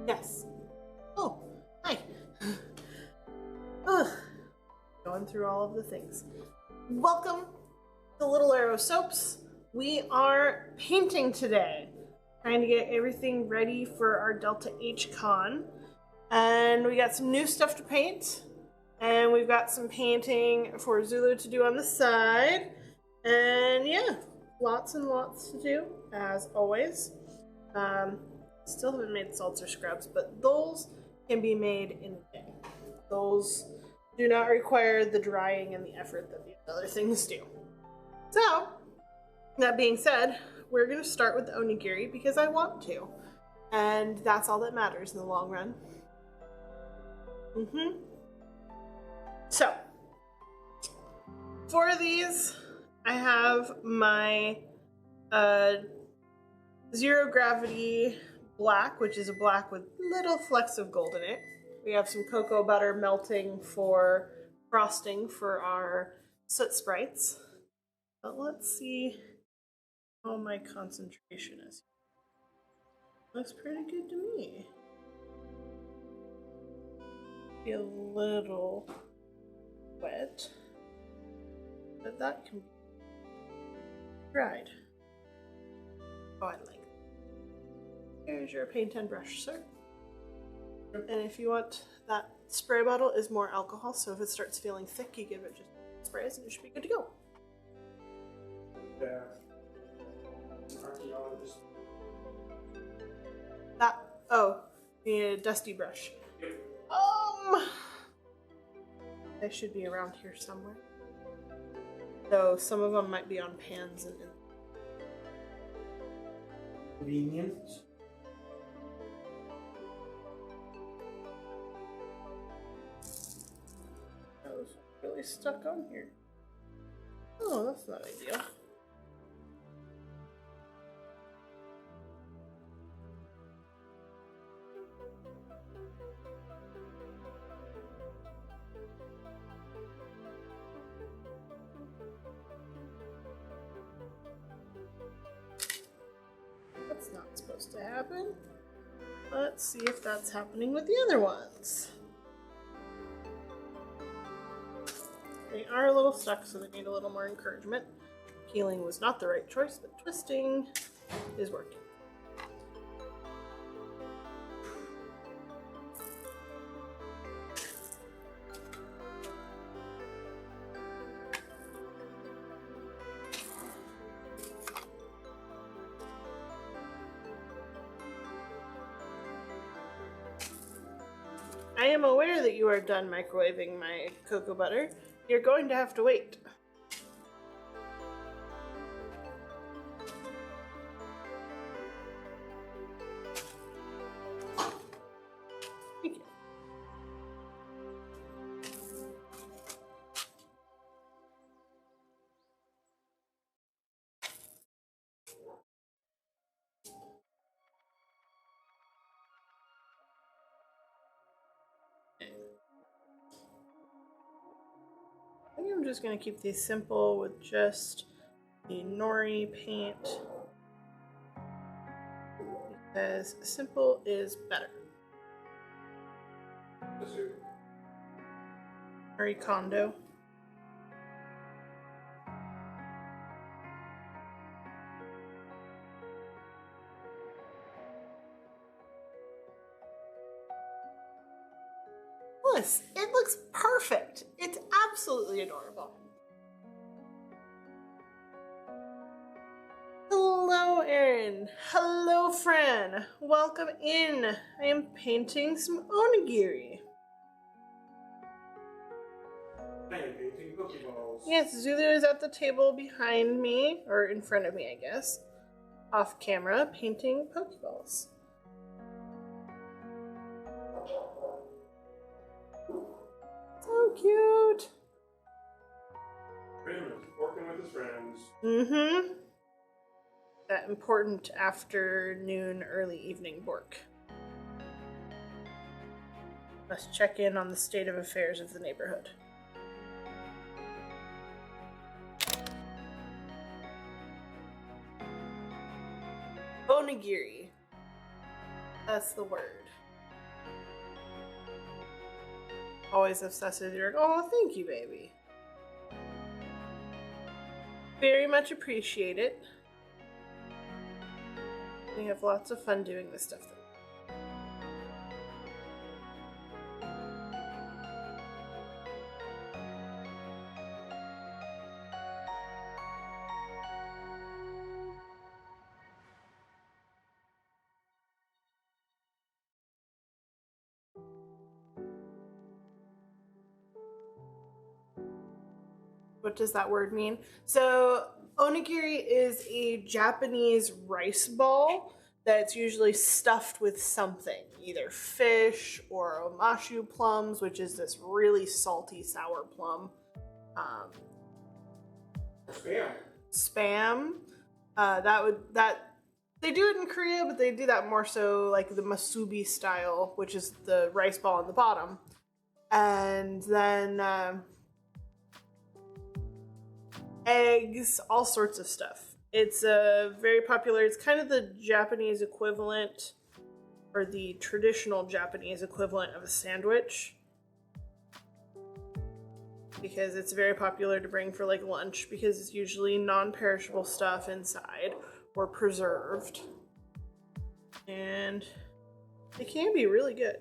Yes. Oh, hi. Ugh. Going through all of the things. Welcome to Little Arrow Soaps. We are painting today, trying to get everything ready for our Delta H Con. And we got some new stuff to paint. And we've got some painting for Zulu to do on the side. And yeah, lots and lots to do, as always. Still haven't made salts or scrubs, but those can be made in a day. Those do not require the drying and the effort that these other things do. So, that being said, we're going to start with the onigiri because I want to. And that's all that matters in the long run. So, for these, I have my Zero Gravity black, which is a black with little flecks of gold in it. We have some cocoa butter melting for frosting for our soot sprites. But let's see how my concentration is. Looks pretty good to me. Be a little wet, but that can be dried. Oh, I like it. Here's your paint and brush, sir. And if you want, that spray bottle is more alcohol, so if it starts feeling thick, you give it just sprays and it should be good to go. You need a dusty brush. They should be around here somewhere. Though some of them might be on pans and convenient. That was really stuck on here. Oh, that's not ideal. That's not supposed to happen. Let's see if that's happening with the other ones. They are a little stuck, so they need a little more encouragement. Peeling was not the right choice, but twisting is working. I am aware that you are done microwaving my cocoa butter. You're going to have to wait. Thank you. I think I'm just going to keep these simple with just the nori paint because simple is better. Marie Kondo. It looks perfect. It's absolutely adorable. Hello, Erin. Hello, Fran. Welcome in. I am painting some onigiri. I am painting Pokeballs. Yes, Zulu is at the table behind me, or in front of me, I guess, off camera, painting Pokeballs. So cute. Raymond, working with his friends. Mm-hmm. That important afternoon, early evening work. Must check in on the state of affairs of the neighborhood. Onigiri. That's the word. Always obsessed with your. Oh, thank you, baby. Very much appreciate it. We have lots of fun doing this stuff. What does that word mean? So, onigiri is a Japanese rice ball that's usually stuffed with something, either fish or omashu plums, which is this really salty sour plum. Spam. Spam. That they do it in Korea, but they do that more so like the masubi style, which is the rice ball on the bottom, and then eggs, all sorts of stuff. It's very popular. It's kind of the Japanese equivalent, or the traditional Japanese equivalent of a sandwich, because it's very popular to bring for like lunch because it's usually non-perishable stuff inside or preserved, and it can be really good.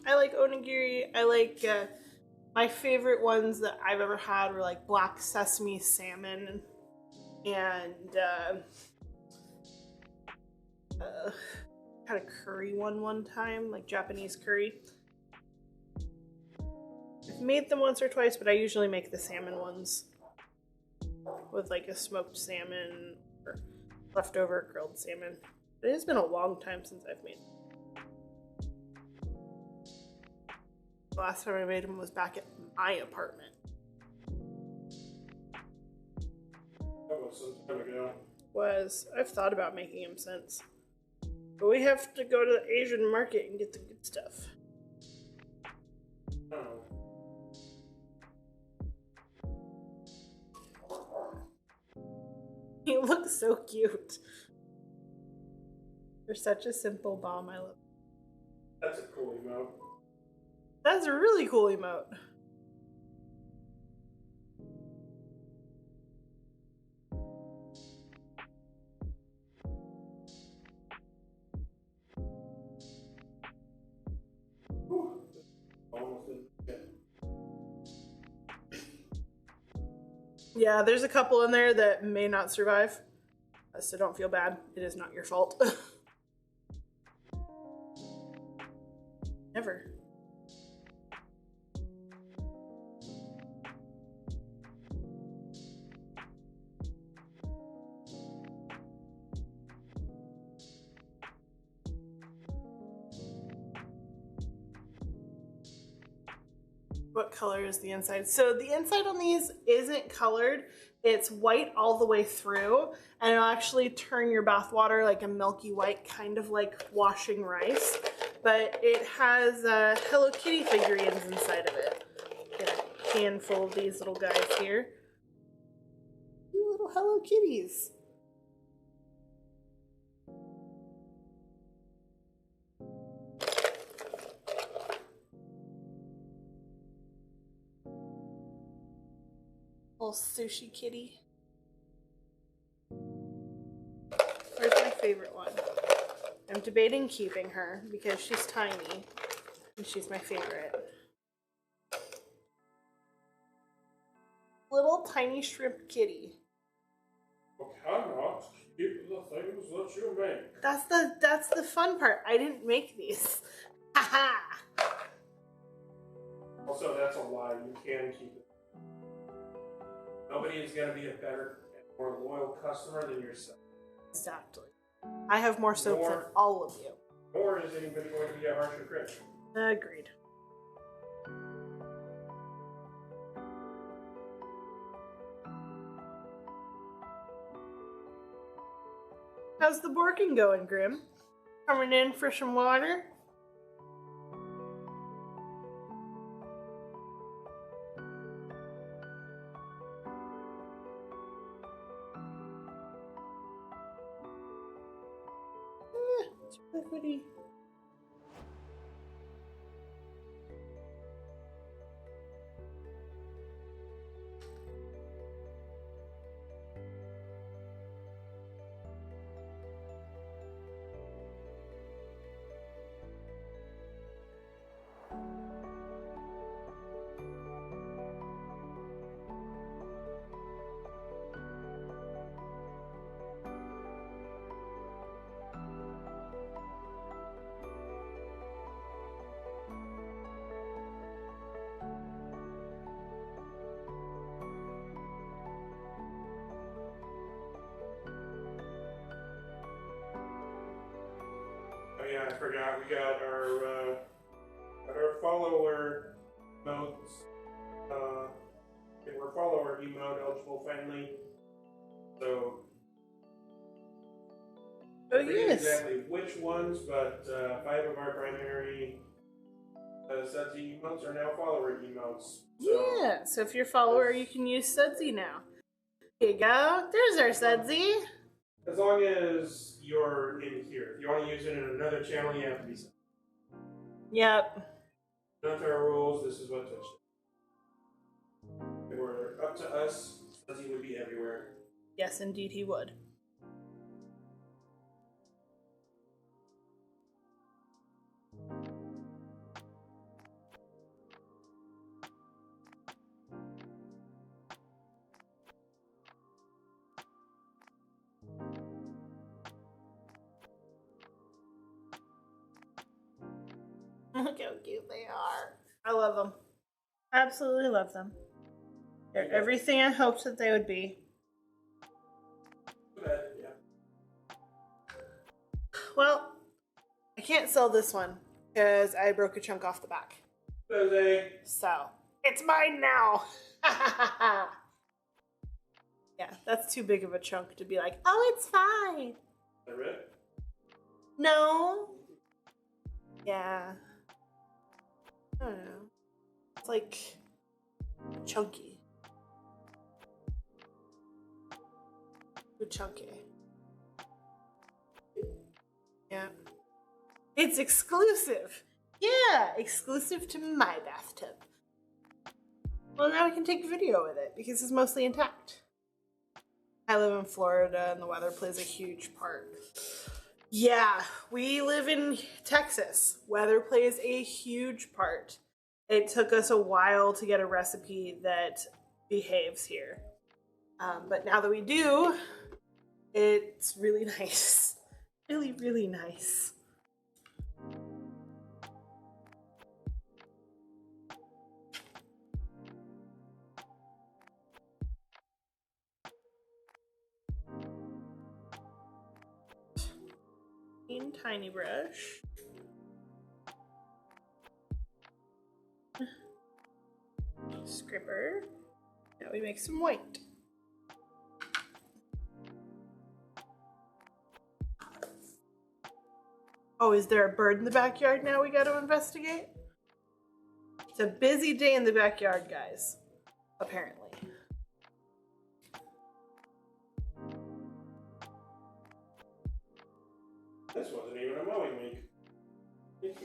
I like onigiri. I like my favorite ones that I've ever had were like black sesame salmon and had a curry one time, like Japanese curry. I've made them once or twice, but I usually make the salmon ones with like a smoked salmon or leftover grilled salmon. It has been a long time since I've made them. The last time I made them was back at my apartment. That was some time ago. I've thought about making them since. But we have to go to the Asian market and get the good stuff. Oh. You look so cute. You're such a simple bomb. I love it. That's a cool emote. That's a really cool emote. Whew. Almost didn't get. Yeah, there's a couple in there that may not survive. So don't feel bad. It is not your fault. Never. What color is the inside? So the inside on these isn't colored. It's white all the way through, and it'll actually turn your bath water like a milky white, kind of like washing rice. But it has Hello Kitty figurines inside of it. Get a handful of these little guys here. Cute little Hello Kitties. Little sushi kitty. Where's my favorite one? I'm debating keeping her because she's tiny and she's my favorite. Little tiny shrimp kitty. Well, cannot keep the things that you make. That's the fun part. I didn't make these. Haha. Also, that's a lie. You can keep it. Nobody is going to be a better and more loyal customer than yourself. Exactly. I have more soap than all of you. Nor is anybody going to be a harsher critic. Agreed. How's the Borking going, Grim? Coming in for some water? It's liquidy. Oh yeah, I forgot. We got our follower modes. We're follower emote eligible finally. So Oh, I forget yes. exactly which ones, but 5 of our primary Sudsy emotes are now follower emotes. So Yeah, so if you're a follower, you can use Sudsy now. Here you go. There's our Sudsy. as long as you're in here. If you want to use it in another channel, you have to be. Yep. Not our rules. This is what Twitch. If it were up to us, Sudsy would be everywhere. Yes, indeed he would. Look how cute they are. I love them. Absolutely love them. They're everything I hoped that they would be. But, yeah. Well, I can't sell this one because I broke a chunk off the back. So, it's mine now. Yeah, that's too big of a chunk to be like, oh, it's fine. Is that red? No. Yeah. I don't know. It's like chunky. Too chunky. Yeah. It's exclusive. Yeah, exclusive to my bathtub. Well, now we can take video with it because it's mostly intact. I live in Florida and the weather plays a huge part. Yeah, we live in Texas. Weather plays a huge part. It took us a while to get a recipe that behaves here. But now that we do, it's really nice. Really, really nice. Tiny brush. Scraper. Now we make some white. Oh, is there a bird in the backyard now we got to investigate? It's a busy day in the backyard, guys. Apparently. This wasn't even a mowing week.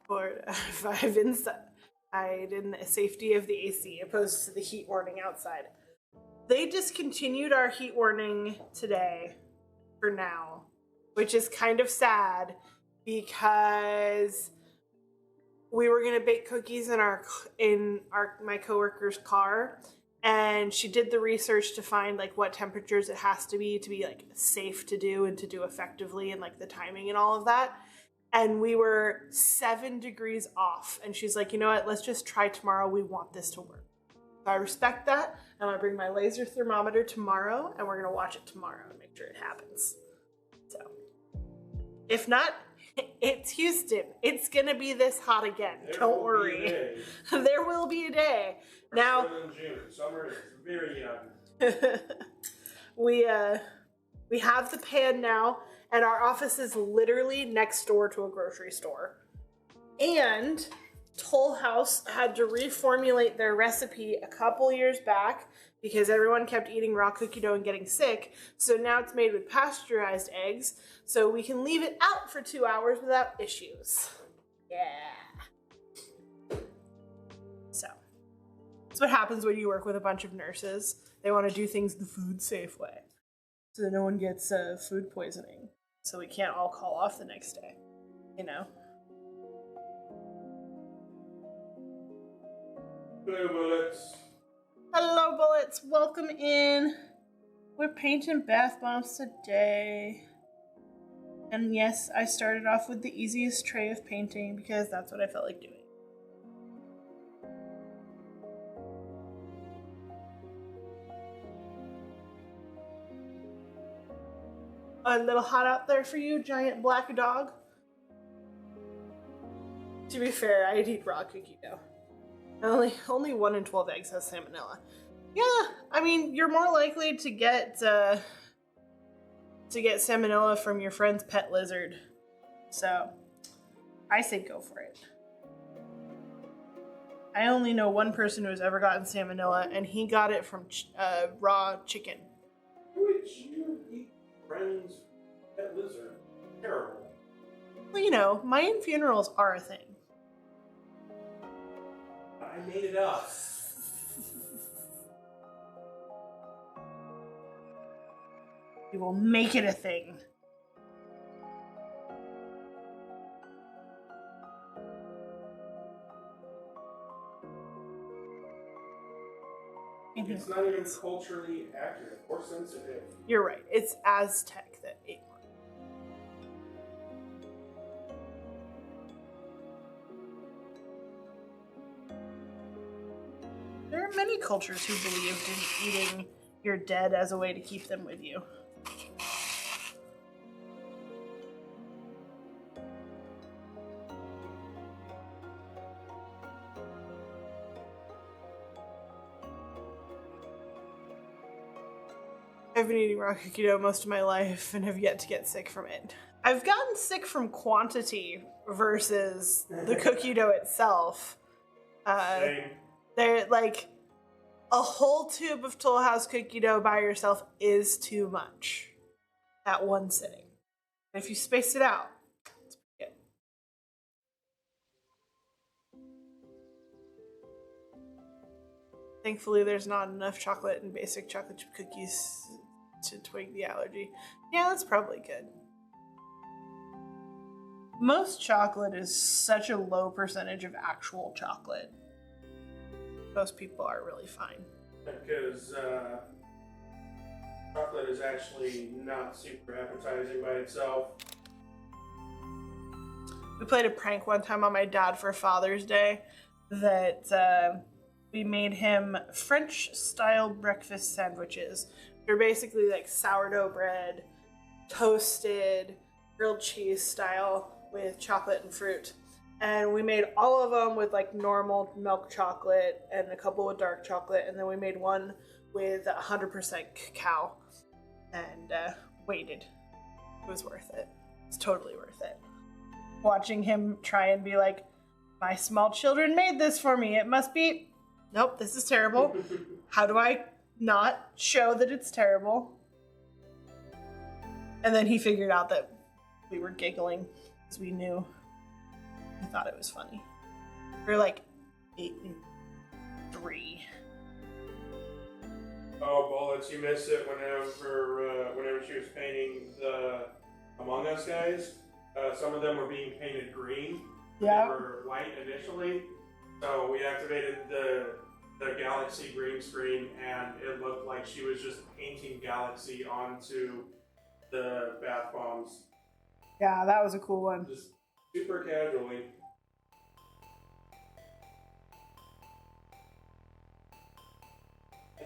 Or 5 inside in the safety of the AC opposed to the heat warning outside. They discontinued our heat warning today for now, which is kind of sad because we were gonna bake cookies in my coworker's car, and she did the research to find like what temperatures it has to be like safe to do and to do effectively and like the timing and all of that. And we were 7 degrees off. And she's like, you know what? Let's just try tomorrow. We want this to work. So I respect that. I'm going to bring my laser thermometer tomorrow and we're going to watch it tomorrow and make sure it happens. So if not, It's Houston. It's gonna be this hot again. Don't worry. There will be a day. Now in June. Summer is very young. we have the pan now, and our office is literally next door to a grocery store. And Toll House had to reformulate their recipe a couple years back because everyone kept eating raw cookie dough and getting sick. So now it's made with pasteurized eggs, so we can leave it out for 2 hours without issues. Yeah. So that's what happens when you work with a bunch of nurses. They want to do things the food safe way, so that no one gets food poisoning. So we can't all call off the next day, you know? Hello, Bullets. Hello, Bullets. Welcome in. We're painting bath bombs today. And yes, I started off with the easiest tray of painting because that's what I felt like doing. A little hot out there for you, giant black dog? To be fair, I'd eat raw cookie dough. Only 1 in 12 eggs has salmonella. Yeah, I mean, you're more likely to get salmonella from your friend's pet lizard. So, I say go for it. I only know one person who has ever gotten salmonella, and he got it from raw chicken. Would you eat friend's pet lizard? Terrible. Well, you know, Mayan funerals are a thing. I made it up. We will make it a thing. It's not even culturally accurate or sensitive. You're right. It's Aztec that ate one. There are many cultures who believed in eating your dead as a way to keep them with you. I've been eating raw cookie dough most of my life and have yet to get sick from it. I've gotten sick from quantity versus the cookie dough itself. Same. They're like, a whole tube of Toll House cookie dough by yourself is too much at one sitting. If you space it out, it's pretty good. Thankfully, there's not enough chocolate in basic chocolate chip cookies to twig the allergy. Yeah, that's probably good. Most chocolate is such a low percentage of actual chocolate. Most people are really fine. Because chocolate is actually not super appetizing by itself. We played a prank one time on my dad for Father's Day that we made him French-style breakfast sandwiches. They're basically like sourdough bread, toasted, grilled cheese style with chocolate and fruit. And we made all of them with like normal milk chocolate and a couple with dark chocolate. And then we made one with 100% cacao and waited. It was worth it. It's totally worth it. Watching him try and be like, my small children made this for me. It must be, nope, this is terrible. How do I not show that it's terrible? And then he figured out that we were giggling because we knew. We thought it was funny. We were like 8 and 3. Oh, Bullets, you missed it whenever she was painting the Among Us guys. Some of them were being painted green. Yeah. They were white initially. So we activated the Galaxy green screen, and it looked like she was just painting Galaxy onto the bath bombs. Yeah, that was a cool one. Just super casually.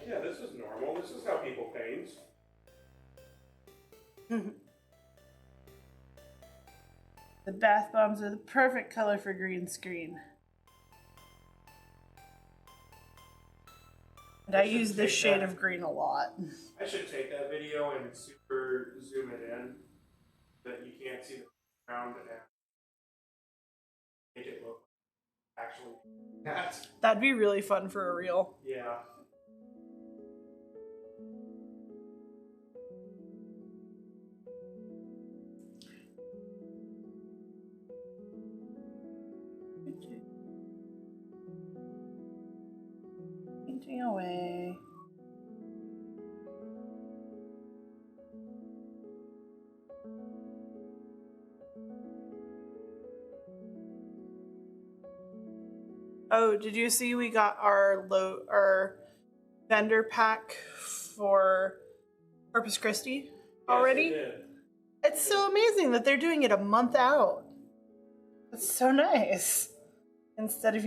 Yeah, this is normal. This is how people paint. The bath bombs are the perfect color for green screen. And I use this shade of green a lot. I should take that video and super zoom it in so that you can't see the ground and make it look actually that. That'd be really fun for a reel. Yeah. Painting away. Oh, did you see we got our vendor pack for Corpus Christi already? Yes, it did. It's so amazing that they're doing it a month out. It's so nice. Instead of,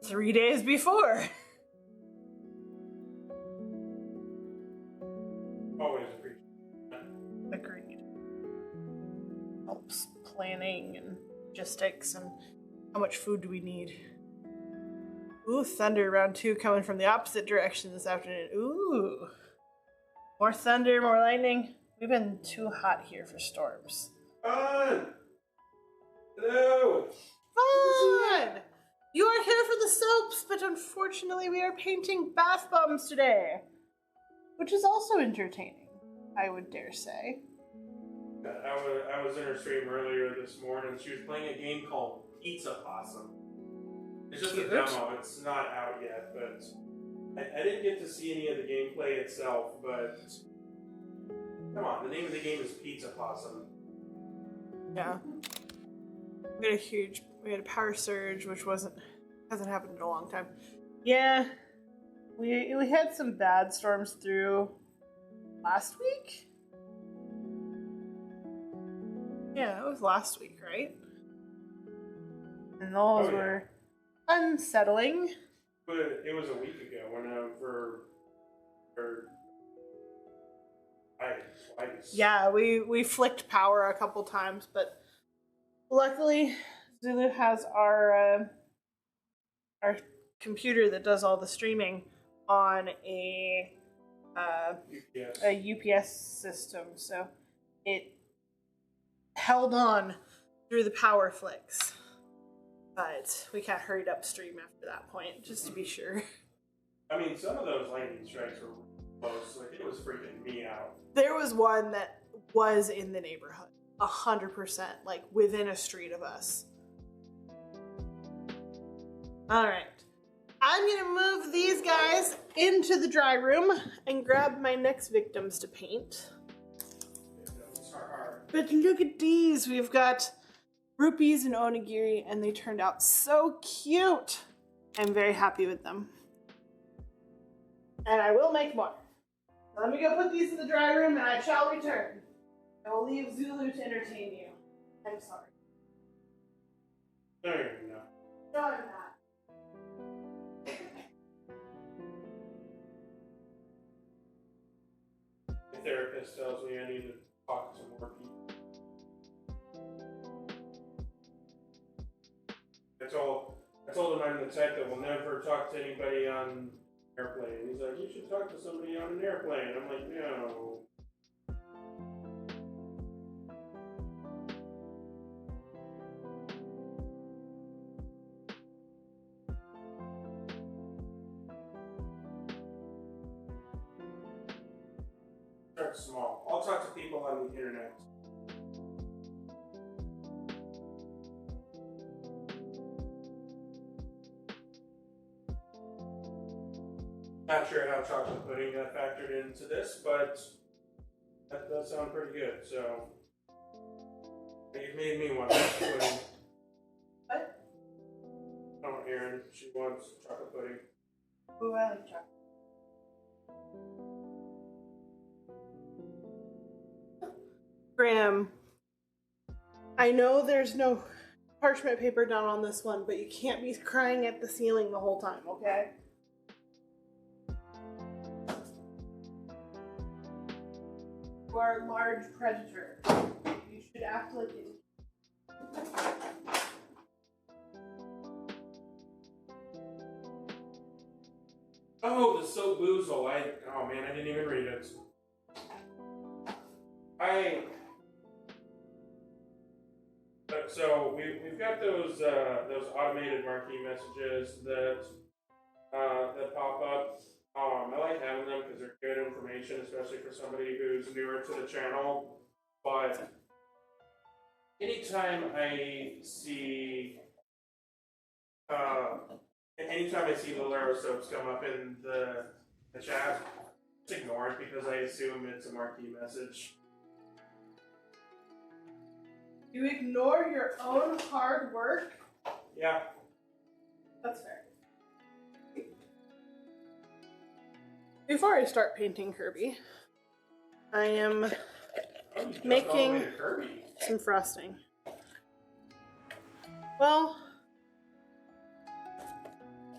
3 days before. Always appreciate that. Agreed. Helps planning and logistics and how much food do we need. Ooh, thunder round 2 coming from the opposite direction this afternoon. Ooh. More thunder, more lightning. We've been too hot here for storms. Fun! Hello! Fun! You are here for the soaps, but unfortunately we are painting bath bombs today. Which is also entertaining, I would dare say. I was in her stream earlier this morning. She was playing a game called Pizza Possum. It's just a demo. It's not out yet, but I didn't get to see any of the gameplay itself, but come on, the name of the game is Pizza Possum. Yeah. We had a power surge, which hasn't happened in a long time. Yeah. We had some bad storms through last week? Yeah, it was last week, right? And those were unsettling. But it was a week ago for twice. Yeah, we flicked power a couple times, but luckily Zulu has our computer that does all the streaming on a UPS system, so it held on through the power flicks. But we got hurried upstream after that point, just to be sure. I mean, some of those lightning strikes were close. Like, it was freaking me out. There was one that was in the neighborhood, 100%, like within a street of us. All right. I'm gonna move these guys into the dry room and grab my next victims to paint. But look at these. We've got rupees and onigiri, and they turned out so cute. I'm very happy with them. And I will make more. Let me go put these in the dry room, and I shall return. I will leave Zulu to entertain you. I'm sorry. There you go. No, I'm not. The therapist tells me I need to talk to more people. I told him I'm the type that will never talk to anybody on an airplane. He's like, you should talk to somebody on an airplane. I'm like, no. Start small. I'll talk to people on the internet. Not sure how chocolate pudding got factored into this, but that does sound pretty good. So you made me want chocolate pudding. What? Oh, Erin, she wants chocolate pudding. Ooh, I like chocolate. Graham, I know there's no parchment paper down on this one, but you can't be crying at the ceiling the whole time, okay? You are a large predator. You should act like it. Oh, the Soap Boozle. Oh man, I didn't even read it. So we've got those automated marquee messages that pop up. I like having them because they're good information, especially for somebody who's newer to the channel. But anytime I see the Laro soaps come up in the chat, just ignore it because I assume it's a marquee message. You ignore your own hard work? Yeah. That's fair. Before I start painting Kirby, I am making some frosting. Well,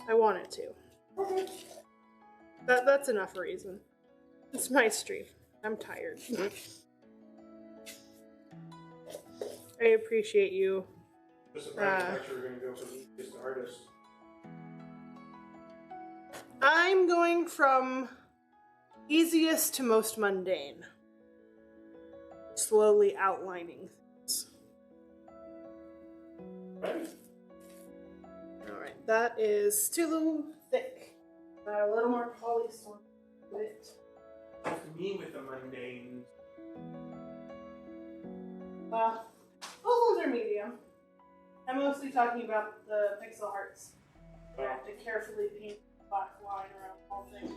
I wanted to. Okay. That's enough reason. It's my stream. I'm tired. I appreciate you. Just surprised that you were going to go for the easiest artist. I'm going from easiest to most mundane. Slowly outlining things. Right. Alright, that is too thick. A little more polystone to it. Me with the mundane. Those ones are medium. I'm mostly talking about the pixel hearts. I have to carefully paint the black line around the whole thing.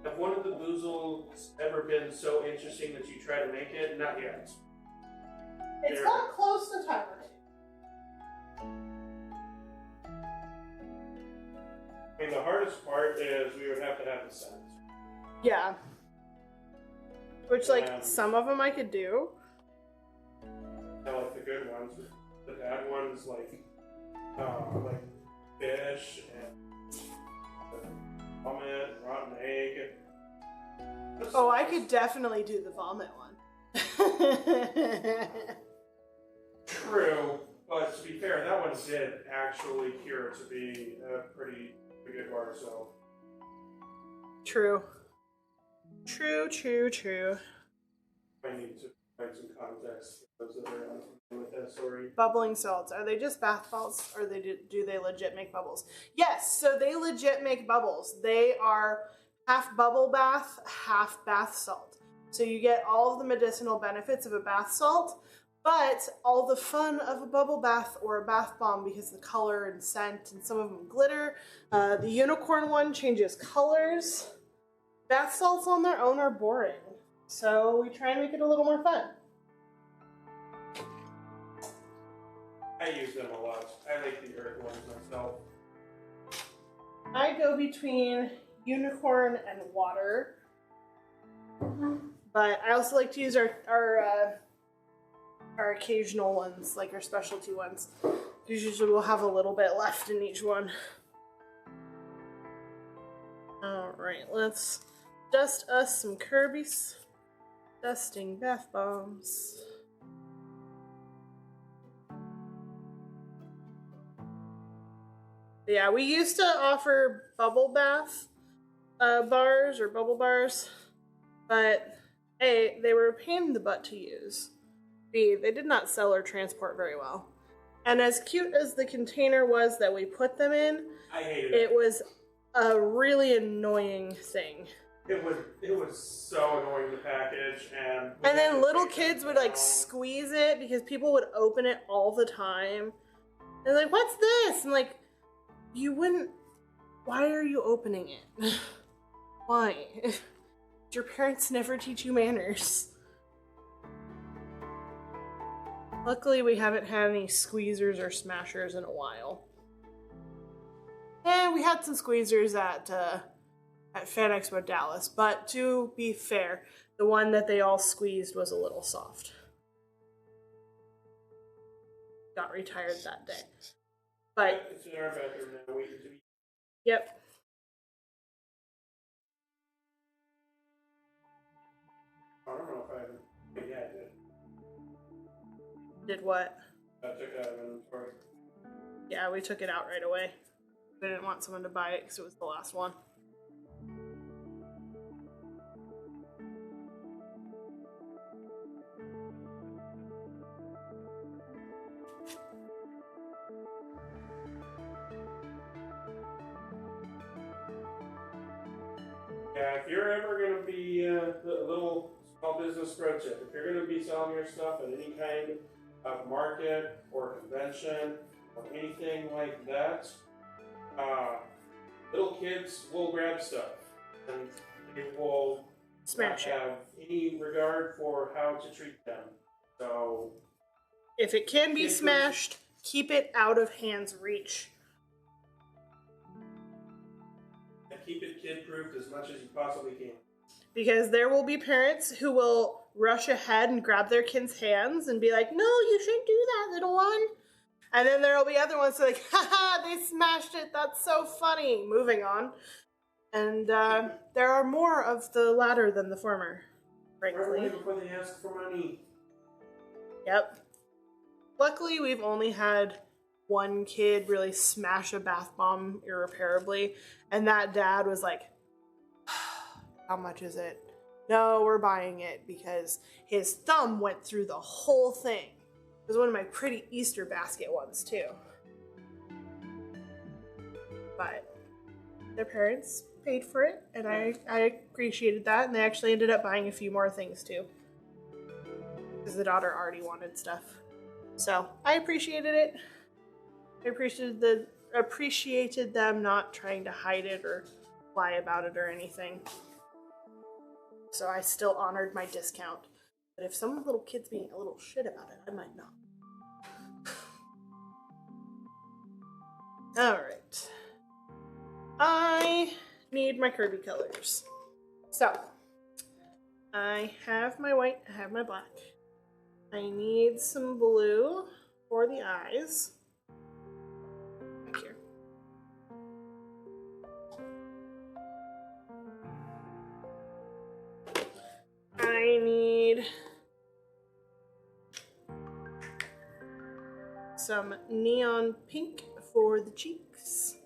Have one of the boozles ever been so interesting that you try to make it? Not yet. It's got close to time or two. I mean, the hardest part is we would have to have the scent. Yeah. Which, like, some of them I could do. I like the good ones. The bad ones, like fish and vomit, rotten egg. Oh, I could definitely do the vomit one. True, but to be fair, that one did actually cure to be a pretty good bar, so. True. True. I need to provide some context for those that are unfamiliar with that story. Bubbling salts. Are they just bath salts, or do they legit make bubbles? Yes, so they legit make bubbles. They are half bubble bath, half bath salt. So you get all of the medicinal benefits of a bath salt, but all the fun of a bubble bath or a bath bomb because the color and scent, and some of them glitter. The unicorn one changes colors. Bath salts on their own are boring. So we try and make it a little more fun. I use them a lot. I like the earth ones myself. I go between unicorn and water. But I also like to use our occasional ones, like our specialty ones. Usually we'll have a little bit left in each one. Alright, let's dust us some Kirby's. Dusting bath bombs. Yeah, we used to offer bubble bath bars or bubble bars, but A, they were a pain in the butt to use. B, they did not sell or transport very well. And as cute as the container was that we put them in, I hated it was a really annoying thing. It was so annoying to package, and then little kids would like squeeze it because people would open it all the time. They're like, "What's this?" And like, you wouldn't. Why are you opening it? Why? Your parents never teach you manners. Luckily, we haven't had any squeezers or smashers in a while. And we had some squeezers at Fan Expo Dallas, but to be fair, the one that they all squeezed was a little soft. Got retired that day. But it's in our bathroom now, waiting to be. Yep. I don't know if I haven't yet. Did what? I took it out of inventory. Yeah, we took it out right away. We didn't want someone to buy it because it was the last one. Yeah, if you're ever going to be a little small business pro tip, if you're going to be selling your stuff at any kind of market or convention or anything like that, little kids will grab stuff and they will Smash not it. have any regard for how to treat them. So If it can be Kids- smashed, keep it out of hand's reach. and keep it kid-proofed as much as you possibly can. Because there will be parents who will rush ahead and grab their kids' hands and be like, no, you shouldn't do that, little one. And then there will be other ones who are like, haha, they smashed it, that's so funny. Moving on. And there are more of the latter than the former, Run away frankly. before they ask for money. Yep. Luckily, we've only had one kid really smash a bath bomb irreparably, and that dad was like, how much is it? No, we're buying it, because his thumb went through the whole thing. It was one of my pretty Easter basket ones, too. But their parents paid for it, and I appreciated that, and they actually ended up buying a few more things, too. Because the daughter already wanted stuff. So I appreciated it. I appreciated them not trying to hide it or lie about it or anything. So I still honored my discount. But if some little kid's being a little shit about it, I might not. Alright. I need my Kirby colors. So, I have my white, I have my black. I need some blue for the eyes. Back here. I need some neon pink for the cheeks.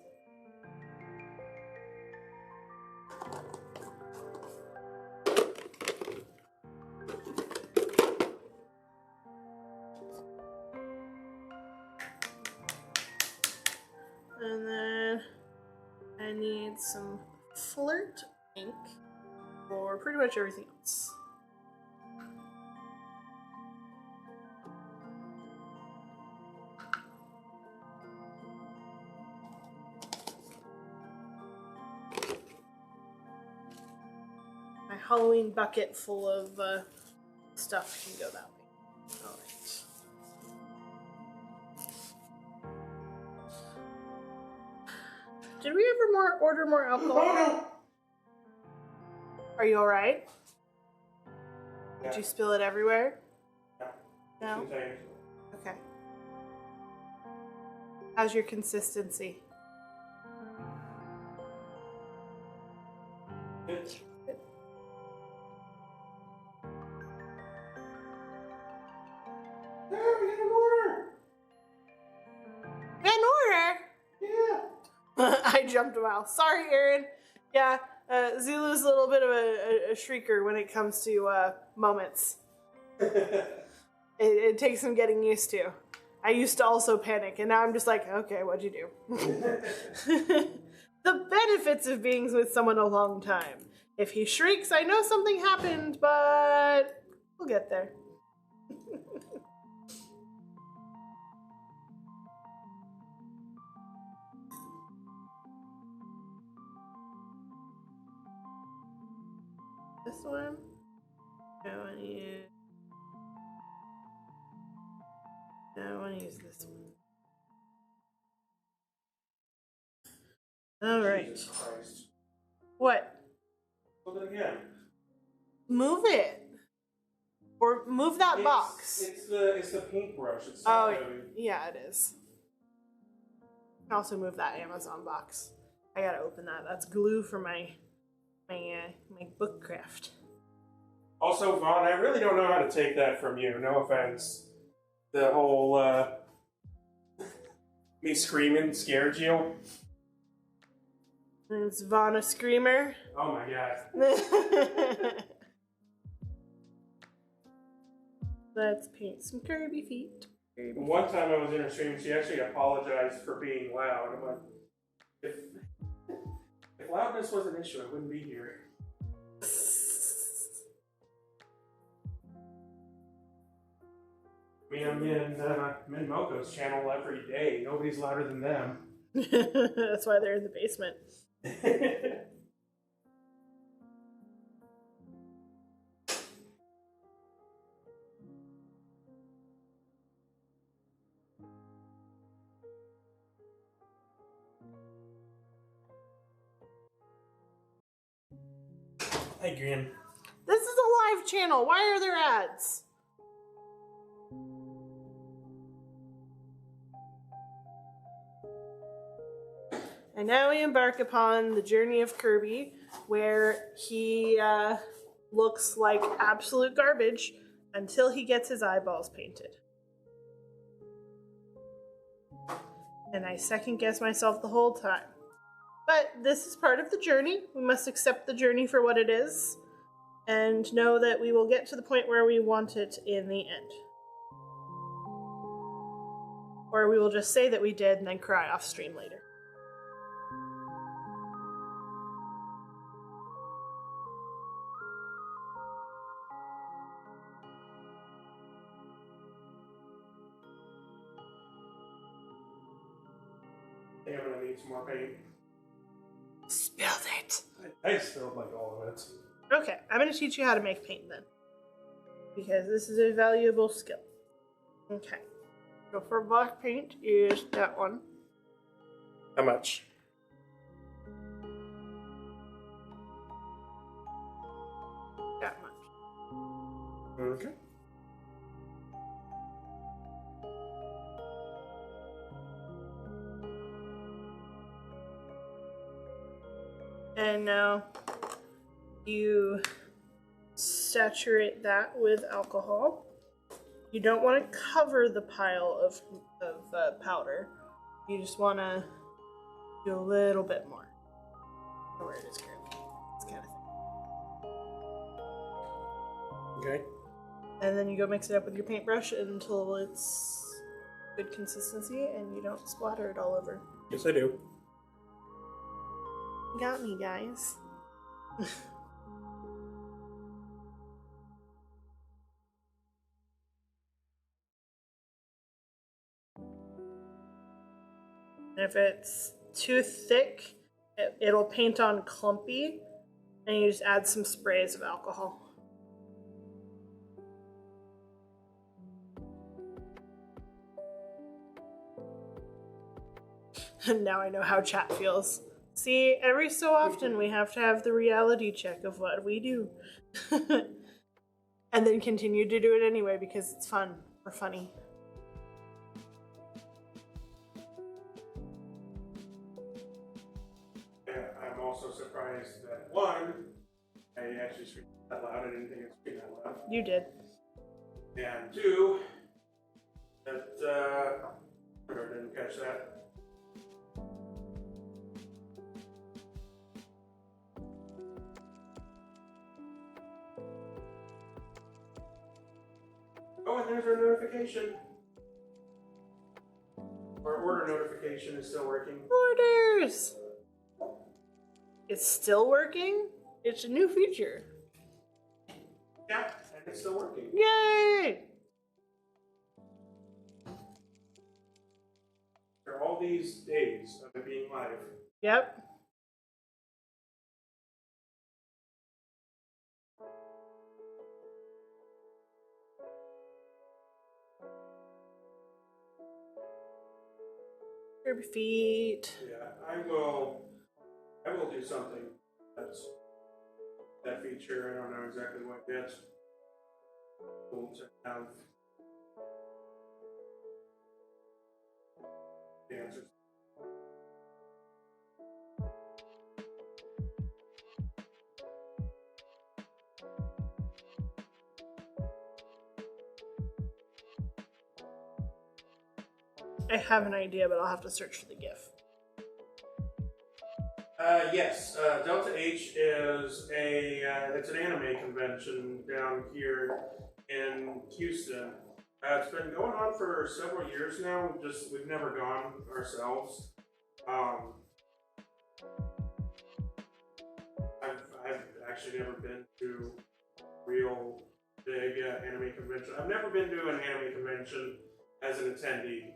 And then I need some flirt pink for pretty much everything else. My Halloween bucket full of stuff can go that way. Alright. Did we ever order more alcohol? Are you alright? Did you spill it everywhere? No? Okay. How's your consistency? Good. Yeah, we got an order. We got an order! Yeah. I jumped a while. Sorry, Aaron. Yeah, Zulu's a little bit of a shrieker when it comes to moments. It takes some getting used to. I used to also panic, and now I'm just like, okay, what'd you do? The benefits of being with someone a long time. If he shrieks, I know something happened, but we'll get there. This one? No, I want to use this one. Alright. Jesus Christ. What? Look at it again. Move it. Or move that box. It's the paintbrush. It's so Oh, heavy. yeah, it is. You can also move that Amazon box. I gotta open that. That's glue for my book craft. Also, Vaughn, I really don't know how to take that from you. No offense. the whole me screaming scared you. And it's Vana Screamer. Oh my god. Let's paint some Kirby feet. Kirby One time I was in her stream, she actually apologized for being loud. I'm like, if loudness was an issue, I wouldn't be here. I mean, I'm in Moko's channel every day. Nobody's louder than them. That's why they're in the basement. Hey, Green. This is a live channel. Why are there ads? And now we embark upon the journey of Kirby, where he looks like absolute garbage until he gets his eyeballs painted. And I second guess myself the whole time. But this is part of the journey. We must accept the journey for what it is and know that we will get to the point where we want it in the end. Or we will just say that we did and then cry off stream later. I think I'm gonna need some more paint. Spilled it. I spilled like all of it. Okay, I'm going to teach you how to make paint then. Because this is a valuable skill. Okay. So for black paint is that one. How much? That much. Okay. And now you saturate that with alcohol. You don't want to cover the pile of powder. You just want to do a little bit more. I don't know where it is currently. It's kind of thing. Okay. And then you go mix it up with your paintbrush until it's good consistency and you don't splatter it all over. Yes, I do. You got me, guys. If it's too thick, it'll paint on clumpy, and you just add some sprays of alcohol. And now I know how chat feels. See, every so often we have to have the reality check of what we do. And then continue to do it anyway because it's fun or funny. I'm also surprised that one, I actually screamed that loud. I didn't think I'd scream that loud. You did. And two, that I didn't catch that. Oh, and there's our notification. Our order notification is still working. Orders! It's still working? It's a new feature. Yeah, and it's still working. Yay! After all these days of it being live. Yep. Kirby feet. Yeah, I will do something. That's that feature. I don't know exactly what yet. Cool to have the answers. I have an idea, but I'll have to search for the GIF. Yes, Delta H is it's an anime convention down here in Houston. It's been going on for several years now. We've never gone ourselves. I've actually never been to real big anime convention. I've never been to an anime convention as an attendee.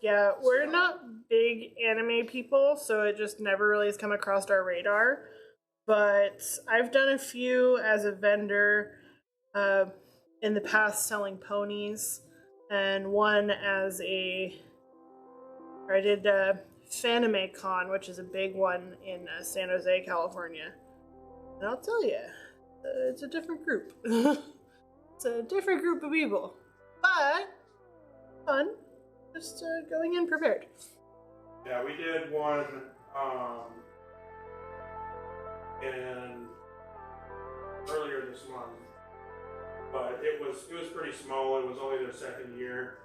Yeah, we're not big anime people, so it just never really has come across our radar. But I've done a few as a vendor in the past selling ponies, and one as I did FanimeCon, which is a big one in San Jose, California. And I'll tell you, it's a different group. It's a different group of people, but fun. Just going in prepared. Yeah, we did one in earlier this month, but it was pretty small. It was only their second year.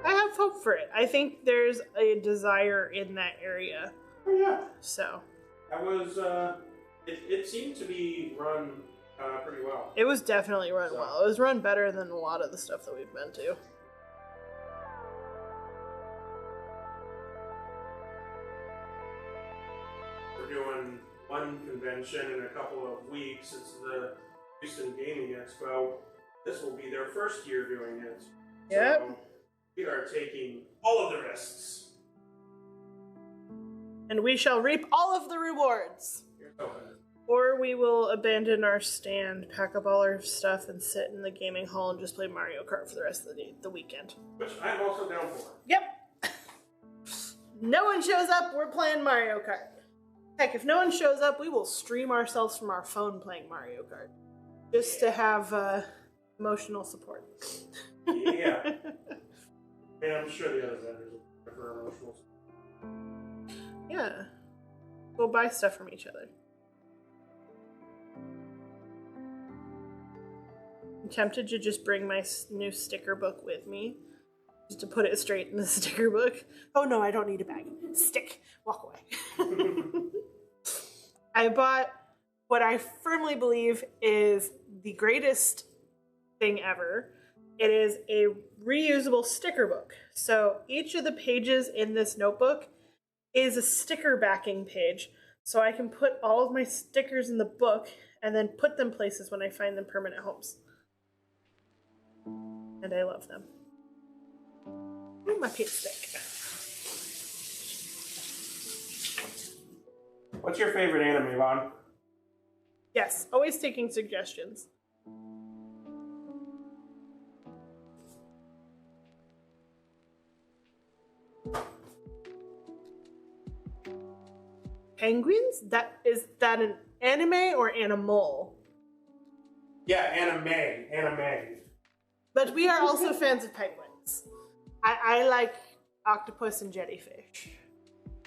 I have hope for it. I think there's a desire in that area. Oh yeah. So. I was. It seemed to be run pretty well. It was definitely run well. It was run better than a lot of the stuff that we've been to. Doing one convention in a couple of weeks. It's the Houston Gaming Expo. This will be their first year doing it. Yep. So we are taking all of the risks. And we shall reap all of the rewards. Or we will abandon our stand, pack up all our stuff, and sit in the gaming hall and just play Mario Kart for the rest of the weekend. Which I'm also down for. Yep. No one shows up, we're playing Mario Kart. Heck, if no one shows up, we will stream ourselves from our phone playing Mario Kart. Just to have emotional support. Yeah. And I'm sure the other vendors will prefer emotional support. Yeah. We'll buy stuff from each other. I'm tempted to just bring my new sticker book with me. Just to put it straight in the sticker book. Oh no, I don't need a bag. Stick. Walk away. I bought what I firmly believe is the greatest thing ever. It is a reusable sticker book. So each of the pages in this notebook is a sticker backing page. So I can put all of my stickers in the book and then put them places when I find them permanent homes. And I love them. Ooh, my pit stick. What's your favorite anime, Vaughn? Yes, always taking suggestions. Penguins? Is that an anime or animal? Yeah, anime. But we are also fans of penguins. I like octopus and jellyfish.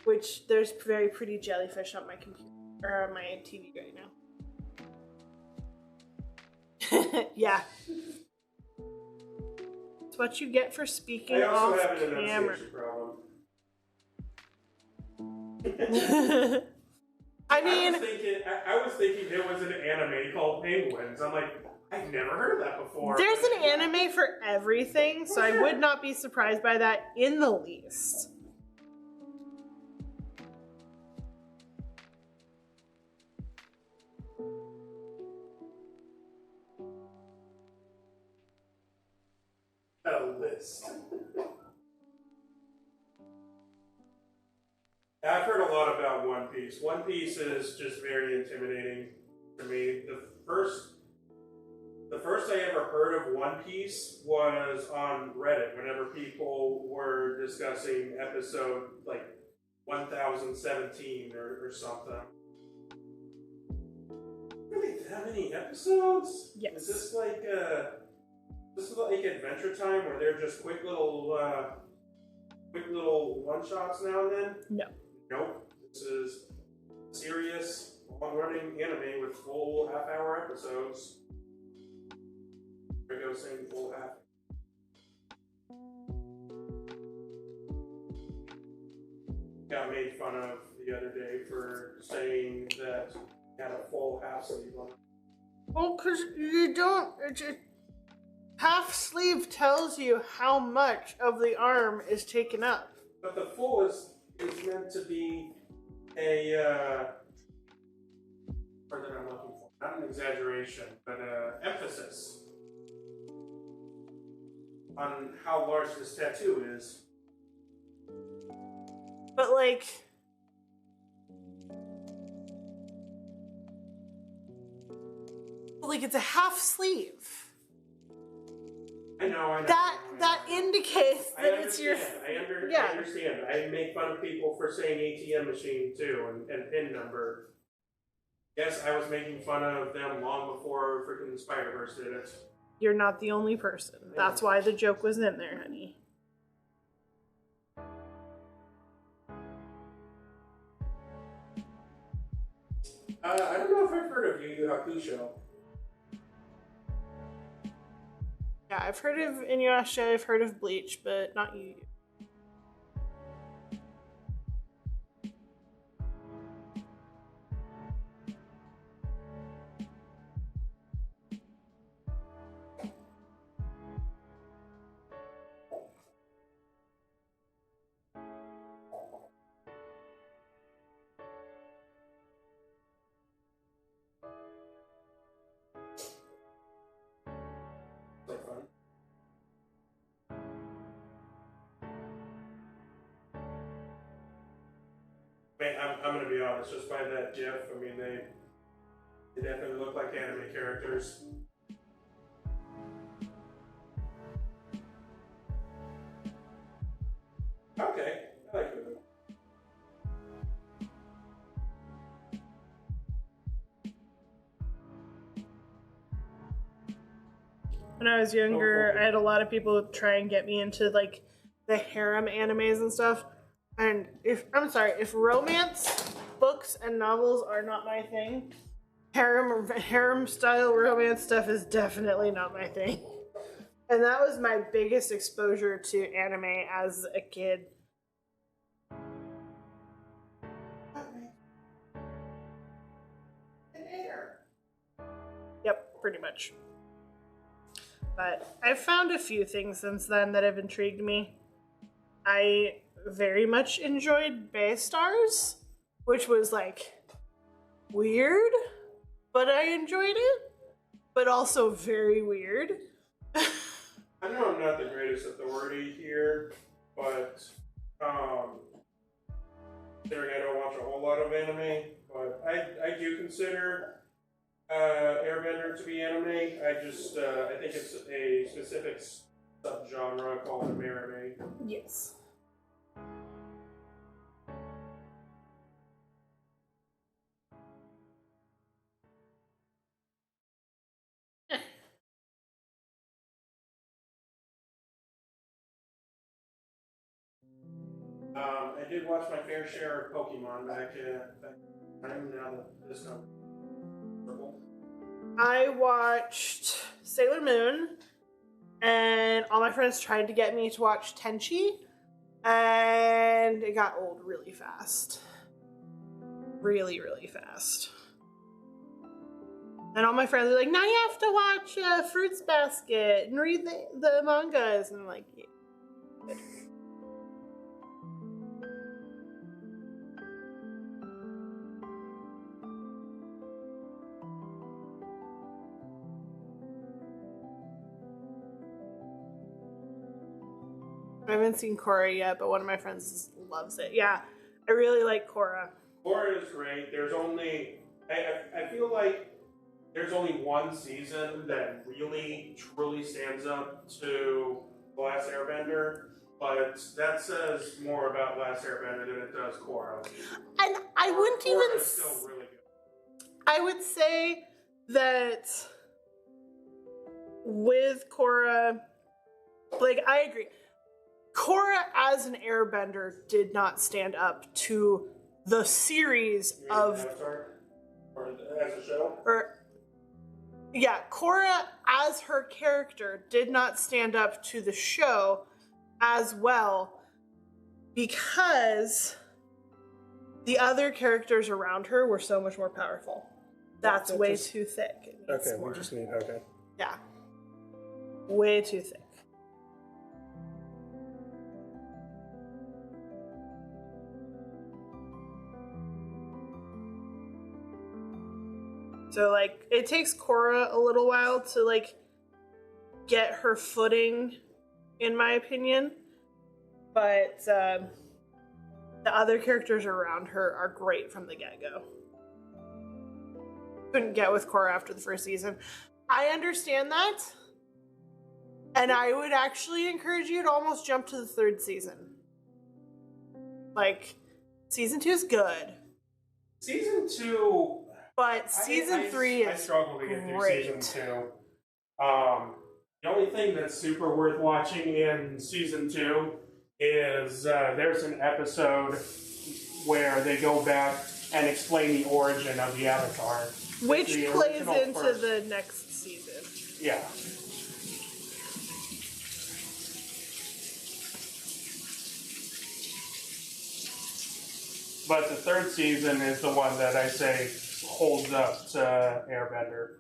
Which there's very pretty jellyfish on my computer or on my TV right now. Yeah. It's what you get for speaking off I also have an camera. enunciation problem. I mean, I was thinking there was an anime called Penguins. I'm like, I've never heard of that before. there's an anime for everything, so I would not be surprised by that in the least. A list. I've heard a lot about One Piece. One Piece is just very intimidating to me. The first I ever heard of One Piece was on Reddit whenever people were discussing episode like 1017 or something. Really that many episodes? Yes. Is this like Adventure Time where they're just quick little one shots now and then? No. Nope. This is serious, long-running anime with full half-hour episodes. There we go, saying full half. got made fun of the other day for saying that he had a full half sleeve on. Well, because you don't. Half sleeve tells you how much of the arm is taken up. But the full is meant to be a, word that I'm looking for, not an exaggeration, but emphasis on how large this tattoo is. But like, it's a half sleeve. I know. That indicates that it's your. I understand. I make fun of people for saying ATM machine too and PIN number. Yes, I was making fun of them long before freaking Spider-Verse did it. You're not the only person. That's why the joke was in there, honey. I don't know if I've heard of Yu Yu Hakusho. Yeah, I've heard of Inuyasha, I've heard of Bleach, but not Yu Yu. I'm gonna be honest, just by that GIF, I mean, they definitely look like anime characters. Okay, I like it. When I was younger, I had a lot of people try and get me into like the harem animes and stuff. And if romance books and novels are not my thing, harem style romance stuff is definitely not my thing. And that was my biggest exposure to anime as a kid. Yep, pretty much. But I've found a few things since then that have intrigued me. I very much enjoyed Baystars, which was like weird, but I enjoyed it, but also very weird. I know I'm not the greatest authority here, but considering I don't watch a whole lot of anime, but I do consider Airbender to be anime. I think it's a specific subgenre called Amerime. Yes. I did watch my fair share of Pokemon back time now that this time. I watched Sailor Moon, and all my friends tried to get me to watch Tenchi, and it got old really fast. Really, really fast. And all my friends were like, now you have to watch Fruits Basket and read the mangas. And I'm like, yeah. I haven't seen Korra yet, but one of my friends loves it. Yeah, I really like Korra. Korra is great. There's only, I feel like there's only one season that really, truly stands up to The Last Airbender, but that says more about Last Airbender than it does Korra. And I wouldn't even... Korra is still really good. I would say that with Korra, like, I agree. Korra as an airbender did not stand up to the series of... Avatar? Or as a show? Yeah, Korra as her character did not stand up to the show as well because The other characters around her were so much more powerful. That's way too thick. It needs Okay, more. we just need, okay. Yeah. Way too thick. So, like, it takes Korra a little while to, like, get her footing, in my opinion. But the other characters around her are great from the get-go. Couldn't get with Korra after the first season. I understand that. And I would actually encourage you to almost jump to the third season. Like, season 2 is good. Season 2... But season 3 I is struggle to get great. through season 2. The only thing that's super worth watching in season 2 is there's an episode where they go back and explain the origin of the Avatar. Which The plays original into first. the next season. Yeah. But the third season is the one that I say holds up to Airbender.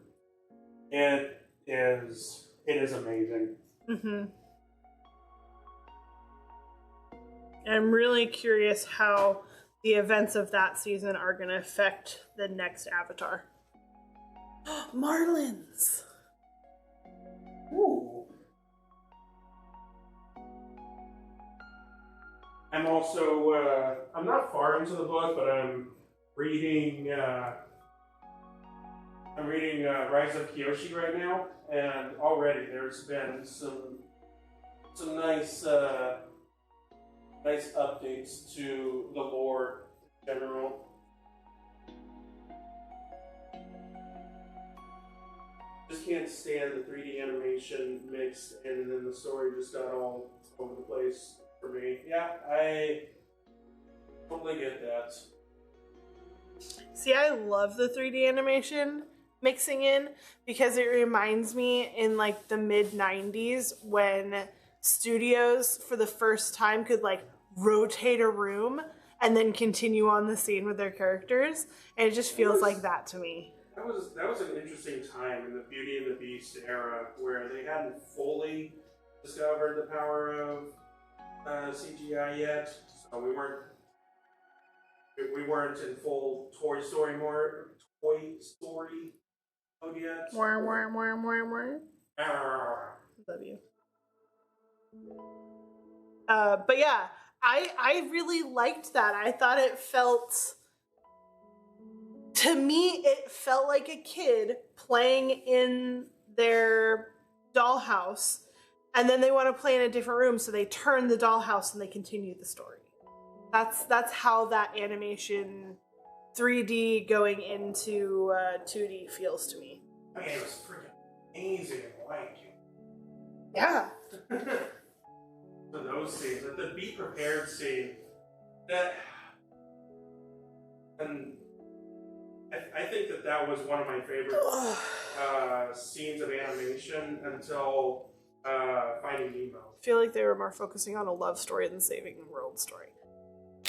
It is amazing. Mm-hmm. I'm really curious how the events of that season are going to affect the next Avatar. Marlins! Ooh. I'm also, I'm not far into the book, but I'm reading Rise of Kyoshi right now, and already there's been some nice updates to the lore in general. Just can't stand the 3D animation mixed, and then the story just got all over the place for me. Yeah, I totally get that. See, I love the 3D animation mixing in because it reminds me in like the mid 90s when studios for the first time could like rotate a room and then continue on the scene with their characters, and it just feels like that to me. That was an interesting time in the Beauty and the Beast era where they hadn't fully discovered the power of CGI yet, so we weren't in full Toy Story mode yet. Love you. But yeah, I really liked that. I thought it felt, to me, it felt like a kid playing in their dollhouse, and then they want to play in a different room, so they turn the dollhouse and they continue the story. That's how that animation 3D going into 2D feels to me. I mean, it was freaking amazing. Like, Yeah. so those scenes, the Be Prepared scene, and I think that was one of my favorite scenes of animation until Finding Nemo. I feel like they were more focusing on a love story than saving the world story.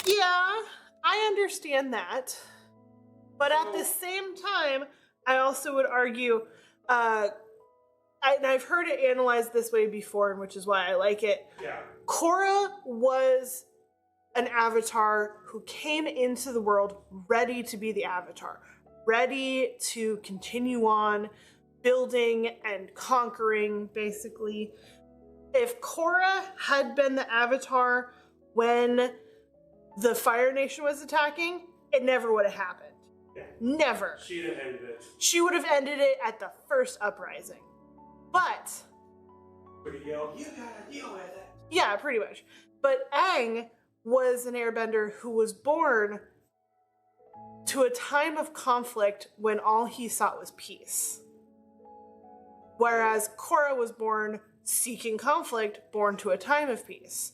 Yeah, I understand that. But at the same time, I also would argue, and I've heard it analyzed this way before, which is why I like it. Yeah. Korra was an avatar who came into the world ready to be the avatar, ready to continue on building and conquering, basically. If Korra had been the avatar when the Fire Nation was attacking, it never would have happened. Yeah. Never. She'd have ended it. She would have ended it at the first uprising. But Would have yelled, "You gotta deal with it." yeah, pretty much. But Aang was an airbender who was born to a time of conflict when all he sought was peace. Whereas Korra was born seeking conflict, born to a time of peace.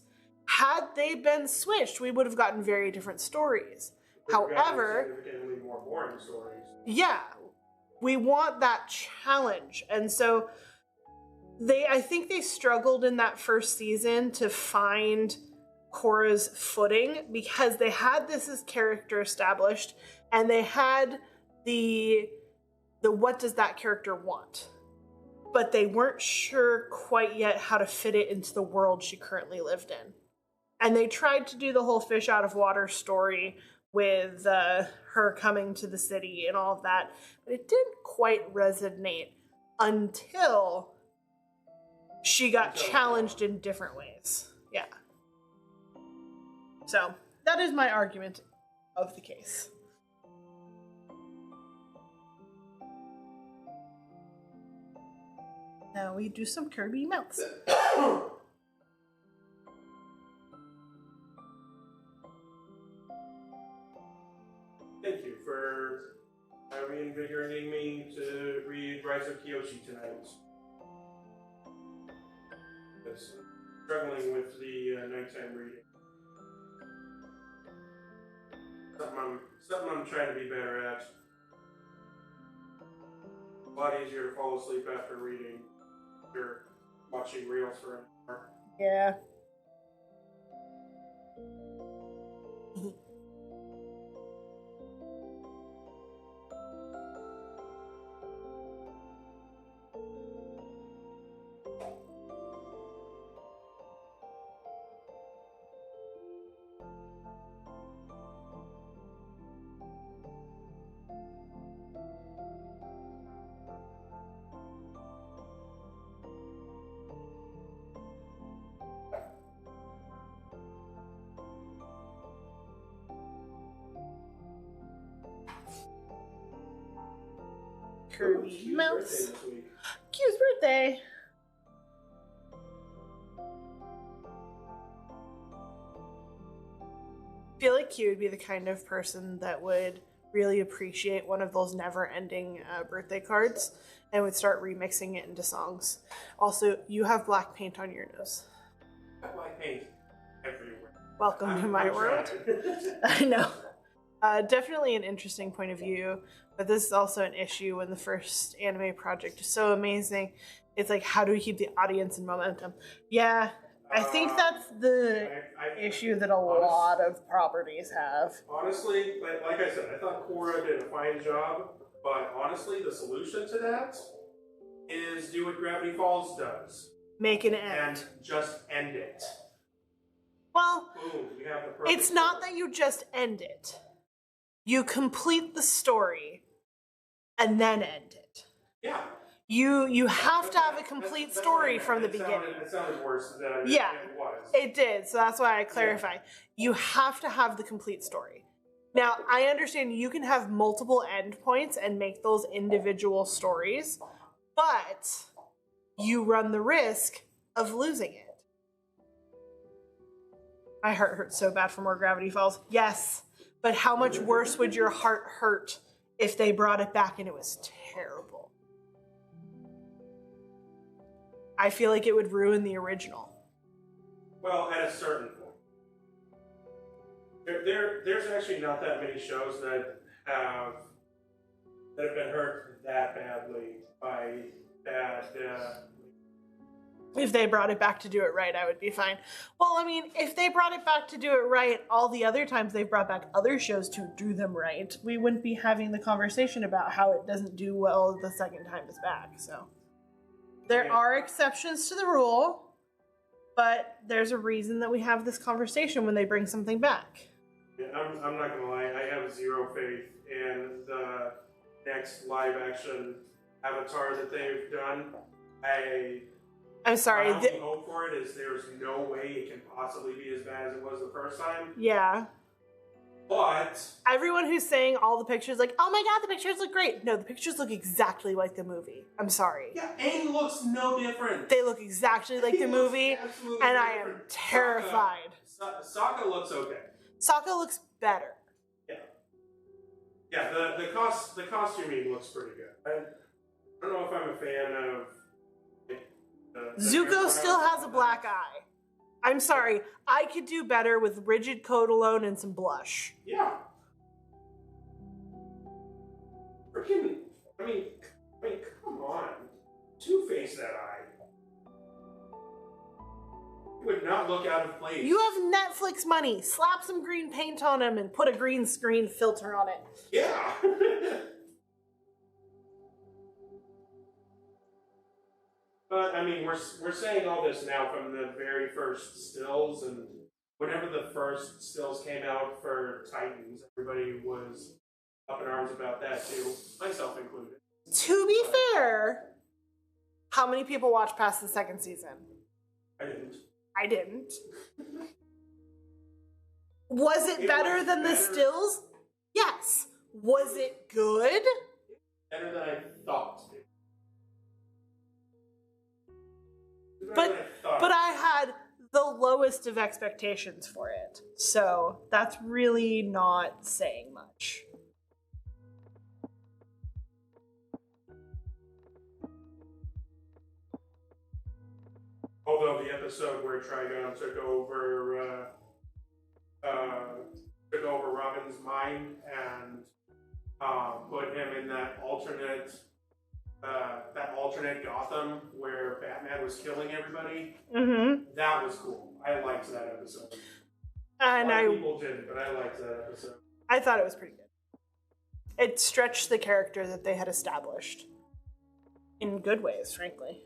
Had they been switched, we would have gotten very different stories. However, significantly more boring stories. yeah, we want that challenge. And so I think they struggled in that first season to find Korra's footing because they had this as character established, and they had the what does that character want, but they weren't sure quite yet how to fit it into the world she currently lived in. And they tried to do the whole fish out of water story with her coming to the city and all of that, but it didn't quite resonate until she got challenged in different ways. Yeah. So that is my argument of the case. Now we do some Kirby melts. Thank you for reinvigorating me to read Rise of Kyoshi tonight. Because I'm struggling with the nighttime reading. Something I'm trying to be better at. A lot easier to fall asleep after reading. You're watching reels for an hour. Yeah. Kirby melts. Q's birthday. I feel like Q would be the kind of person that would really appreciate one of those never-ending birthday cards and would start remixing it into songs. Also, you have black paint on your nose. I have black paint everywhere. Welcome to my world. I know. Definitely an interesting point of view, but this is also an issue when the first anime project is so amazing. It's like, how do we keep the audience in momentum? Yeah, I think that's the issue that a lot of properties have. Honestly, like I said, I thought Korra did a fine job, but honestly, the solution to that is do what Gravity Falls does. Make an end. And just end it. Well, boom, you have the perfect it's not story. that you just end it. You complete the story and then end it. Yeah. You have to have a complete story from the beginning. It sounded worse than it was. It did, so that's why I clarify. Yeah. You have to have the complete story. Now, I understand you can have multiple endpoints and make those individual stories, but you run the risk of losing it. My heart hurts so bad from where Gravity Falls. Yes, but how much worse would your heart hurt if they brought it back and it was terrible? I feel like it would ruin the original. Well, at a certain point. There's actually not that many shows that have been hurt that badly by bad. If they brought it back to do it right, I would be fine. Well, I mean, if they brought it back to do it right, all the other times they've brought back other shows to do them right, we wouldn't be having the conversation about how it doesn't do well the second time it's back, so. There are exceptions to the rule, but there's a reason that we have this conversation when they bring something back. Yeah, I'm not gonna lie, I have zero faith in the next live-action Avatar that they've done. I'm sorry. My only hope for it is there's no way it can possibly be as bad as it was the first time. Yeah. But everyone who's saying all the pictures, like, oh my god, the pictures look great. No, the pictures look exactly like the movie. I'm sorry. Yeah, Aang looks no different. They look exactly like the movie, and I am terrified. Sokka looks okay. Sokka looks better. Yeah. Yeah, the costuming looks pretty good. I don't know if I'm a fan of Zuko still has a black eye. I'm sorry, I could do better with rigid coat alone and some blush. Yeah. Freaking, I mean, come on. Two-face that eye. would not look out of place. You have Netflix money. Slap some green paint on them and put a green screen filter on it. Yeah. But I mean, we're saying all this now from the very first stills, and whenever the first stills came out for Titans, everybody was up in arms about that too, myself included. To be fair, how many people watched past the second season? I didn't. I didn't. Was it better than the stills? Yes. Was it good? Better than I thought. But I had the lowest of expectations for it. So that's really not saying much. Although the episode where Trigon took over Robin's mind and put him in that alternate Gotham where Batman was killing everybody. Mm-hmm. That was cool. I liked that episode. And a lot of people didn't, but I liked that episode. I thought it was pretty good. It stretched the character that they had established in good ways, frankly.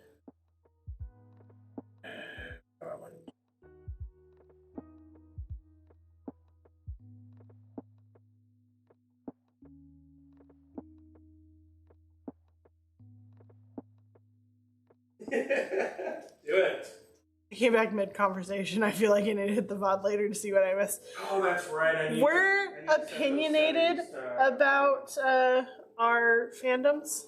Do it. I came back mid-conversation. I feel like I need to hit the VOD later to see what I missed. Oh, that's right. We're opinionated about our fandoms.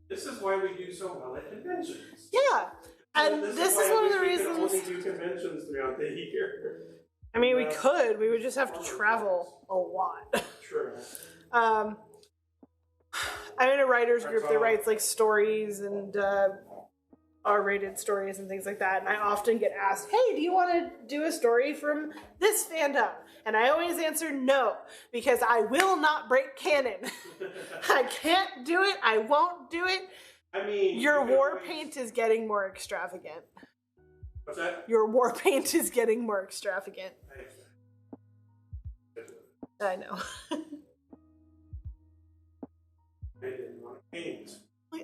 This is why we do so well at conventions. Yeah. And this is one of the reasons. We only do conventions throughout the year. I mean, we could. We would just have to travel a lot. True. I'm in a writers group that writes like stories and R-rated stories and things like that. And I often get asked, hey, do you want to do a story from this fandom? And I always answer no, because I will not break canon. I can't do it. I won't do it. I mean, your war paint is getting more extravagant. What's that? Your war paint is getting more extravagant. I know. I didn't want to paint.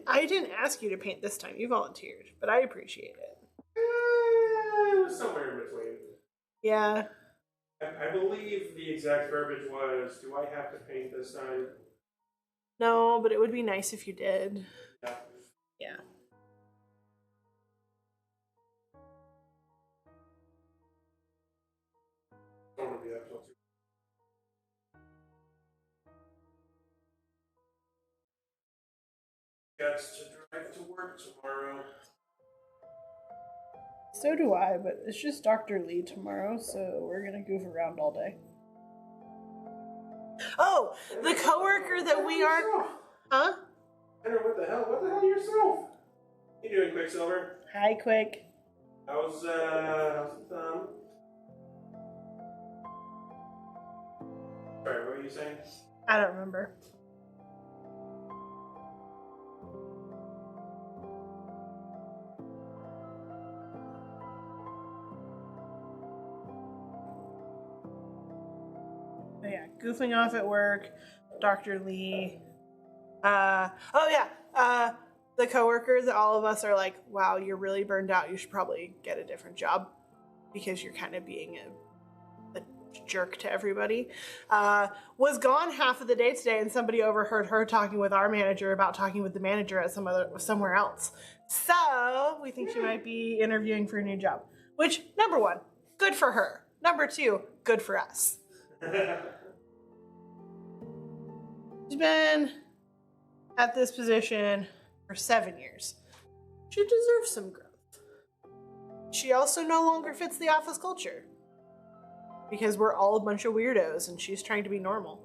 I didn't ask you to paint this time. You volunteered, but I appreciate it. It was somewhere in between. Yeah. I believe the exact verbiage was, do I have to paint this time? No, but it would be nice if you did. Yeah. Yeah. I don't want to be that close. Got to drive to work tomorrow. So do I, but it's just Dr. Lee tomorrow, so we're gonna goof around all day. Oh, the coworker that we are. Huh? I don't know what the hell yourself? How you doing, Quicksilver? Hi, Quick. How's the thumb? Sorry, what were you saying? I don't remember. But yeah, goofing off at work, Dr. Lee. The coworkers, all of us are like, wow, you're really burned out. You should probably get a different job because you're kind of being a jerk to everybody. Was gone half of the day today, and somebody overheard her talking with our manager about talking with the manager at somewhere else. So we think she might be interviewing for a new job. Which, number one, good for her. Number two, good for us. She's been at this position for 7 years. She deserves some growth. She also no longer fits the office culture because we're all a bunch of weirdos and she's trying to be normal.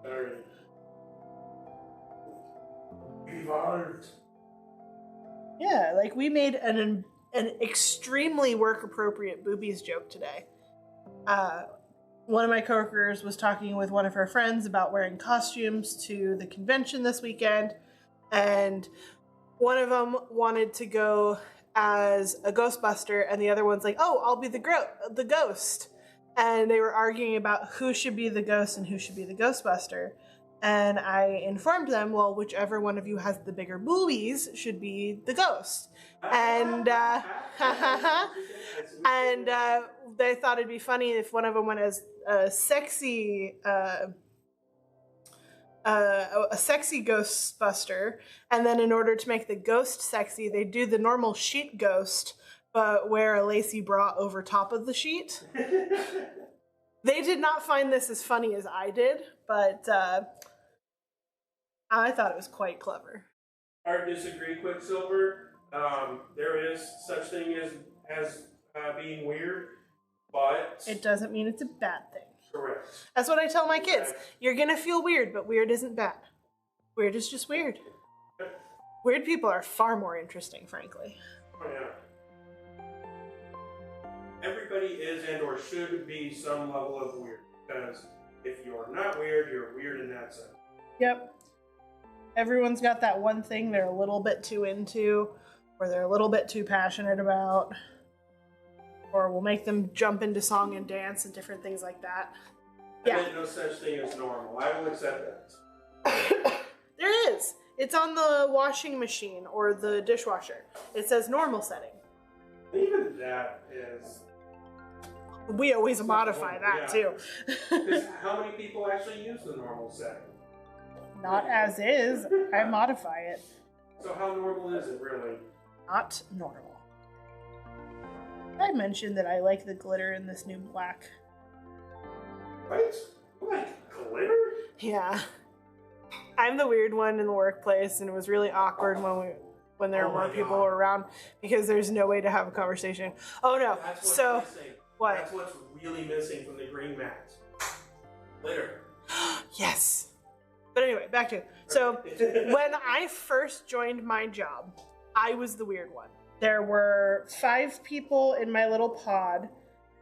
Alright. Evolved. Yeah, like we made an extremely work-appropriate boobies joke today. One of my coworkers was talking with one of her friends about wearing costumes to the convention this weekend, and one of them wanted to go as a Ghostbuster, and the other one's like, "Oh, I'll be the ghost." And they were arguing about who should be the ghost and who should be the Ghostbuster. And I informed them, well, whichever one of you has the bigger boobies should be the ghost. And and they thought it'd be funny if one of them went as a sexy Ghostbuster, and then in order to make the ghost sexy, they do the normal sheet ghost, but wear a lacy bra over top of the sheet. They did not find this as funny as I did, but I thought it was quite clever. I disagree, Quicksilver. There is such thing as being weird, but it doesn't mean it's a bad thing. Correct. That's what I tell my kids. You're gonna feel weird, but weird isn't bad. Weird is just weird. Weird people are far more interesting, frankly. Oh, yeah. Everybody is and or should be some level of weird, because if you're not weird, you're weird in that sense. Yep. Everyone's got that one thing they're a little bit too into, or they're a little bit too passionate about, or will make them jump into song and dance and different things like that. Yeah. There's no such thing as normal. I will accept that. There is. It's on the washing machine or the dishwasher. It says normal setting. Even that is... We always modify that, too. How many people actually use the normal setting? Not as is. I modify it. So how normal is it, really? Not normal. I mentioned that I like the glitter in this new black. What? Like glitter? Yeah. I'm the weird one in the workplace, and it was really awkward when there were more people around because there's no way to have a conversation. Oh no. So missing. What? That's what's really missing from the green mat. Glitter. Yes. But anyway, back to it. So when I first joined my job, I was the weird one. There were 5 people in my little pod,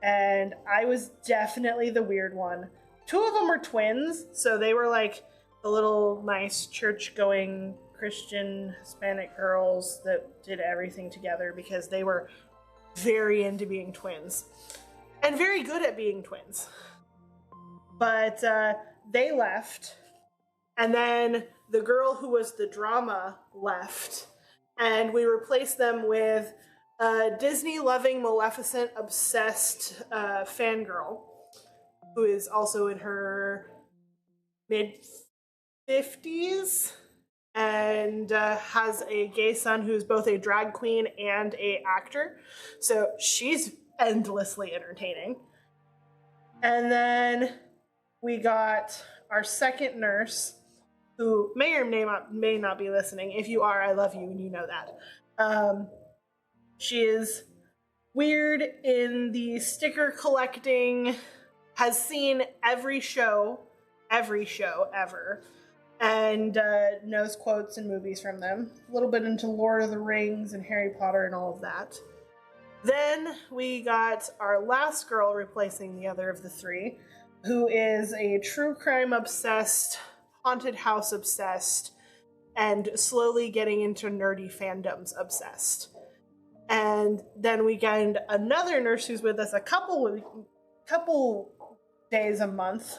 and I was definitely the weird one. 2 of them were twins, so they were like the little nice church-going Christian Hispanic girls that did everything together because they were very into being twins and very good at being twins. But they left, and then the girl who was the drama left, and we replaced them with a Disney-loving, Maleficent-obsessed fangirl who is also in her mid-50s and has a gay son who's both a drag queen and an actor. So she's endlessly entertaining. And then we got our second nurse, who may or may not be listening. If you are, I love you, and you know that. She is weird in the sticker collecting, has seen every show ever, and knows quotes and movies from them. A little bit into Lord of the Rings and Harry Potter and all of that. Then we got our last girl replacing the other of the 3, who is a true crime obsessed, haunted house obsessed, and slowly getting into nerdy fandoms obsessed. And then we got another nurse who's with us a couple days a month,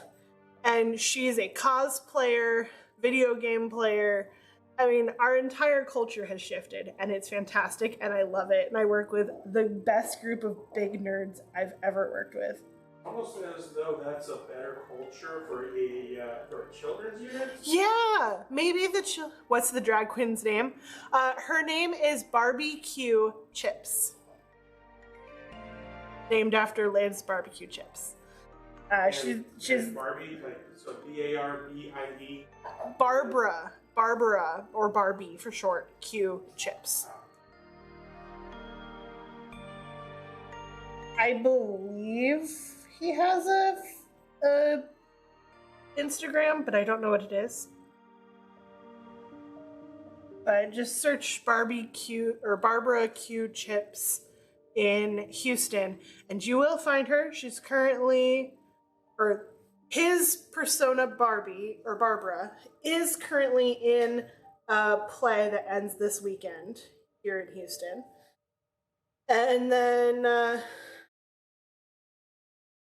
and she's a cosplayer, video game player. I mean, our entire culture has shifted, and it's fantastic, and I love it. And I work with the best group of big nerds I've ever worked with. Almost as though that's a better culture for a children's unit? Yeah, maybe what's the drag queen's name? Her name is Barbecue Chips. Named after Lay's barbecue chips. She's Barbie, like, so B-A-R-B-I-E? Barbara, or Barbie for short, Q Chips. I believe he has a Instagram, but I don't know what it is. But just search Barbara Q Chips in Houston, and you will find her. She's currently, or his persona Barbara is currently in a play that ends this weekend here in Houston. And then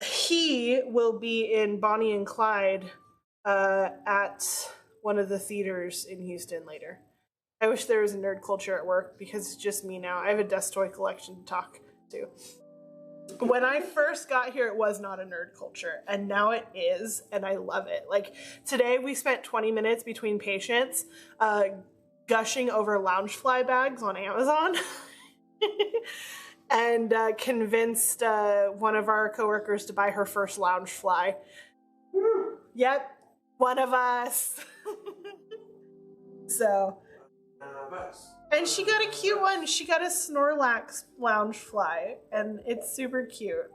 he will be in Bonnie and Clyde at one of the theaters in Houston later. I wish there was a nerd culture at work because it's just me now. I have a desk toy collection to talk to. When I first got here, it was not a nerd culture, and now it is, and I love it. Like, today we spent 20 minutes between patients gushing over Loungefly bags on Amazon and convinced one of our coworkers to buy her first Loungefly. Yep, one of us. So... and she got a cute one. She got a Snorlax Loungefly, and it's super cute.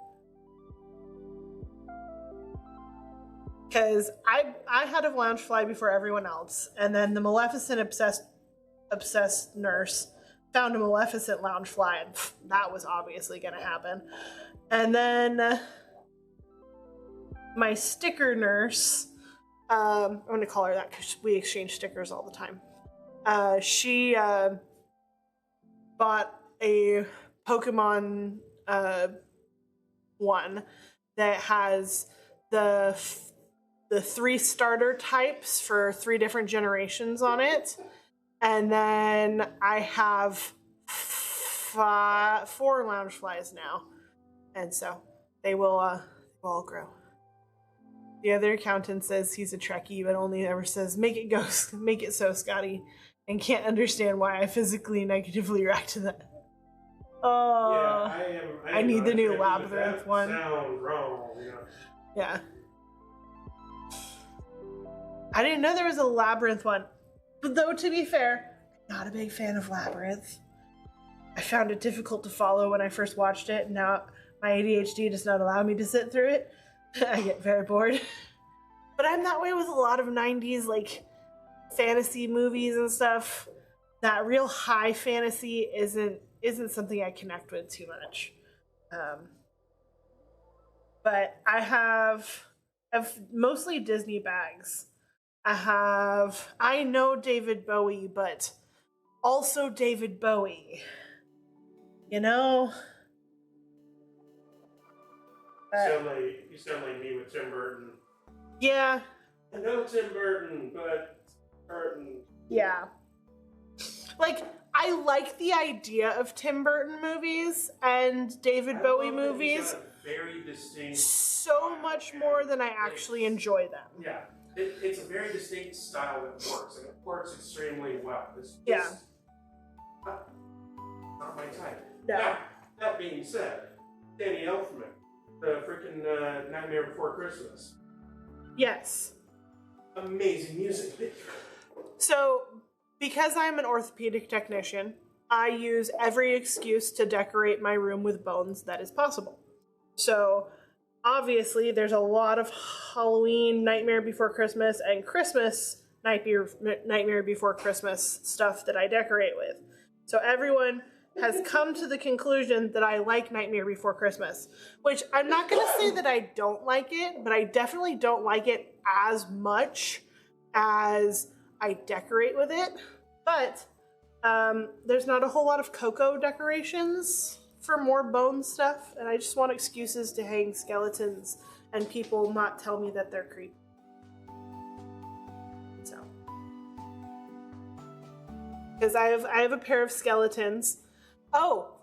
Because I had a Loungefly before everyone else, and then the Maleficent obsessed nurse found a Maleficent Loungefly, and that was obviously going to happen. And then my sticker nurse, I'm going to call her that because we exchange stickers all the time. She bought a Pokemon one that has the 3 starter types for 3 different generations on it, and then I have 4 Loungeflies now, and so they will all grow. The other accountant says he's a Trekkie, but only ever says, make it so, Scotty, and can't understand why I physically negatively react to that. Oh, yeah, I need the new Labyrinth one. Sound wrong, you know. Yeah. I didn't know there was a Labyrinth one. But though, to be fair, not a big fan of Labyrinth. I found it difficult to follow when I first watched it, and now my ADHD does not allow me to sit through it. I get very bored. But I'm that way with a lot of 90s, like, fantasy movies and stuff. That real high fantasy isn't something I connect with too much. But I have mostly Disney bags. I know David Bowie, but also David Bowie. You know? You sound like me with Tim Burton. Yeah. I know Tim Burton, but Burton. Yeah. Like, I like the idea of Tim Burton movies and David Bowie movies Very distinct so much more than I actually enjoy them. Yeah. It's a very distinct style that works, and it works extremely well. It's not my type. No. Now, that being said, Danny Elfman, the freaking Nightmare Before Christmas. Yes. Amazing music. So, because I'm an orthopedic technician, I use every excuse to decorate my room with bones that is possible. So, obviously, there's a lot of Halloween, Nightmare Before Christmas, and Christmas Nightmare Before Christmas stuff that I decorate with. So everyone has come to the conclusion that I like Nightmare Before Christmas, which I'm not going to say that I don't like it, but I definitely don't like it as much as I decorate with it. But there's not a whole lot of Coco decorations for more bone stuff, and I just want excuses to hang skeletons and people not tell me that they're creepy. So, because I have a pair of skeletons. Oh,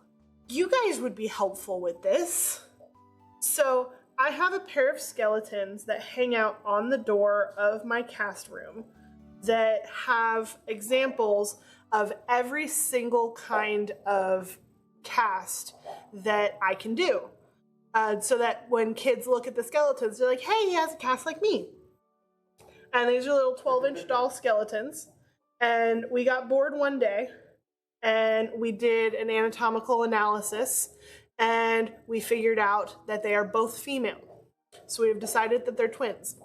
you guys would be helpful with this. So I have a pair of skeletons that hang out on the door of my cast room that have examples of every single kind of cast that I can do. So that when kids look at the skeletons, they're like, hey, he has a cast like me. And these are little 12-inch doll skeletons. And we got bored one day, and we did an anatomical analysis, and we figured out that they are both female. So we have decided that they're twins.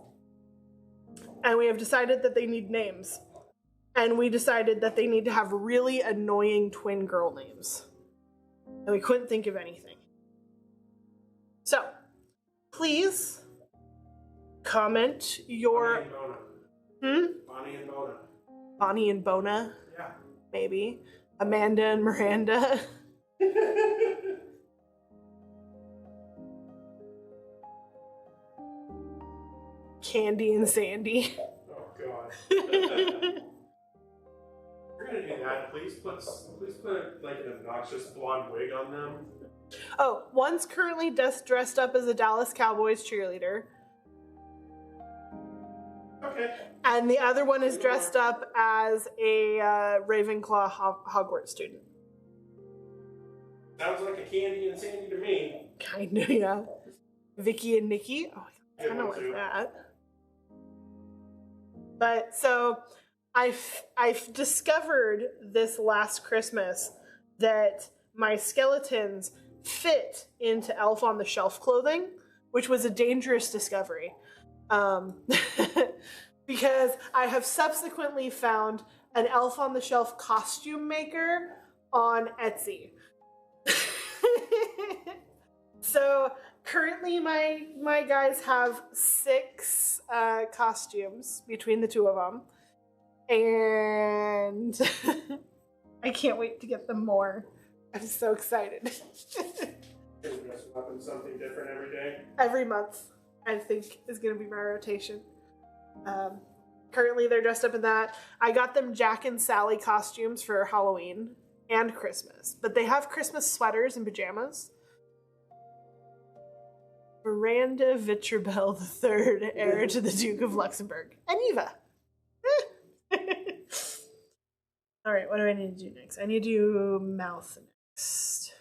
And we have decided that they need names. And we decided that they need to have really annoying twin girl names. And we couldn't think of anything. So, please comment your... Bonnie and Bona. Bonnie and Bona? Yeah. Maybe. Amanda and Miranda. Candy and Sandy. Oh god. If you're gonna do that, please put like an obnoxious blonde wig on them. Oh, one's currently dressed up as a Dallas Cowboys cheerleader. Okay. And the other one is dressed up as a Ravenclaw Hogwarts student. Sounds like a Candy and Sandy to me. Kind of, yeah. Vicky and Nikki. Oh, I kind of like that. But so I've discovered this last Christmas that my skeletons fit into Elf on the Shelf clothing, which was a dangerous discovery. Because I have subsequently found an Elf on the Shelf costume maker on Etsy. So currently my guys have 6 costumes between the two of them. And I can't wait to get them more. I'm so excited. You're dressing up in something different every day? Every month, I think, is going to be my rotation. Currently, they're dressed up in that. I got them Jack and Sally costumes for Halloween and Christmas, but they have Christmas sweaters and pajamas. Miranda Vitrabel III, heir to the Duke of Luxembourg. And Eva. All right, what do I need to do next? I need to do mouth next.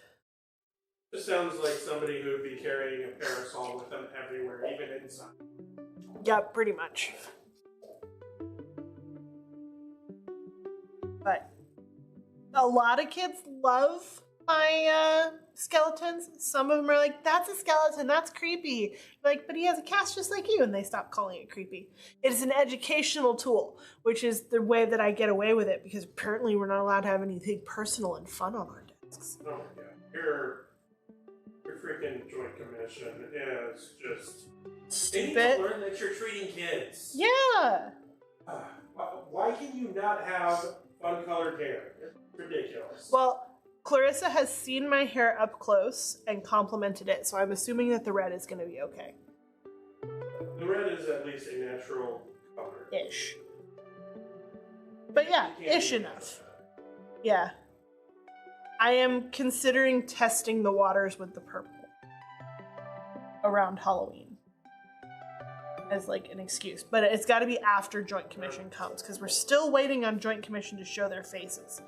This sounds like somebody who would be carrying a parasol with them everywhere, even inside. Yeah, pretty much. But a lot of kids love my skeletons. Some of them are like, that's a skeleton, that's creepy. Like, but he has a cast just like you, and they stop calling it creepy. It is an educational tool, which is the way that I get away with it, because apparently we're not allowed to have anything personal and fun on our desks. Oh my god. Your freaking Joint Commission is just Stupid. They need to learn that you're treating kids. Yeah. Why can you not have fun-colored hair? It's ridiculous. Well, Clarissa has seen my hair up close and complimented it, so I'm assuming that the red is going to be okay. The red is at least a natural color. Ish. But yeah, ish enough. Yeah. I am considering testing the waters with the purple around Halloween as like an excuse, but it's got to be after Joint Commission comes, because we're still waiting on Joint Commission to show their faces.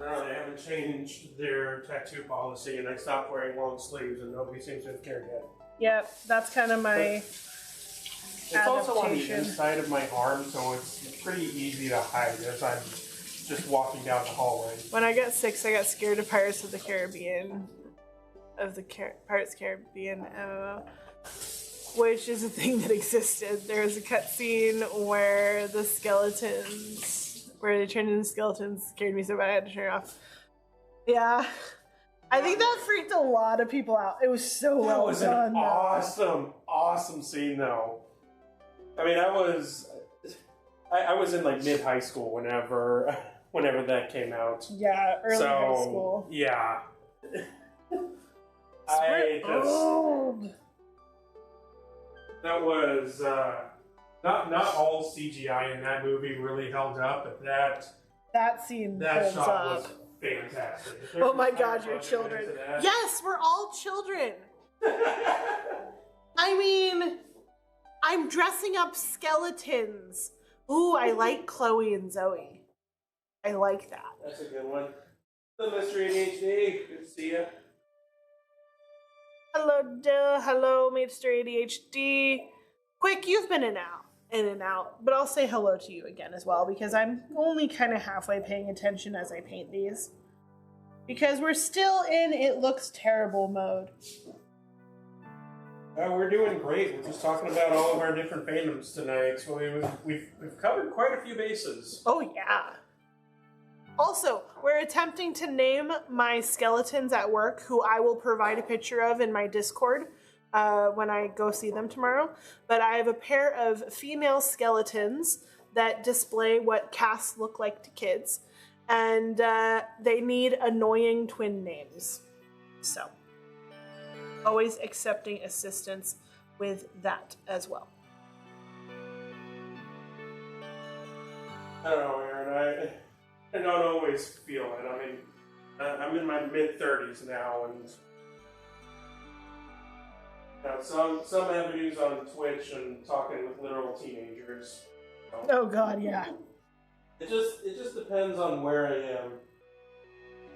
No, they haven't changed their tattoo policy, and I stopped wearing long sleeves, and nobody seems to have cared yet. Yep, that's kind of my It's also on the inside of my arm, so it's pretty easy to hide as I'm just walking down the hallway. When I got 6, I got scared of Pirates of the Caribbean. Pirates Caribbean MMO, which is a thing that existed. There was a cutscene where the skeletons, where they turned into skeletons, scared me so bad I had to turn it off. Yeah. I think that freaked a lot of people out. It was so well done. That was an awesome scene, though. I mean, I was in like mid-high school whenever that came out. Yeah, early high school. Yeah. That was not all CGI in that movie really held up, but that scene that shot up. was fantastic. Oh my god, you're children. Yes, we're all children. I mean, I'm dressing up skeletons. Ooh, I like Chloe and Zoe. I like that. That's a good one. The Mystery ADHD. Good to see you. Hello, Dill. Hello, Mr. ADHD. Quick, you've been in and out, but I'll say hello to you again as well, because I'm only kind of halfway paying attention as I paint these. Because we're still in it looks terrible mode. We're doing great. We're just talking about all of our different fandoms tonight. So we've covered quite a few bases. Oh, yeah. Also, we're attempting to name my skeletons at work, who I will provide a picture of in my Discord when I go see them tomorrow. But I have a pair of female skeletons that display what casts look like to kids. And they need annoying twin names. So, always accepting assistance with that as well. I don't know, Aaron. I don't always feel it. I mean, I'm in my mid-30s now, and some avenues on Twitch and talking with literal teenagers. Oh God, yeah. It just depends on where I am.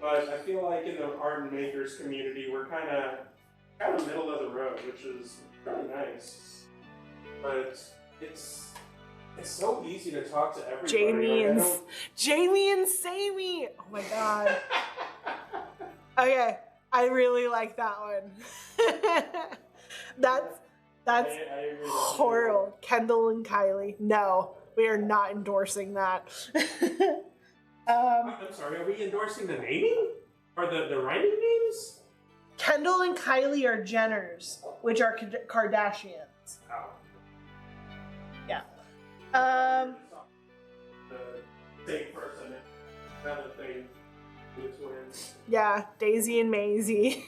But I feel like in the art and makers community, we're kind of middle of the road, which is really nice. But it's so easy to talk to everybody. Jamie and Sammy. Oh my God. Okay, I really like that one. That's I really horrible. Kendall and Kylie. No, we are not endorsing that. I'm sorry, are we endorsing the naming? Or the writing names? Kendall and Kylie are Jenners, which are Kardashians. Oh. Yeah. The same person, another thing, the twins. Yeah, Daisy and Maisie.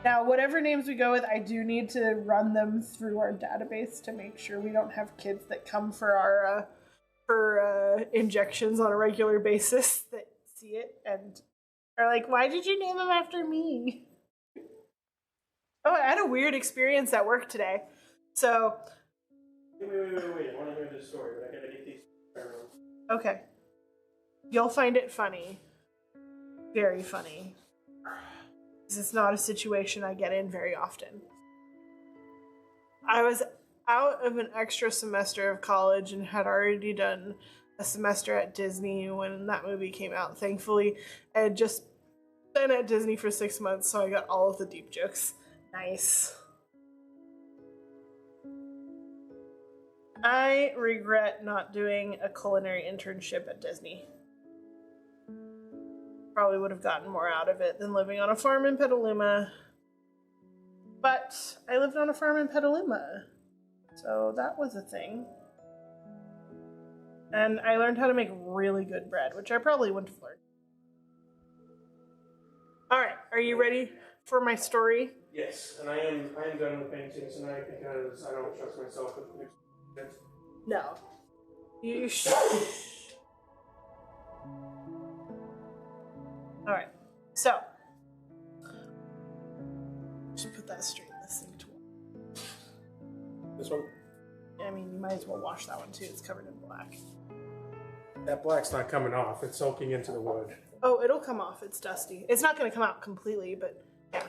Now, whatever names we go with, I do need to run them through our database to make sure we don't have kids that come for our injections on a regular basis that see it and are like, "Why did you name them after me?" Oh, I had a weird experience at work today. So. Wait. I want to hear this story, but I gotta get these arrows. Okay. You'll find it funny. Very funny. This is not a situation I get in very often. I was out of an extra semester of college and had already done a semester at Disney when that movie came out. Thankfully, I had just been at Disney for 6 months, so I got all of the deep jokes. Nice. I regret not doing a culinary internship at Disney. Probably would have gotten more out of it than living on a farm in Petaluma. But I lived on a farm in Petaluma, so that was a thing. And I learned how to make really good bread, which I probably wouldn't have learned. Alright, are you ready for my story? Yes, and I am done with painting tonight because I don't trust myself with it. No. You should. Alright, so. Just put that straight in the sink tool. This one? I mean, you might as well wash that one too. It's covered in black. That black's not coming off. It's soaking into the wood. Oh, it'll come off. It's dusty. It's not going to come out completely, but yeah.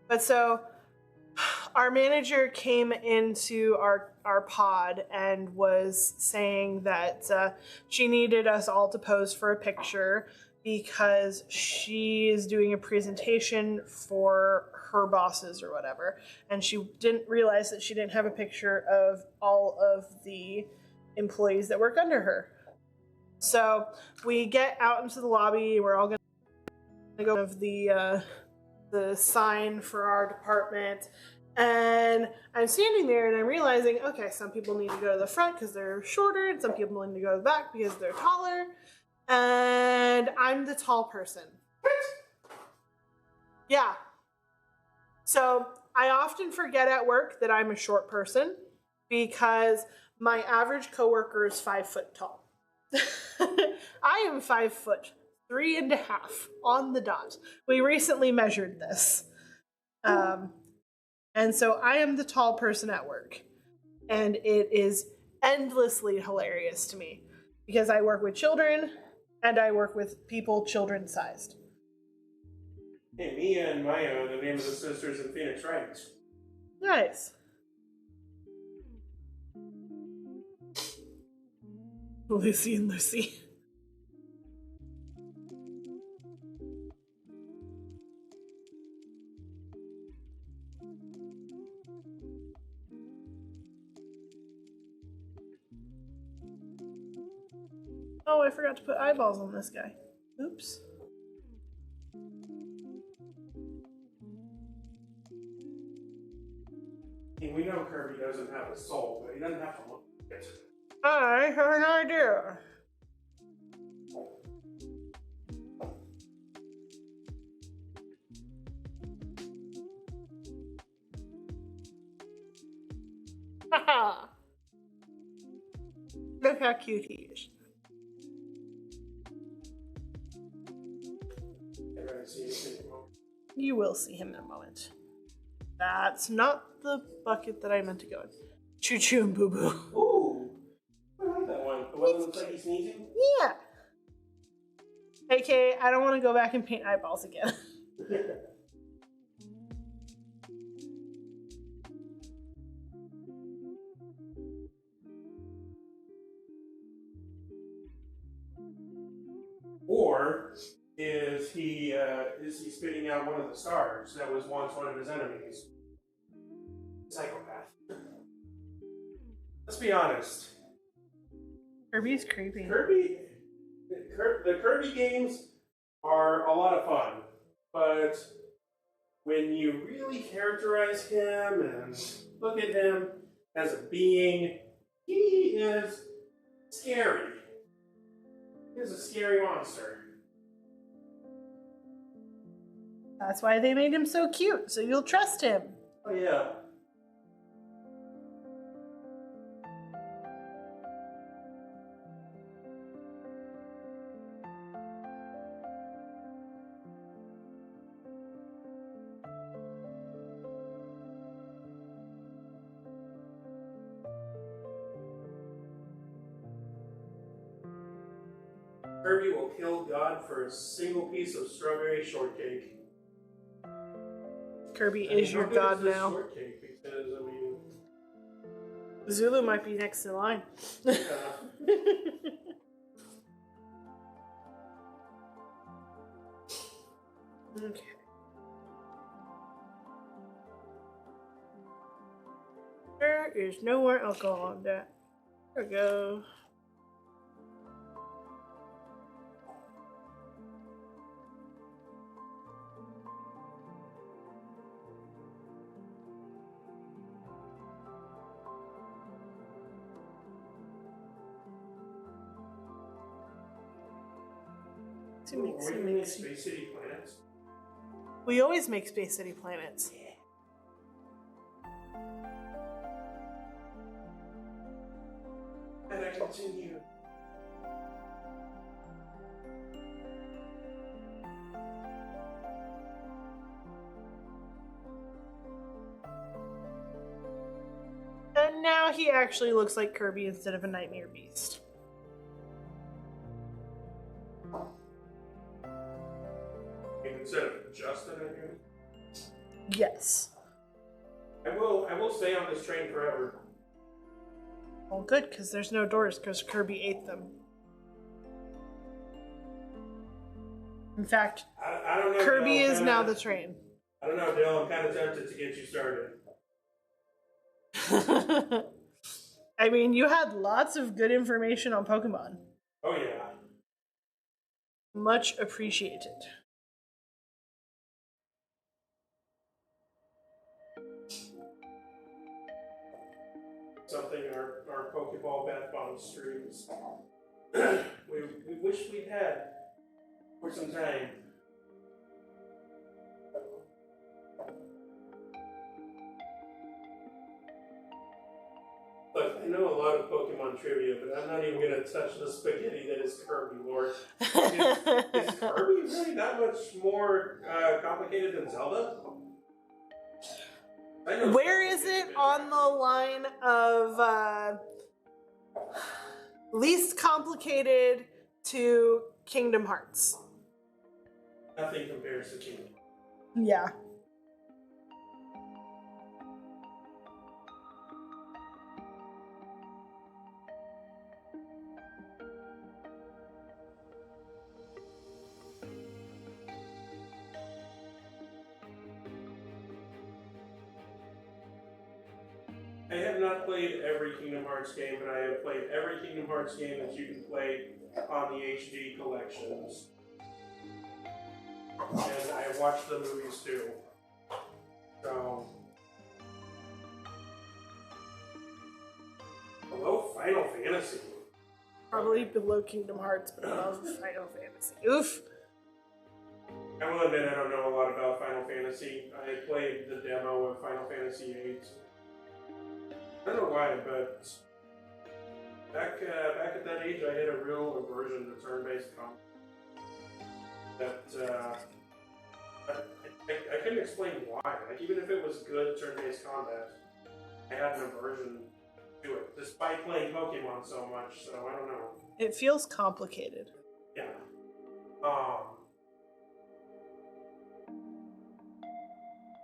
But so our manager came into our pod and was saying that she needed us all to pose for a picture because she is doing a presentation for her bosses or whatever, and she didn't realize that she didn't have a picture of all of the employees that work under her. So we get out into the lobby. We're all going to go of the sign for our department, and I'm standing there and I'm realizing, okay, some people need to go to the front because they're shorter, and some people need to go to the back because they're taller, and I'm the tall person. Yeah. So I often forget at work that I'm a short person because my average coworker is 5 foot tall. I am 5'3.5" on the dot. We recently measured this. And so I am the tall person at work. And it is endlessly hilarious to me because I work with children and I work with people children-sized. Hey, Mia and Maya are the name of the sisters in Phoenix Wright. Nice. Lucy and Lucy. Oh, I forgot to put eyeballs on this guy. Oops. Hey, we know Kirby doesn't have a soul, but he doesn't have to look at it. I have an idea. Look how cute he is. You will see him in a moment. That's not the bucket that I meant to go in. Choo Choo and Boo Boo. Ooh, I like that one. The one that looks like he's sneezing? Yeah. AKA, I don't want to go back and paint eyeballs again. Or is he spitting out one of the stars that was once one of his enemies? Psychopath. Let's be honest. Kirby's creepy. The Kirby games are a lot of fun, but when you really characterize him and look at him as a being, he is scary. He is a scary monster. That's why they made him so cute, so you'll trust him. Oh yeah. Kirby will kill God for a single piece of strawberry shortcake. Kirby I mean, is your how good god is this now. Shortcake, because I mean, Zulu might be next in line. yeah. Okay. There is no more alcohol on that. There we go. Ooh, are we doing Space City Planets? We always make Space City planets. And I continue. And now he actually looks like Kirby instead of a Nightmare Beast. Instead of just an enemy. Yes. I will stay on this train forever. Well, good, because there's no doors, because Kirby ate them. In fact, I don't know. Kirby Dale, is now the train. I don't know, Dale. I'm kind of tempted to get you started. I mean, you had lots of good information on Pokemon. Oh yeah. Much appreciated. Something our Pokeball Bath Bomb streams. we wish we'd had for some time. Look, I know a lot of Pokemon trivia, but I'm not even going to touch the spaghetti that is Kirby, Lord. Is Kirby really that much more complicated than Zelda? I know Where Zelda's is it been on the line of least complicated to Kingdom Hearts? Nothing compares to Kingdom. Yeah. I have not played every Kingdom Hearts game, but I have played every Kingdom Hearts game that you can play on the HD collections. And I have watched the movies too. So. Below Final Fantasy. Probably below Kingdom Hearts, but above Final Fantasy. Oof. I will admit I don't know a lot about Final Fantasy. I played the demo of Final Fantasy VIII. I don't know why, but back at that age, I had a real aversion to turn-based combat. I couldn't explain why. Like, even if it was good turn-based combat, I had an aversion to it, despite playing Pokemon so much. So I don't know. It feels complicated. Yeah.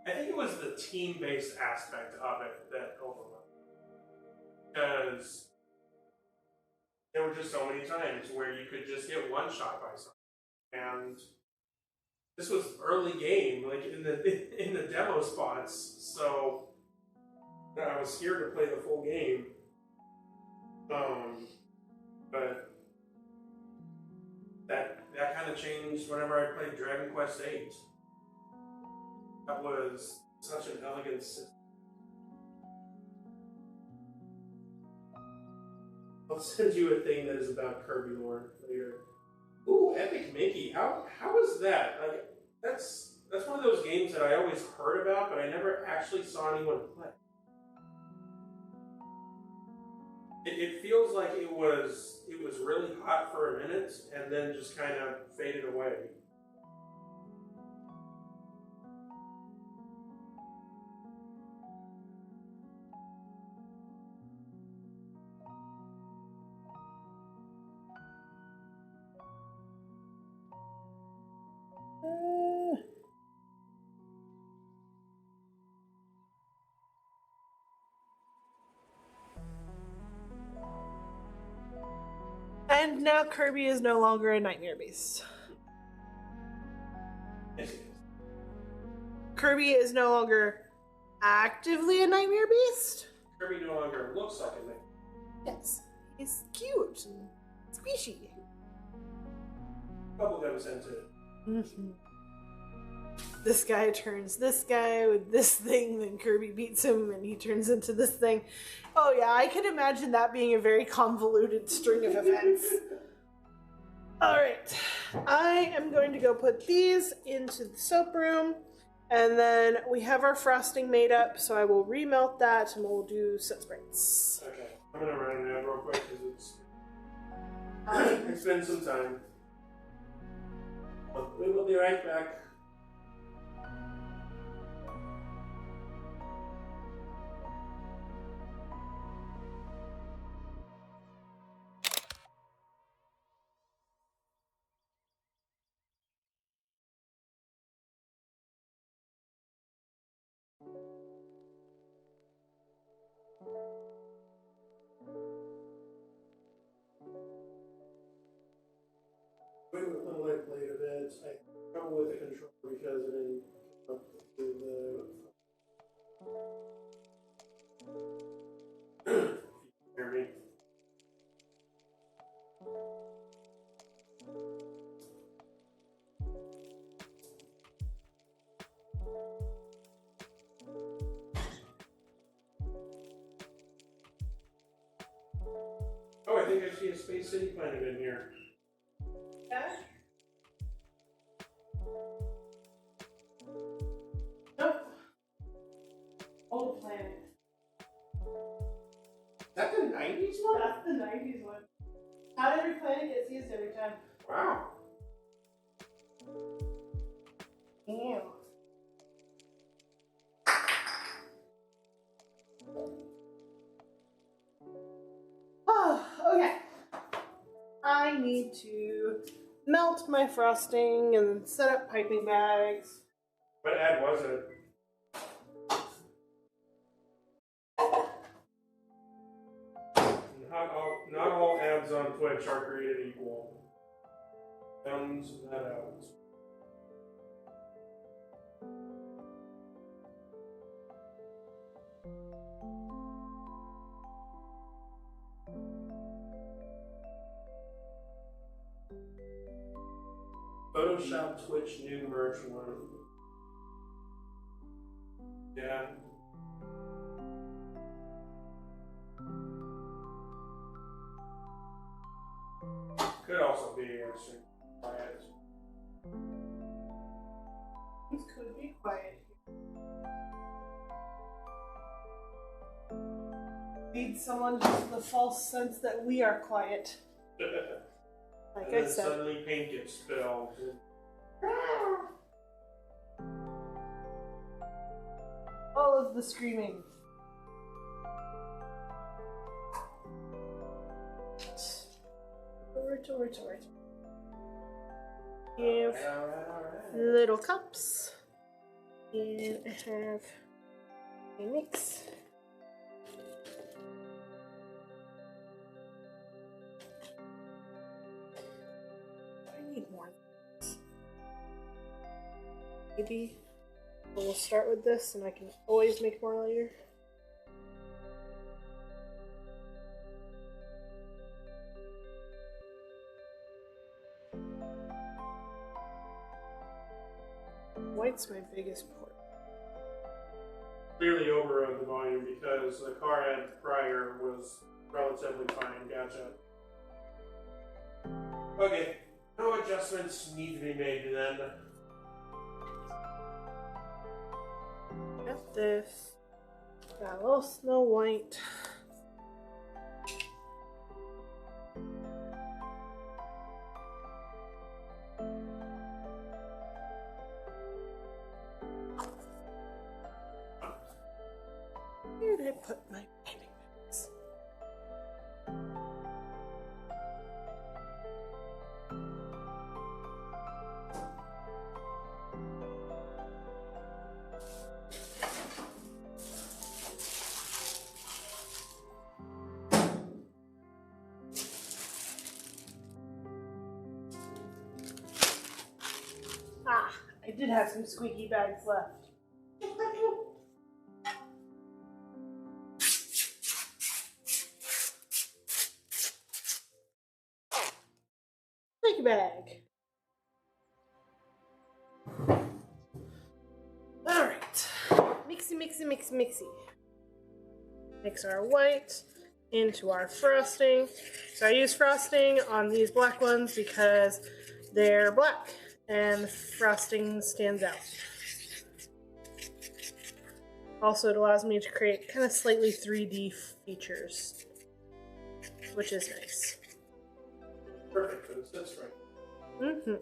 I think it was the team-based aspect of it that overwhelmed me. Because there were just so many times where you could just get one shot by someone, and this was early game, like in the demo spots, so I was scared to play the full game. But that kind of changed whenever I played Dragon Quest VIII. That was such an elegant system. I'll send you a thing that is about Kirby lore later. Ooh, Epic Mickey. How is that? Like, that's one of those games that I always heard about, but I never actually saw anyone play. It feels like it was really hot for a minute and then just kind of faded away. And now Kirby is no longer a nightmare beast. Yes, it is. Kirby is no longer actively a nightmare beast? Kirby no longer looks like a nightmare. Yes. He's cute and squishy. Bubblegum scented. Mm-hmm. This guy turns this guy with this thing, then Kirby beats him and he turns into this thing. Oh yeah, I can imagine that being a very convoluted string of events. Alright, I am going to go put these into the soap room, and then we have our frosting made up, so I will remelt that and we'll do set sprites. Okay, I'm gonna run an ad real quick because it's been some time. But we will be right back. Wait a little late a bit. I had trouble with the controller because it didn't come up to the. Hear me? Oh, I think I see a Space City Planet in here. Yeah? Nope. Old Planet. Is that the 90s one? That's the 90s one. Not every planet gets used every time. Wow. Ew. Oh, okay. I need to melt my frosting and set up piping bags. What ad was it? Not all ads on Twitch are created equal. Found that out. Photoshop Twitch new merch one. Yeah. Could also be interesting. Quiet. This could be quiet. Lead someone to the false sense that we are quiet. Like And I then said. suddenly paint gets spilled. All of the screaming. Alright. We have Alright. little cups. And I have a mix. I need more. Maybe we'll start with this and I can always make more later. White's my biggest port. Clearly overrode the volume because the car I had prior was relatively fine. Gotcha. Okay, no adjustments need to be made then. Got this. Got a little Snow White. Where did I put my painting mix? Ah, I did have some squeaky bags left. Squeaky bag. Alright. Mixy. Mix our white into our frosting. So I use frosting on these black ones because they're black and the frosting stands out. Also, it allows me to create kind of slightly 3D features, which is nice. Perfect, but it sits right. Mm-hmm.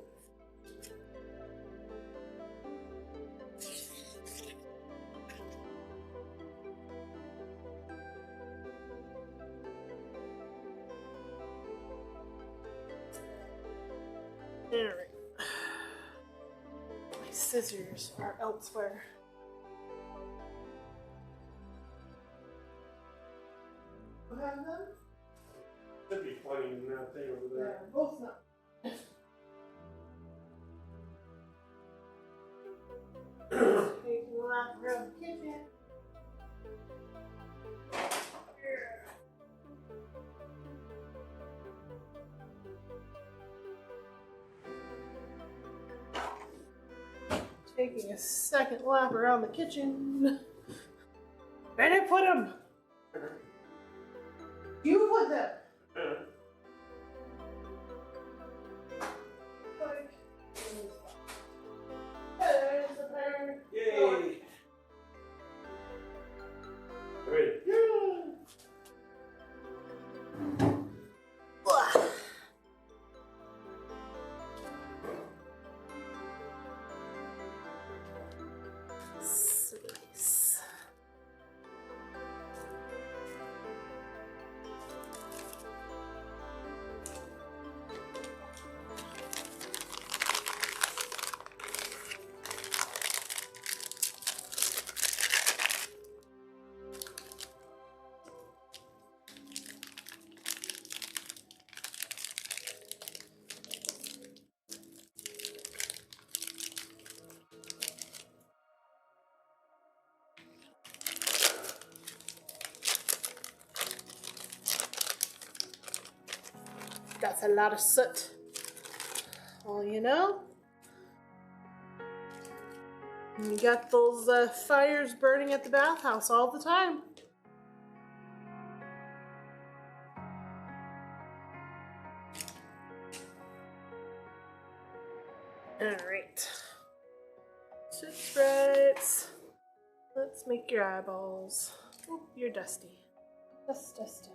Alright. My scissors are elsewhere. You have them? Should be plenty in that thing over there. They're both not. Taking a lap around the kitchen. Taking a second lap around the kitchen. Where did I put them? You put them. There's the pair. Yay! Wait. Nice. That's a lot of soot. Well, you know. You got those fires burning at the bathhouse all the time. Alright. Soot sprites. Let's make your eyeballs. Oh, you're dusty. Dust.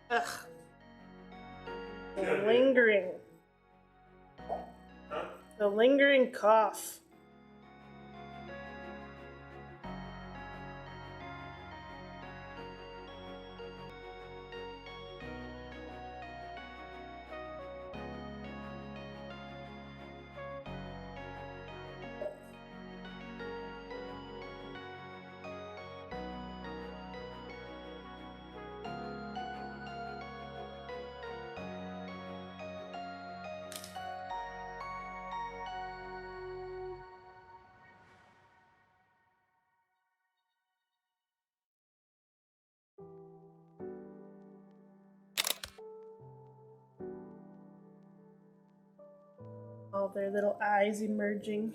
Ugh. Yeah, Lingering. Huh? The lingering cough. All their little eyes emerging.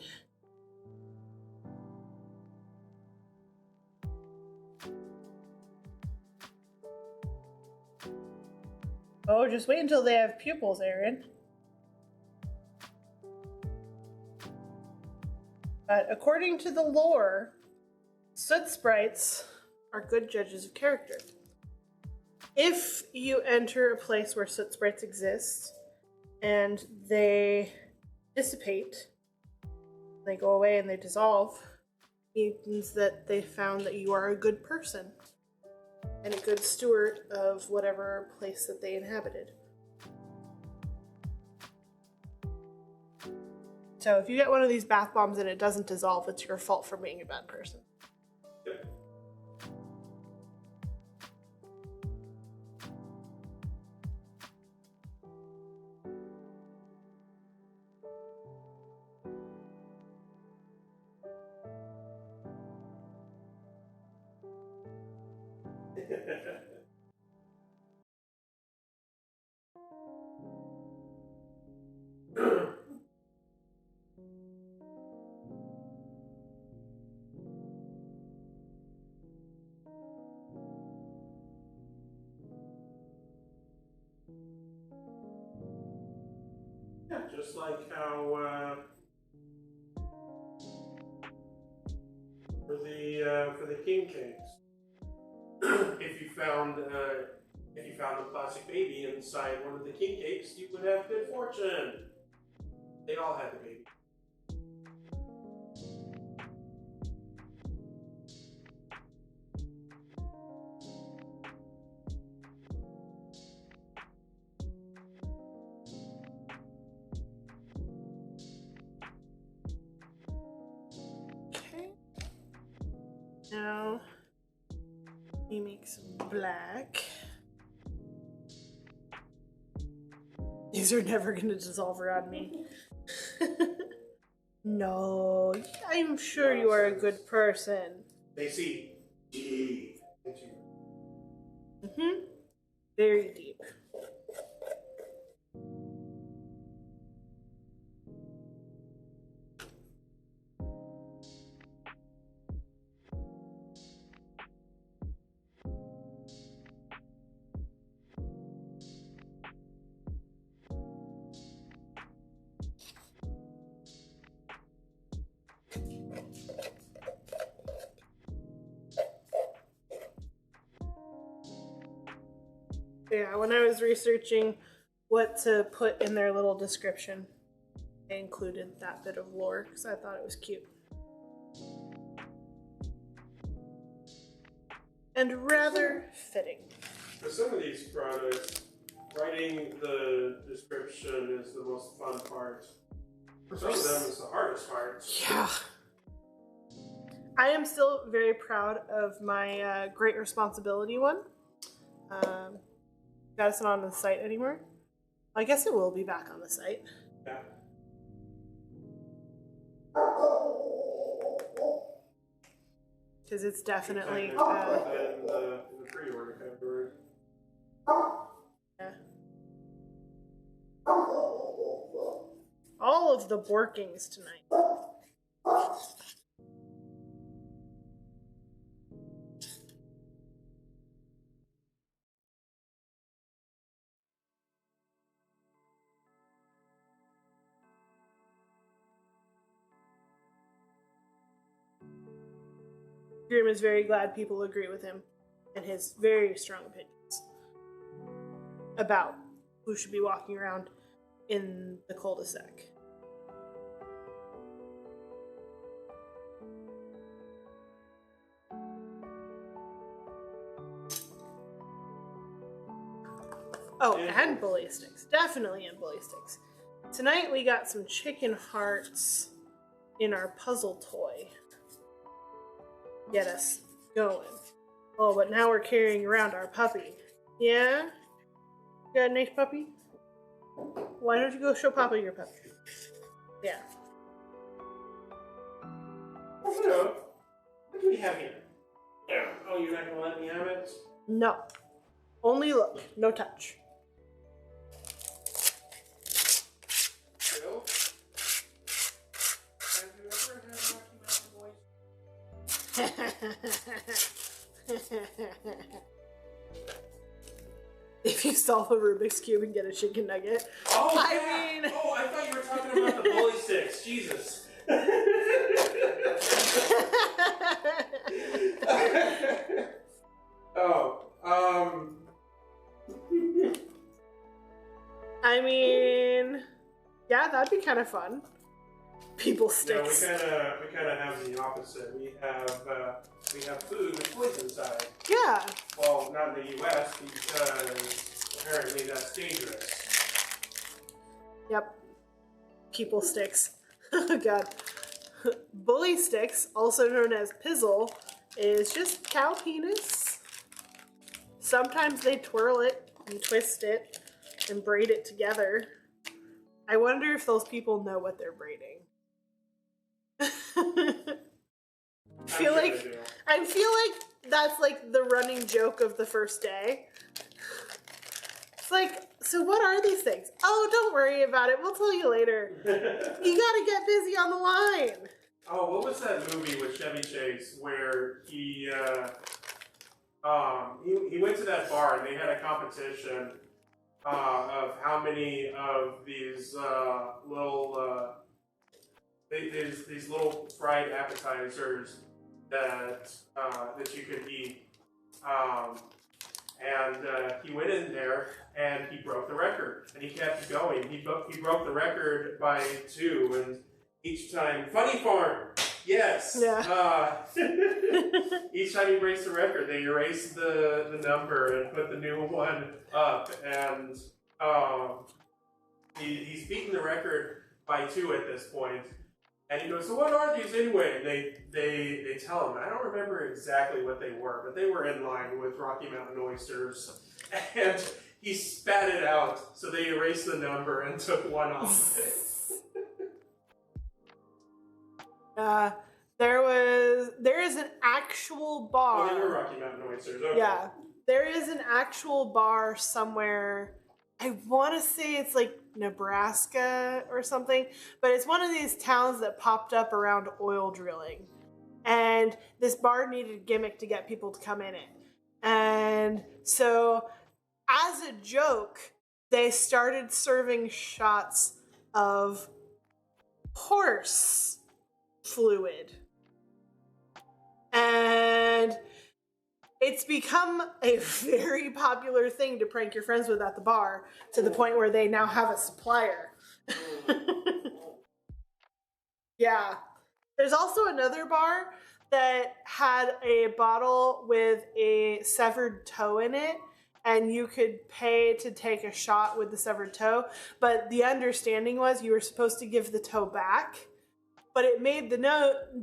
Oh, just wait until they have pupils, Aaron. But according to the lore, soot sprites are good judges of character. If you enter a place where soot sprites exist and they dissipate, they go away and they dissolve, it means that they found that you are a good person and a good steward of whatever place that they inhabited. So if you get one of these bath bombs and it doesn't dissolve, it's your fault for being a bad person. Yep. Yeah, just like how for the king cakes, if you found a plastic baby inside one of the king cakes, you would have good fortune. They all had the baby. Okay. Now, we make some black. These are never going to dissolve around me. No, I'm sure you are a good person. They see deep into you. Mm-hmm. Very deep. Yeah, when I was researching what to put in their little description, I included that bit of lore because I thought it was cute. And rather fitting. For some of these products, writing the description is the most fun part. For some of them, it's the hardest part. Yeah. I am still very proud of my Great Responsibility one. That's not on the site anymore. I guess it will be back on the site. Yeah. Because it's definitely... in the pre-order category. yeah. All of the Borkings tonight. Grim is very glad people agree with him and his very strong opinions about who should be walking around in the cul-de-sac. Oh, and bully sticks. Definitely in bully sticks. Tonight we got some chicken hearts in our puzzle toy. Get us going. Oh, but now we're carrying around our puppy. Yeah? You got a nice puppy? Why don't you go show Papa your puppy? Yeah. Oh, hello. What do we have here? Yeah. Oh, you're not gonna let me have it? No. Only look, no touch. Bill? Have you ever had Rocky Mountain voice? If you solve a Rubik's Cube and get a chicken nugget. Oh, I yeah. mean... Oh, I thought you were talking about the bully sticks. Jesus. I mean... Yeah, that'd be kind of fun. People Yeah, sticks. we kind of have the opposite. We have food with poison inside. Yeah. Well, not in the U.S. because apparently that's dangerous. Yep. People sticks. Oh god. Bully sticks, also known as pizzle, is just cow penis. Sometimes they twirl it and twist it and braid it together. I wonder if those people know what they're braiding. I feel like that's like the running joke of the first day. It's like, so what are these things? Oh, don't worry about it. We'll tell you later. You gotta get busy on the line. Oh, what was that movie with Chevy Chase where he went to that bar and they had a competition of how many of these these little fried appetizers that you could eat, and he went in there and he broke the record and he kept going. He broke the record by 2, and each time, funny farm, yes. Yeah. Each time he breaks the record, they erase the number and put the new one up, and he's beaten the record by 2 at this point. And he goes, so what are these anyway? And they tell him, I don't remember exactly what they were, but they were in line with Rocky Mountain oysters. And he spat it out, so they erased the number and took 1 off. There is an actual bar. Oh, they were Rocky Mountain oysters. Okay. Yeah. There is an actual bar somewhere. I want to say it's like Nebraska or something, but it's one of these towns that popped up around oil drilling. And this bar needed a gimmick to get people to come in it. And so, as a joke, they started serving shots of horse fluid. And it's become a very popular thing to prank your friends with at the bar, to the point where they now have a supplier. Yeah. There's also another bar that had a bottle with a severed toe in it, and you could pay to take a shot with the severed toe, but the understanding was you were supposed to give the toe back, but it made the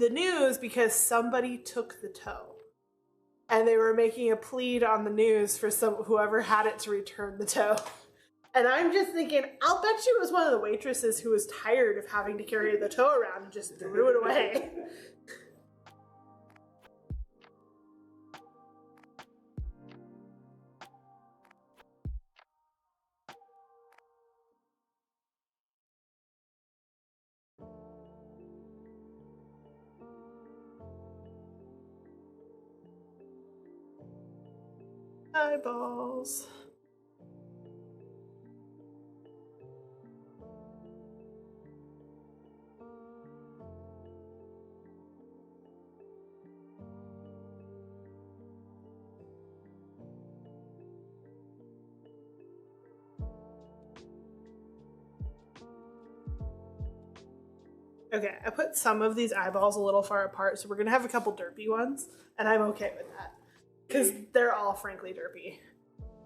news because somebody took the toe. And they were making a plea on the news for whoever had it to return the toe. And I'm just thinking, I'll bet you it was one of the waitresses who was tired of having to carry the toe around and just threw it away. Eyeballs. Okay, I put some of these eyeballs a little far apart, so we're gonna have a couple derpy ones, and I'm okay with that. Because they're all frankly derpy.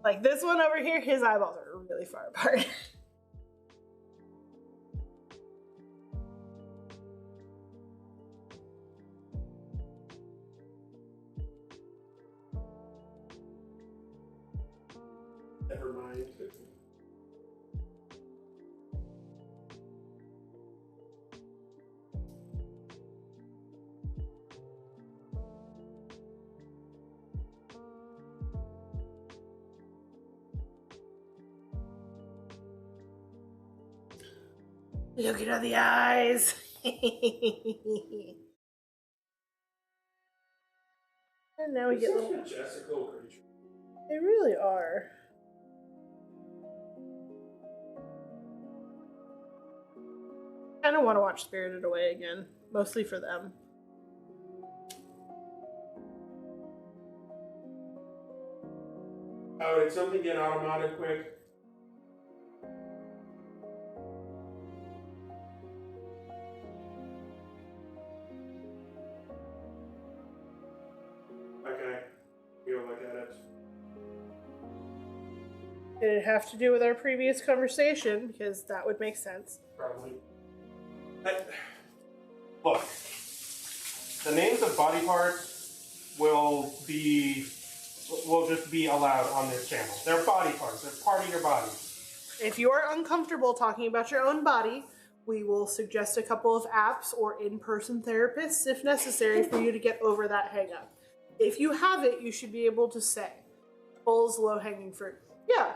Like this one over here, his eyeballs are really far apart. Never mind. Look at the eyes. And now we get Such little. majestic little creature. They really are. Kind of want to watch Spirited Away again, mostly for them. Oh, did something get automated quick? Okay, we'll look at it. Did it have to do with our previous conversation? Because that would make sense. Probably. Look, the names of body parts will just be allowed on this channel. They're body parts. They're part of your body. If you are uncomfortable talking about your own body, we will suggest a couple of apps or in-person therapists if necessary for you to get over that hang-up. If you have it, you should be able to say, "Bull's low-hanging fruit." Yeah.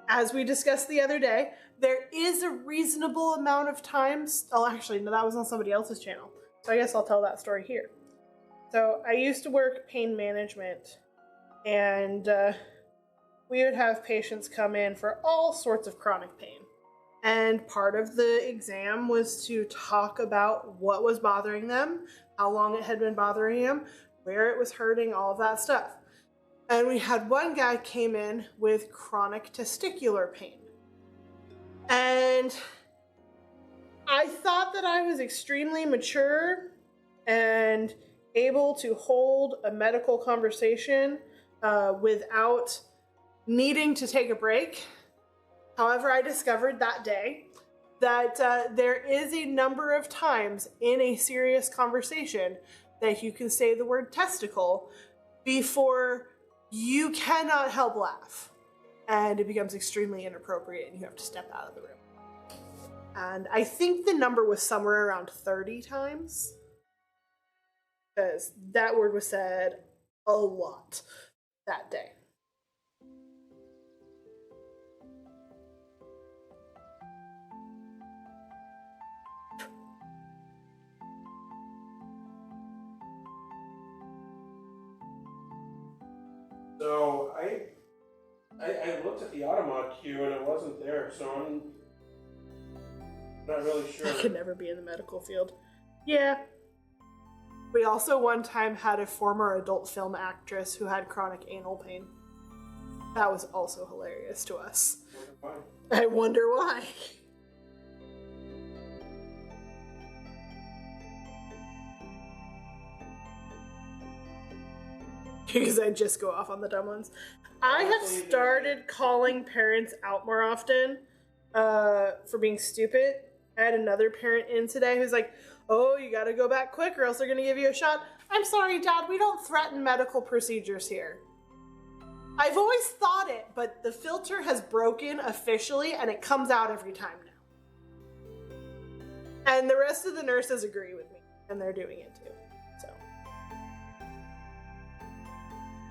As we discussed the other day, there is a reasonable amount of times. Oh, actually, no, that was on somebody else's channel. So I guess I'll tell that story here. So I used to work pain management, and we would have patients come in for all sorts of chronic pain. And part of the exam was to talk about what was bothering them, how long it had been bothering them, where it was hurting, all of that stuff. And we had one guy came in with chronic testicular pain. And I thought that I was extremely mature and able to hold a medical conversation without needing to take a break. However, I discovered that day that there is a number of times in a serious conversation that you can say the word testicle before you cannot help laugh. And it becomes extremely inappropriate and you have to step out of the room. And I think the number was somewhere around 30 times. Because that word was said a lot that day. So I looked at the Automat queue and it wasn't there, so I'm not really sure. I could never be in the medical field. Yeah. We also one time had a former adult film actress who had chronic anal pain. That was also hilarious to us. I wonder why. Because I just go off on the dumb ones. I have started calling parents out more often for being stupid. I had another parent in today who's like, "Oh, you gotta go back quick or else they're gonna give you a shot." I'm sorry, Dad, we don't threaten medical procedures here. I've always thought it, but the filter has broken officially and it comes out every time now. And the rest of the nurses agree with me and they're doing it too. So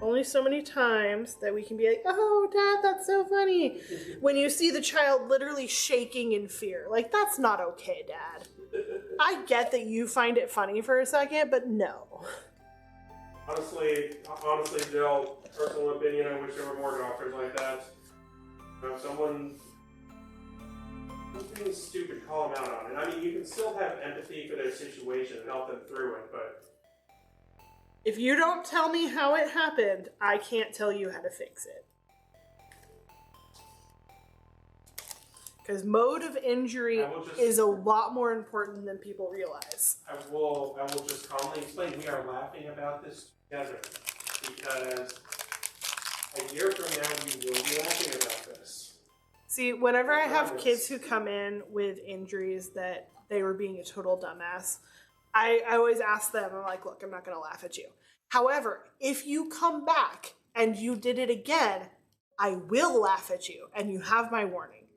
only so many times that we can be like, oh, Dad, that's so funny. When you see the child literally shaking in fear. Like, that's not okay, Dad. I get that you find it funny for a second, but no. Honestly, Jill, personal opinion, I wish there were more doctors like that. If someone's being stupid, call them out on it. I mean, you can still have empathy for their situation and help them through it, but... If you don't tell me how it happened, I can't tell you how to fix it. Because mode of injury is a lot more important than people realize. I will just calmly explain, we are laughing about this together. Because a year from now, we will be laughing about this. See, whenever I have kids who come in with injuries that they were being a total dumbass, I always ask them, I'm like, look, I'm not going to laugh at you. However, if you come back and you did it again, I will laugh at you, and you have my warning.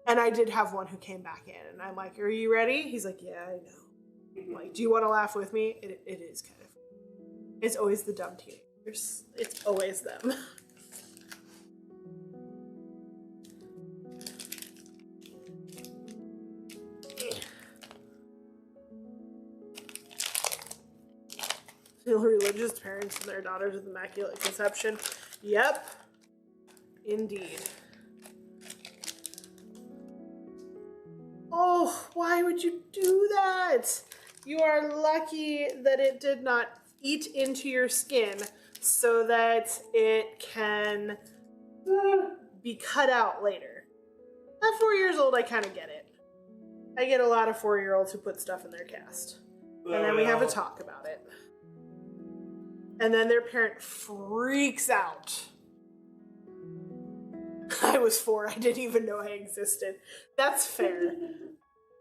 And I did have one who came back in, and I'm like, are you ready? He's like, yeah, I know. I'm like, do you want to laugh with me? It is kind of. It's always the dumb teenagers. It's always them. Religious parents and their daughters with immaculate conception. Yep. Indeed. Oh, why would you do that? You are lucky that it did not eat into your skin so that it can be cut out later. At 4 years old, I kind of get it. I get a lot of 4-year-olds who put stuff in their cast. And then we have a talk about it. And then their parent freaks out. I was 4. I didn't even know I existed. That's fair.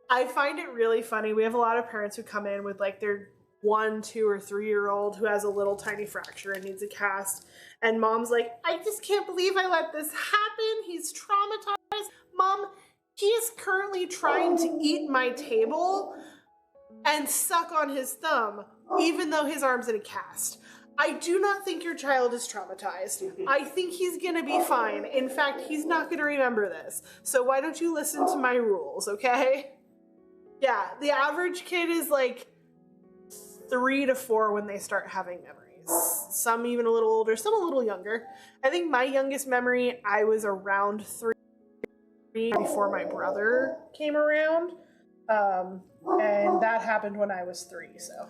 I find it really funny. We have a lot of parents who come in with like their 1, 2, or 3-year-old who has a little tiny fracture and needs a cast. And mom's like, I just can't believe I let this happen. He's traumatized. Mom, he is currently trying to eat my table and suck on his thumb, even though his arm's in a cast. I do not think your child is traumatized. I think he's gonna be fine. In fact, he's not gonna remember this. So why don't you listen to my rules, okay? Yeah, the average kid is like 3 to 4 when they start having memories. Some even a little older, some a little younger. I think my youngest memory, I was around 3 before my brother came around. And that happened when I was 3, so.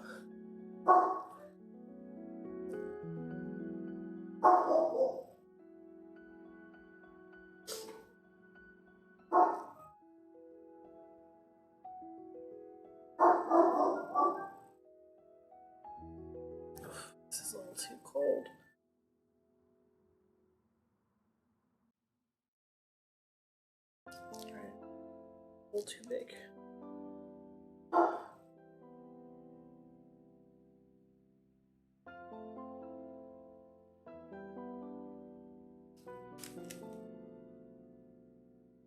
This is a little too cold. All right. A little too big.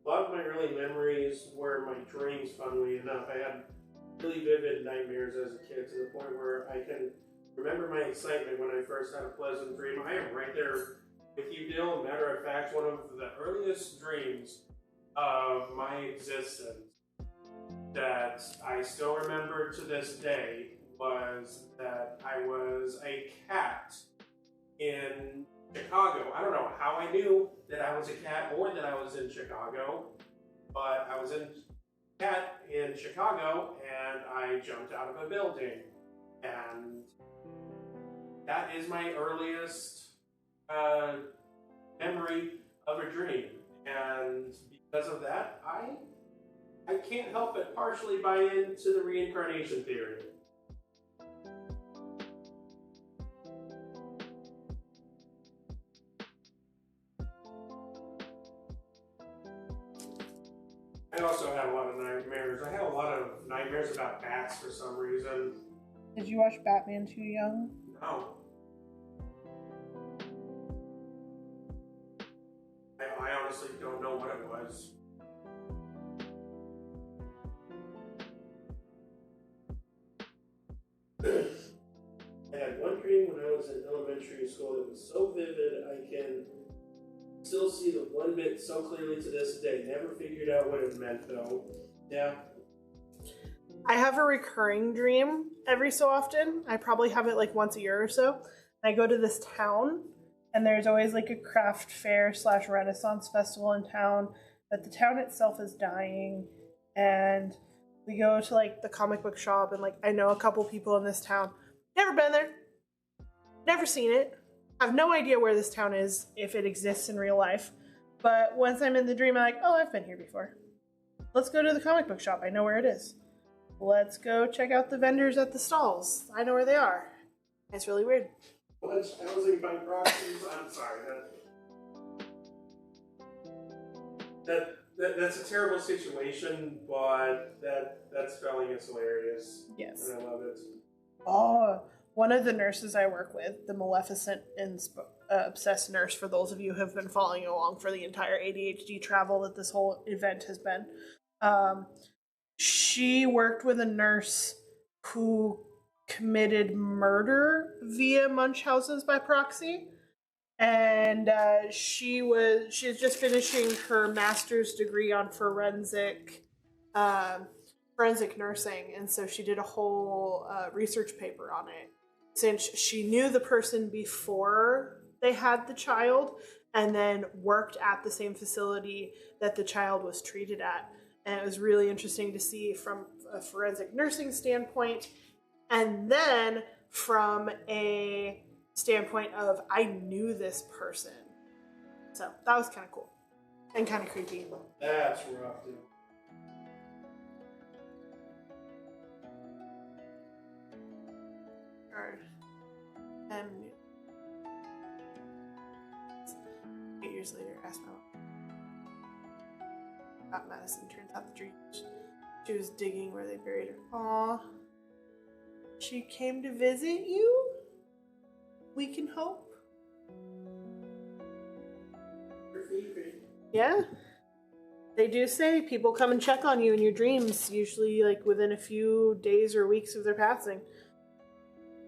A lot of my early memories were my dreams, funnily enough. I had really vivid nightmares as a kid to the point where I can remember my excitement when I first had a pleasant dream. I am right there with you, Dill. Matter of fact, one of the earliest dreams of my existence that I still remember to this day was that I was a cat in Chicago. I don't know how I knew that I was a cat or that I was in Chicago, but I was a cat in Chicago and I jumped out of a building. And that is my earliest memory of a dream. And because of that, I can't help but partially buy into the reincarnation theory. I also had a lot of nightmares. I had a lot of nightmares about bats for some reason. Did you watch Batman Too Young? No. honestly don't know what it was. I had one dream when I was in elementary school that was so vivid I can still see the one bit so clearly to this day. Never figured out what it meant though. Yeah. I have a recurring dream every so often. I probably have it like once a year or so. I go to this town, and there's always like a craft fair / Renaissance festival in town, but the town itself is dying, and we go to like the comic book shop, and like I know a couple people in this town. Never been there, never seen it. I have no idea where this town is, if it exists in real life. But once I'm in the dream, I'm like, oh, I've been here before. Let's go to the comic book shop. I know where it is. Let's go check out the vendors at the stalls. I know where they are. It's really weird. What's housing by proxies? I'm sorry. That's a terrible situation, but that spelling is hilarious. Yes. And I love it. Oh, one of the nurses I work with, the Maleficent and Obsessed nurse, for those of you who have been following along for the entire ADHD travel that this whole event has been, she worked with a nurse who committed murder via Munchausen's by proxy, and she's just finishing her master's degree on forensic nursing, and so she did a whole research paper on it, since she knew the person before they had the child and then worked at the same facility that the child was treated at. And it was really interesting to see from a forensic nursing standpoint, and then from a standpoint of I knew this person. So that was kind of cool and kind of creepy. That's rough, dude. Or, 8 years later, asked my mom about Madison. Turns out the dream, she was digging where they buried her. Aw. She came to visit you? We can hope. Yeah. They do say people come and check on you in your dreams, usually like within a few days or weeks of their passing.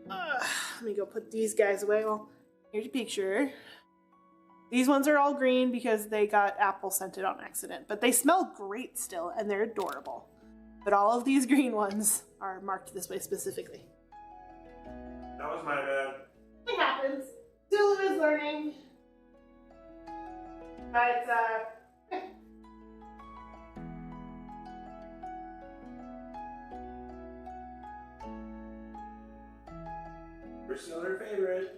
Let me go put these guys away. Well, here's a picture. These ones are all green because they got apple scented on accident, but they smell great still, and they're adorable. But all of these green ones are marked this way specifically. That was my bad. It happens. Zulu is learning. But, We're still her favorite.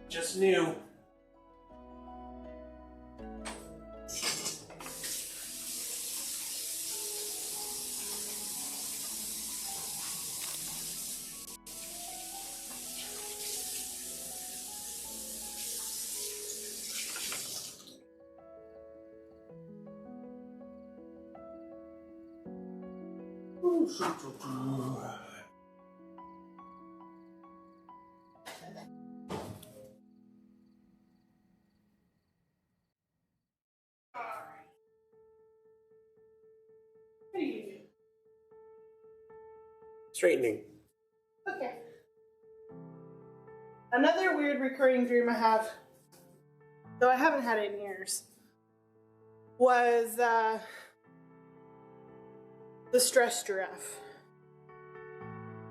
Just new. what do you do? Straightening. Okay. Another weird recurring dream I have, though I haven't had it in years, was the stress giraffe.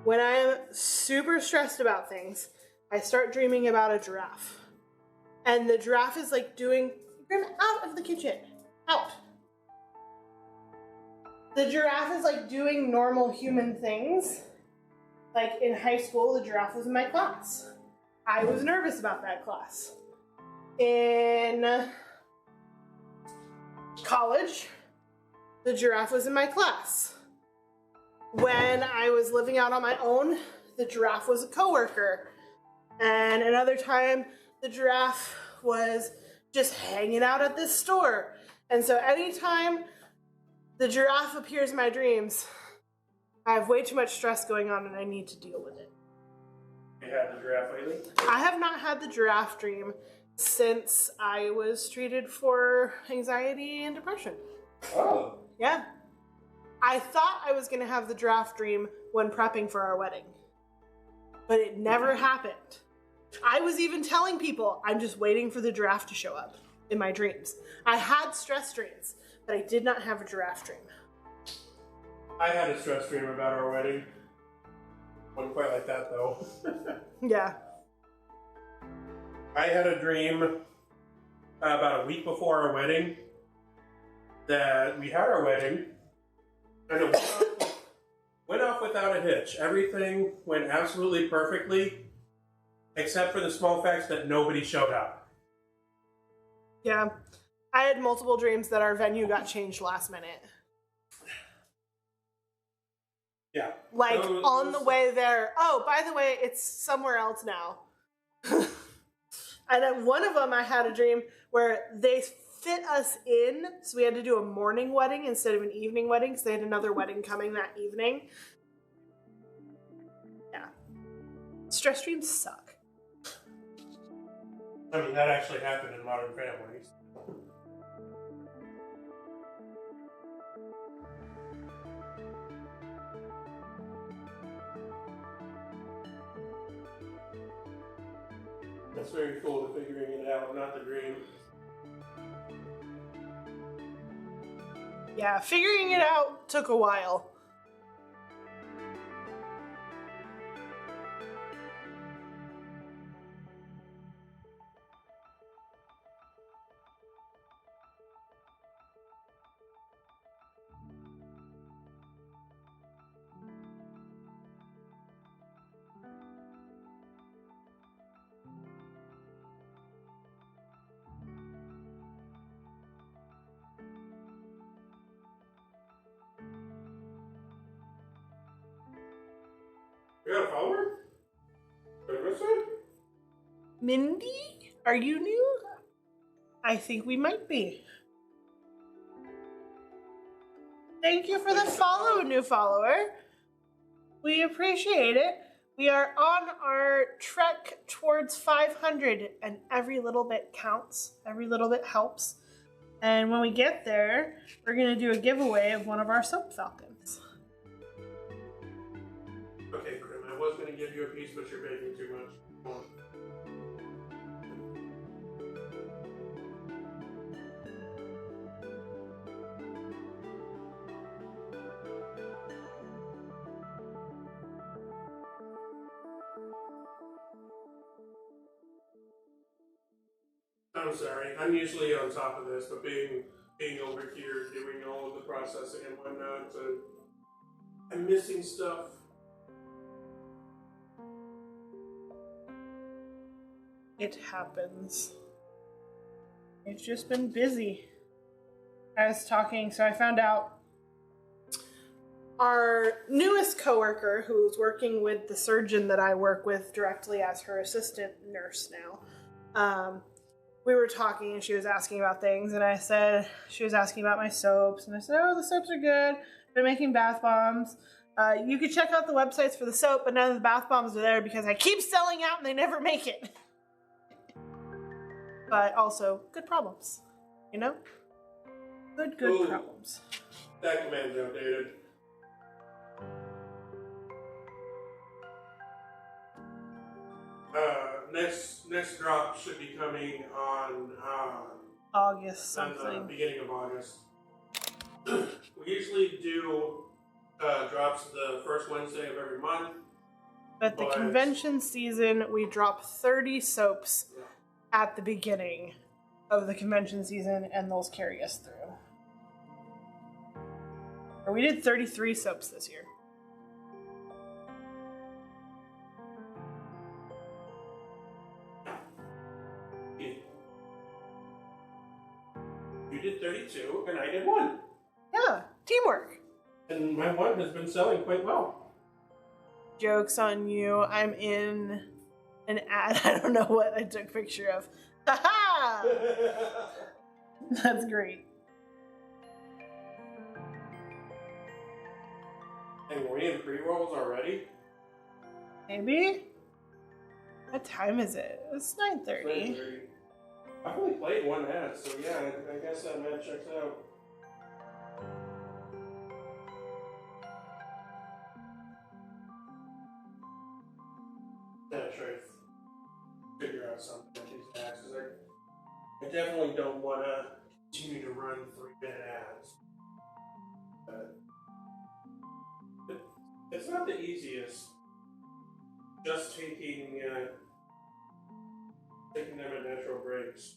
When I am super stressed about things, I start dreaming about a giraffe. And the giraffe is like doing, Grim, out of the kitchen, out. The giraffe is like doing normal human things. Like in high school, the giraffe was in my class. I was nervous about that class. In college, the giraffe was in my class. When I was living out on my own, the giraffe was a coworker. And another time, the giraffe was just hanging out at this store. And so anytime the giraffe appears in my dreams, I have way too much stress going on and I need to deal with it. You had the giraffe lately? I have not had the giraffe dream since I was treated for anxiety and depression. Oh. Yeah. I thought I was going to have the giraffe dream when prepping for our wedding, but it never happened. I was even telling people I'm just waiting for the giraffe to show up in my dreams. I had stress dreams, but I did not have a giraffe dream. I had a stress dream about our wedding. Wasn't quite like that though. Yeah. I had a dream about a week before our wedding that we had our wedding and it went off without a hitch. Everything went absolutely perfectly except for the small facts that nobody showed up. Yeah. I had multiple dreams that our venue got changed last minute. Yeah. Like Those- on the way there. Oh, by the way, it's somewhere else now. And then one of them, I had a dream where they fit us in, so we had to do a morning wedding instead of an evening wedding because they had another wedding coming that evening. Yeah. Stress dreams suck. I mean, that actually happened in Modern Families. That's very cool to figuring it out, not the dream. Yeah, figuring it out took a while. You got a follower? Did I miss it? Mindy, are you new? I think we might be. Thank you for the follow, new follower. We appreciate it. We are on our trek towards 500, and every little bit counts. Every little bit helps. And when we get there, we're going to do a giveaway of one of our soap falcons. Okay, Grim, I was going to give you a piece, but you're baking too much. Come on. I'm sorry. I'm usually on top of this, but being over here, doing all of the processing and whatnot, I'm missing stuff. It happens. It's just been busy. I was talking, so I found out our newest coworker, who's working with the surgeon that I work with directly as her assistant nurse now, we were talking and she was asking about things, and I said, she was asking about my soaps, and I said, oh, the soaps are good. I've been making bath bombs. You could check out the websites for the soap, but none of the bath bombs are there because I keep selling out and they never make it. But also, good problems, you know? Good Ooh. problems. That command's outdated. Next drop should be coming on August on the something. beginning of August. We usually do drops the first Wednesday of every month. But the but- convention season, we drop 30 soaps at the beginning of the convention season, and those carry us through. Or we did 33 soaps this year. You did 32, and I did 1. Yeah, teamwork. And my 1 has been selling quite well. Joke's on you. I'm in an ad. I don't know what I took a picture of. Haha! That's great. And we're in pre-rolls already? Maybe? What time is it? It's 9:30. 9:30. I've only played one hat, so yeah, I guess that map checks out. Yeah, try to figure out something with these ads, because I definitely don't want to continue to run 3-minute ads. But it's not the easiest. Just taking them at natural breaks.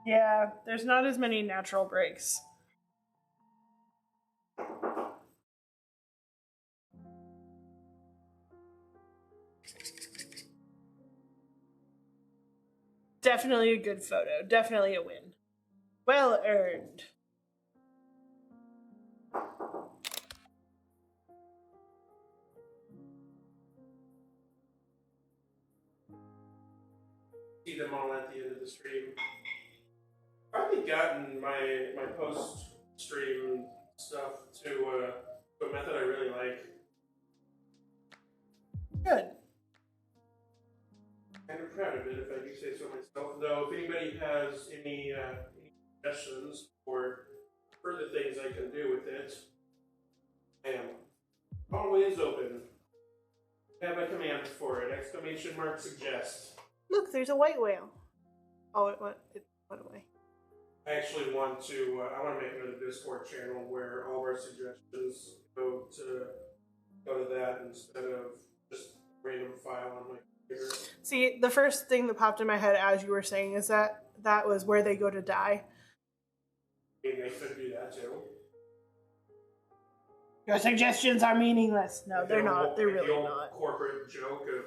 Yeah, there's not as many natural breaks. Definitely a good photo. Definitely a win. Well earned. See them all at the end of the stream. I've probably gotten my post stream stuff to a method I really like. Good. Kind of proud of it, if I do say so myself. Though, if anybody has any suggestions or further things I can do with it, I am always open. I have a command for it! !Suggest. Look, there's a white whale. Oh, it went away. I actually want to. I want to make another Discord channel where all of our suggestions go to that instead of just a random file on my computer. See, the first thing that popped in my head as you were saying is that was where they go to die. I mean, they could do that too. Your suggestions are meaningless. No, they're not. They're The really old not. corporate joke of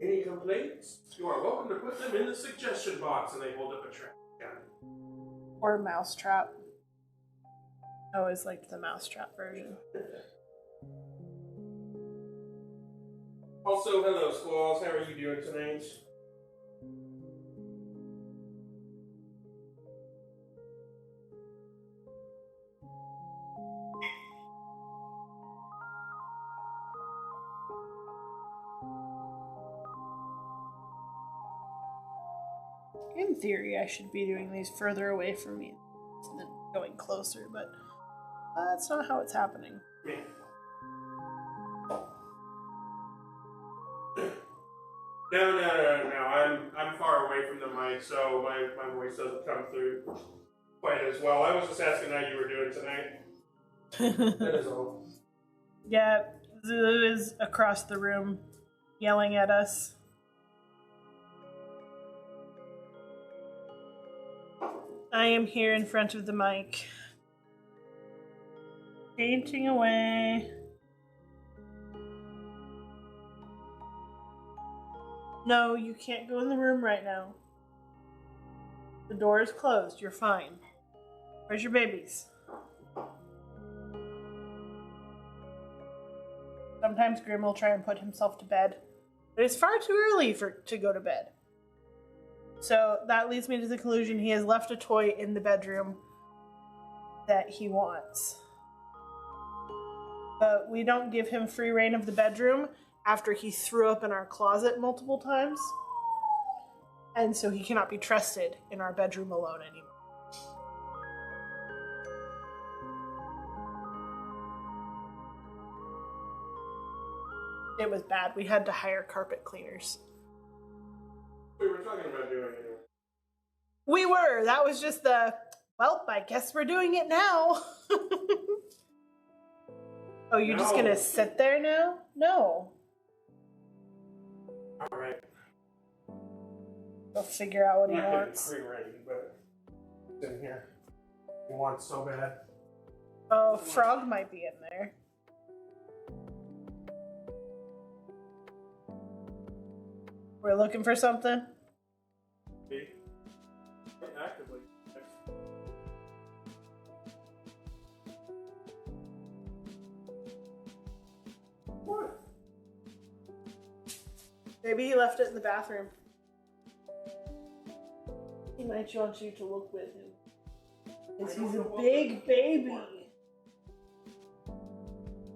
any complaints, you are welcome to put them in the suggestion box, and they hold up a trash can. Or mousetrap. I always liked the mousetrap version. Also, hello, squalls. How are you doing tonight? In theory, I should be doing these further away from me than going closer, but that's not how it's happening. Yeah. No. I'm far away from the mic, so my voice doesn't come through quite as well. I was just asking how you were doing tonight. That is all. Yeah, Zulu is across the room yelling at us. I am here in front of the mic, painting away. No, you can't go in the room right now. The door is closed. You're fine. Where's your babies? Sometimes Grim will try and put himself to bed, but it's far too early to go to bed. So that leads me to the conclusion he has left a toy in the bedroom that he wants. But we don't give him free reign of the bedroom after he threw up in our closet multiple times. And so he cannot be trusted in our bedroom alone anymore. It was bad. We had to hire carpet cleaners. We were talking about doing it anyway. We were. That was just the, well, I guess we're doing it now. Oh, you're just No. gonna sit there now? No. Alright. He'll figure out what he I'm not getting wants. free reign, but it's in here. He wants so bad. Oh, Frog might be in there. We're looking for something? Me? Actively. What? Maybe he left it in the bathroom. He might want you to look with him. Because he's a big baby.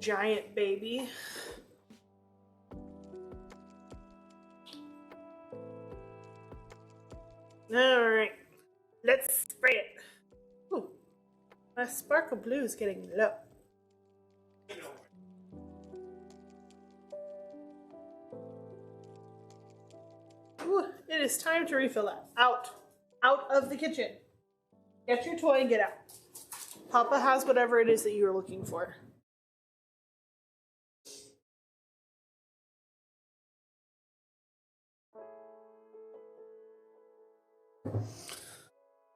Giant baby. All right, let's spray it. Ooh, my sparkle blue is getting low. Ooh, it is time to refill that. Out of the kitchen. Get your toy and get out. Papa has whatever it is that you are looking for.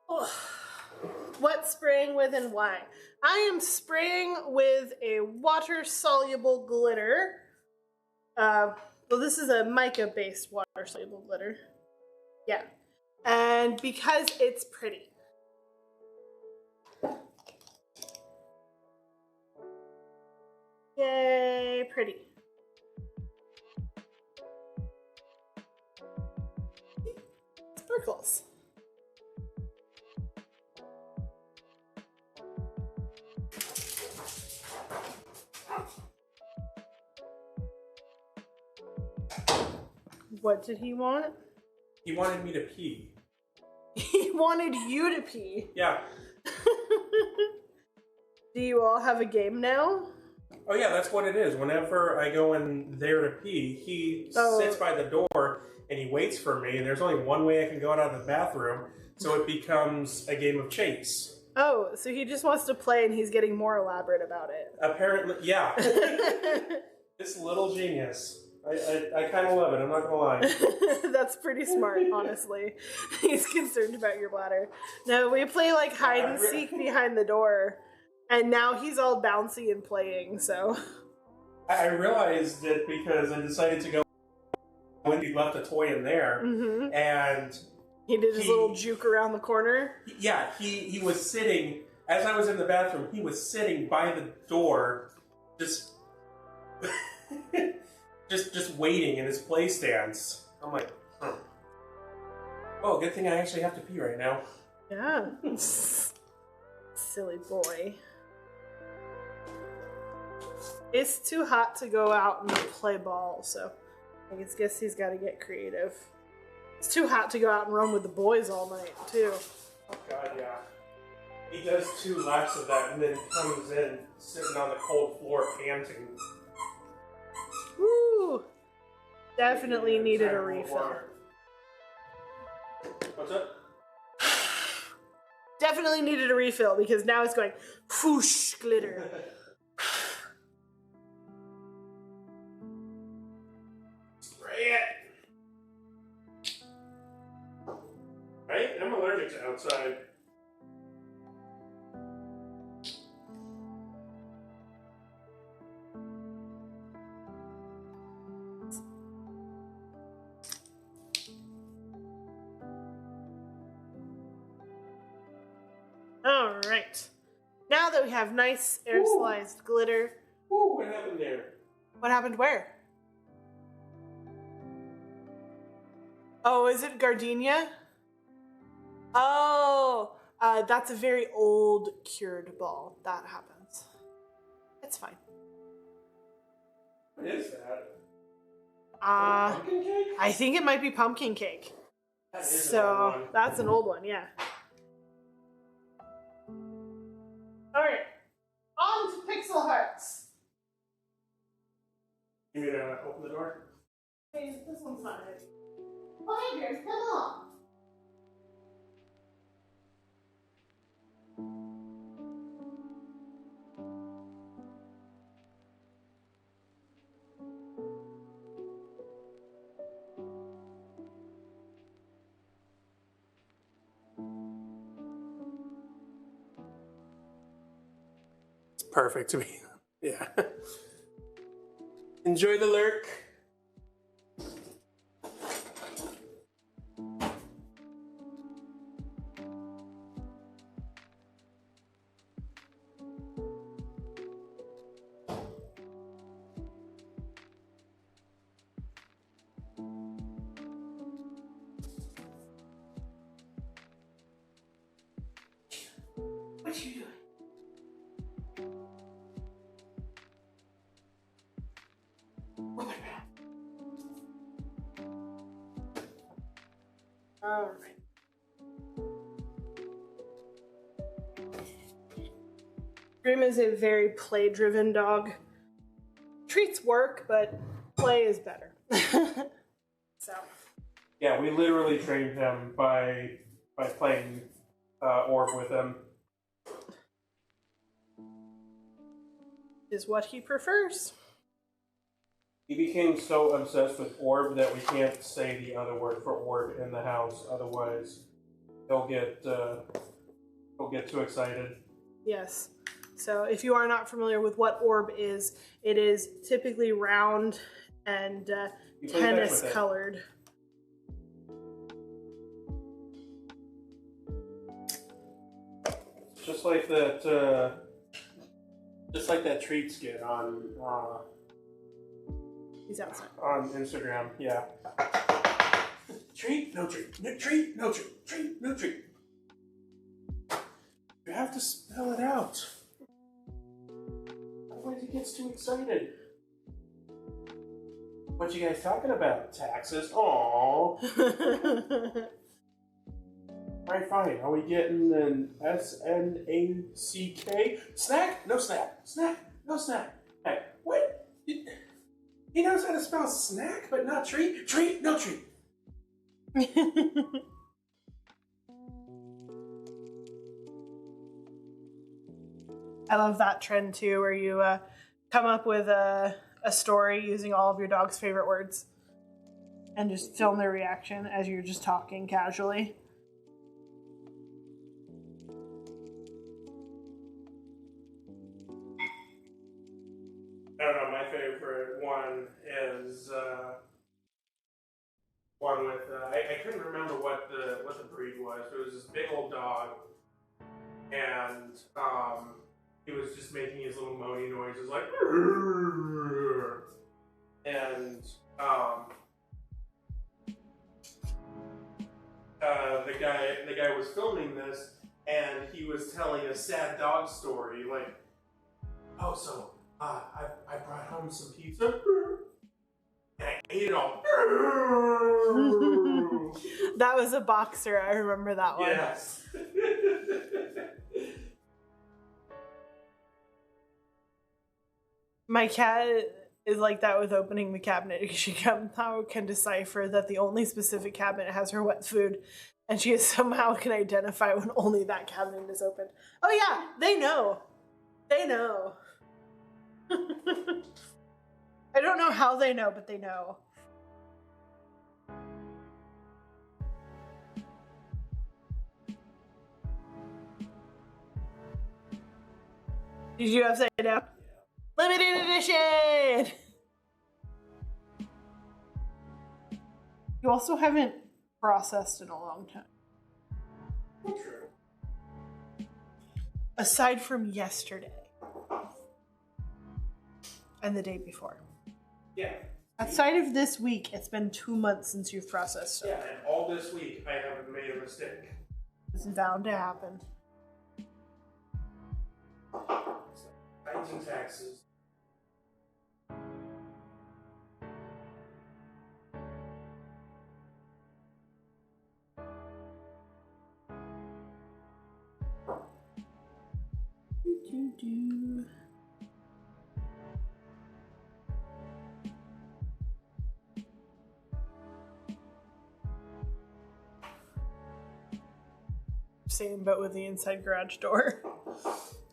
Oh. What spraying with and why? I am spraying with a water-soluble glitter. Well, this is a mica-based water-soluble glitter. Yeah. And because it's pretty. Yay, pretty. Sparkles. What did he want? He wanted me to pee. He wanted you to pee. Yeah. Do you all have a game now? Oh yeah, that's what it is. Whenever I go in there to pee, he sits by the door and he waits for me, and there's only one way I can go out of the bathroom, so it becomes a game of chase. Oh, so he just wants to play and he's getting more elaborate about it. Apparently, yeah. This little genius. I kind of love it, I'm not gonna lie. That's pretty smart, honestly. He's concerned about your bladder. No, we play like hide and seek behind the door, and now he's all bouncy and playing, so. I realized it because I decided to go when he left a toy in there, and he did his little juke around the corner. Yeah, he was sitting, as I was in the bathroom, he was sitting by the door, just just waiting in his play stance. I'm like, huh. Oh, good thing I actually have to pee right now. Yeah. Silly boy. It's too hot to go out and play ball, so I guess he's got to get creative. It's too hot to go out and roam with the boys all night, too. Oh god, yeah. He does 2 laps of that and then comes in sitting on the cold floor panting. Woo! Definitely needed a refill. What's up? Definitely needed a refill because now it's going whoosh glitter. Spray it! Right? I'm allergic to outside. Alright. Now that we have nice aerosolized glitter. Ooh, what happened there? What happened where? Oh, is it gardenia? Oh, that's a very old cured ball. That happens. It's fine. What is that? Pumpkin cake? I think it might be pumpkin cake. That is So an old one. that's an old one, yeah. Alright. On to Pixel Hearts. You mean to open the door? Hey, this one's not ready. Oh, hey, dears, come on. It's perfect to me. Yeah. Enjoy the lurk. What are you doing? Alright. Dream is a very play-driven dog. Treats work, but play is better. So. Yeah, we literally trained him by playing Orb with him. Is what he prefers. He became so obsessed with Orb that we can't say the other word for Orb in the house. Otherwise, he'll get too excited. Yes. So if you are not familiar with what Orb is, it is typically round and tennis colored. Just like that treat skit on He's outside. on Instagram. Yeah. Treat, no treat. No treat, no treat. Treat, no treat. You have to spell it out. Otherwise he gets too excited. What you guys talking about? Taxes? Aww. Alright, fine. Are we getting an SNACK? Snack? No snack. Snack? No snack. Hey, what? He knows how to spell snack, but not treat? Treat? No treat. I love that trend too, where you come up with a story using all of your dog's favorite words and just film their reaction as you're just talking casually. I don't know, my favorite one is one with I couldn't remember what the breed was, but it was this big old dog, and he was just making his little moany noises like and the guy was filming this, and he was telling a sad dog story like, oh, so I brought home some pizza and I ate it all. That was a boxer. I remember that one. Yes. My cat is like that with opening the cabinet. She somehow can decipher that the only specific cabinet has her wet food, and she somehow can identify when only that cabinet is open. Oh yeah, they know. They know. I don't know how they know, but they know. Did you upside down? Limited edition! You also haven't processed in a long time. True. Aside from yesterday. And the day before. Yeah. Outside of this week, it's been 2 months since you've processed stuff. Yeah, and all this week I haven't made a mistake. It's bound to happen. Fighting taxes. Do-do-do. Same, but with the inside garage door.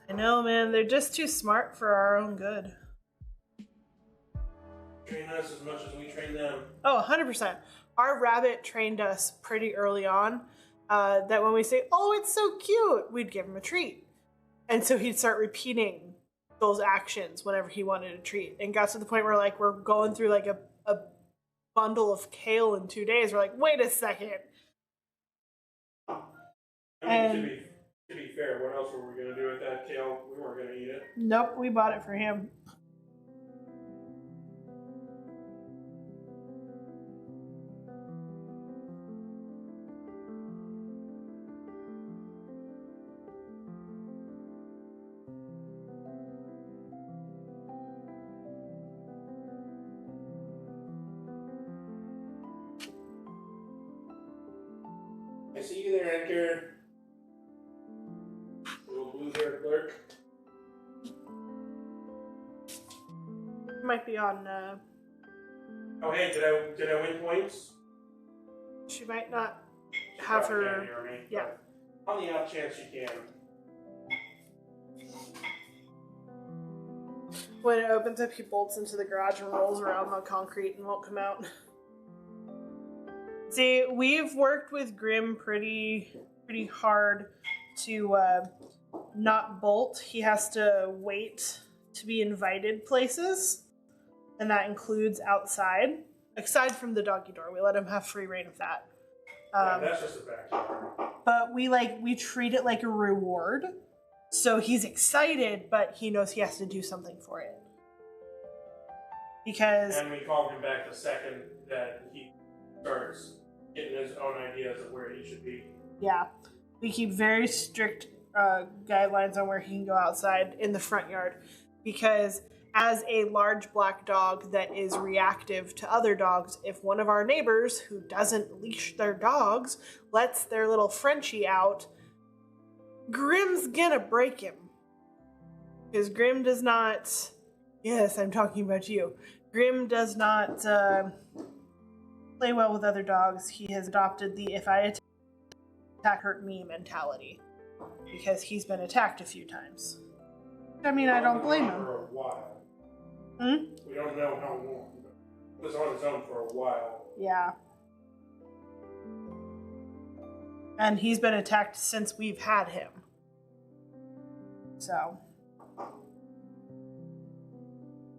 I know, man. They're just too smart for our own good. Train us as much as we train them. Oh, 100%. Our rabbit trained us pretty early on that when we say, oh, it's so cute, we'd give him a treat. And so he'd start repeating those actions whenever he wanted a treat. And got to the point where, like, we're going through, like, a bundle of kale in 2 days. We're like, wait a second. I mean, to be fair, what else were we going to do with that kale? We weren't going to eat it. Nope, we bought it for him. I see you there, Edgar. Little blue-haired clerk. might be on. Oh, hey, did I win points? She might not She have probably her. can't hear me, Yeah. but on the off chance you can. When it opens up, he bolts into the garage and rolls around the concrete and won't come out. See, we've worked with Grim pretty hard to not bolt. He has to wait to be invited places, and that includes outside. Aside from the doggy door, we let him have free reign of that. Yeah, that's just a backyard. But we treat it like a reward. So he's excited, but he knows he has to do something for it. Because And we call him back the second that he starts getting his own ideas of where he should be. yeah, we keep very strict guidelines on where he can go outside in the front yard. Because as a large black dog that is reactive to other dogs, if one of our neighbors who doesn't leash their dogs lets their little Frenchie out, Grim's gonna break him. Because Grim does not. Yes, I'm talking about you. Grim does not play well with other dogs. He has adopted the if I attack, hurt me mentality. Because he's been attacked a few times. I mean, I don't blame him. For a while. Hmm? We don't know how long, but he was on his own for a while. Yeah. And he's been attacked since we've had him. So.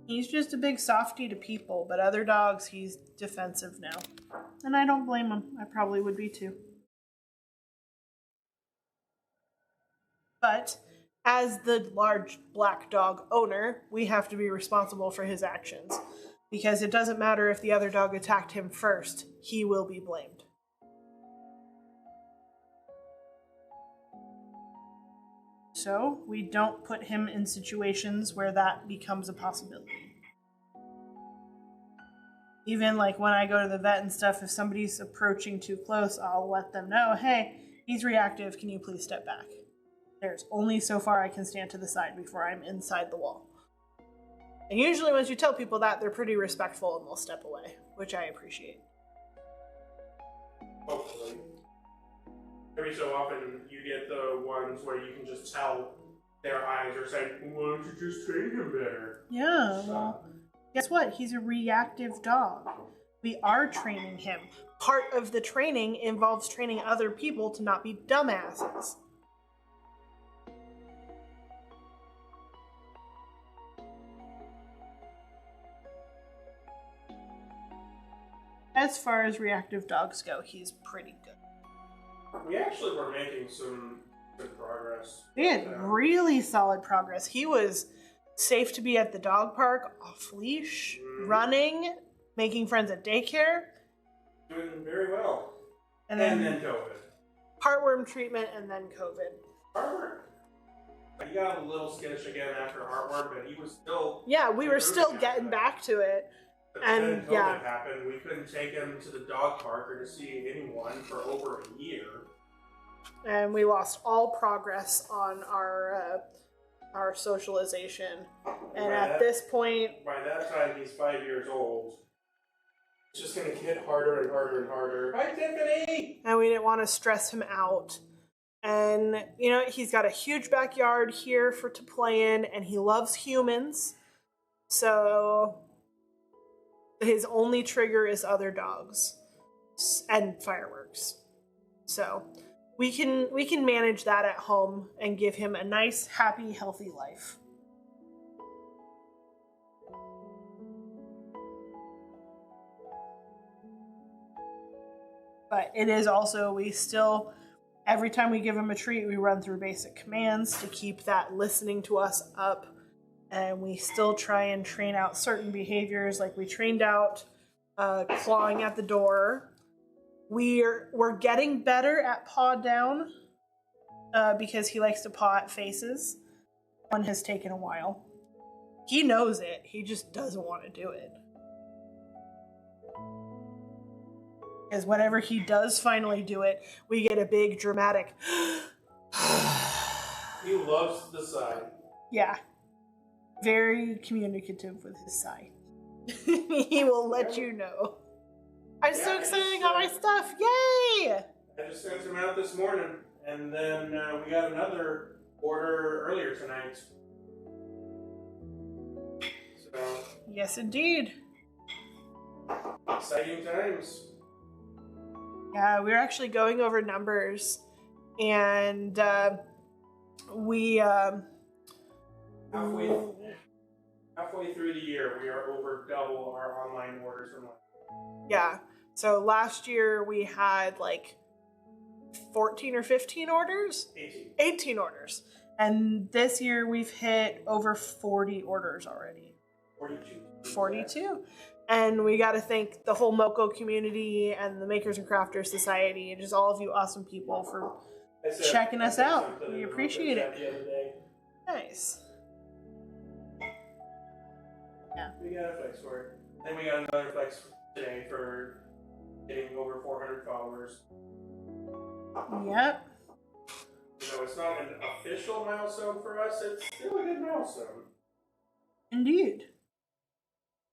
He's just a big softie to people, but other dogs, he's defensive now. And I don't blame him. I probably would be too. But as the large black dog owner, we have to be responsible for his actions. Because it doesn't matter if the other dog attacked him first, he will be blamed. So, we don't put him in situations where that becomes a possibility. Even like when I go to the vet and stuff, if somebody's approaching too close, I'll let them know, hey, he's reactive, can you please step back? There's only so far I can stand to the side before I'm inside the wall. And usually once you tell people that, they're pretty respectful and will step away, which I appreciate. Hopefully. Every so often, you get the ones where you can just tell their eyes are saying, why don't you just train him better? Yeah, well, guess what? He's a reactive dog. We are training him. Part of the training involves training other people to not be dumbasses. As far as reactive dogs go, he's pretty good. We actually were making some good progress. We had really solid progress. He was safe to be at the dog park, off leash, running, making friends at daycare. Doing very well. And And then then COVID. heartworm treatment and then COVID. Heartworm. He got a little skittish again after heartworm, but he was still. Yeah, we were improving still after getting that. back to it. But And, then COVID yeah. happened. We couldn't take him to the dog park or to see anyone for over a year. And we lost all progress on our socialization. And Right, at that- this point, By that time, he's 5 years old. It's just gonna get harder and harder and harder. Hi, Tiffany! and we didn't want to stress him out. And you know, he's got a huge backyard here to play in, and he loves humans. So his only trigger is other dogs and fireworks. So we can manage that at home and give him a nice, happy, healthy life. But it is also, we still, every time we give him a treat, we run through basic commands to keep that listening to us up. And we still try and train out certain behaviors, like we trained out clawing at the door. We're getting better at paw down because he likes to paw at faces. One has taken a while. He knows it, he just doesn't want to do it. Because whenever he does finally do it, we get a big dramatic He loves the side. yeah. Very communicative with his sigh. He will let you know. I'm so Yeah, excited I got my stuff. Yay! I just sent them out this morning, and then we got another order earlier tonight. So, Yes, indeed. exciting times. Yeah, we were actually going over numbers, and we Halfway through the year, we are over double our online orders from last yeah. So last year we had like 14 or 15 orders, 18. 18 orders, and this year we've hit over 40 orders already. 42. 42. And we got to thank the whole Moco community and the Makers and Crafters Society and just all of you awesome people for I said- checking us I said out. something We in the appreciate chat it. The other day. Nice. We got a flex for it. Then we got another flex today for getting over 400 followers. Yep. You know, it's not an official milestone for us, it's still a good milestone. Indeed.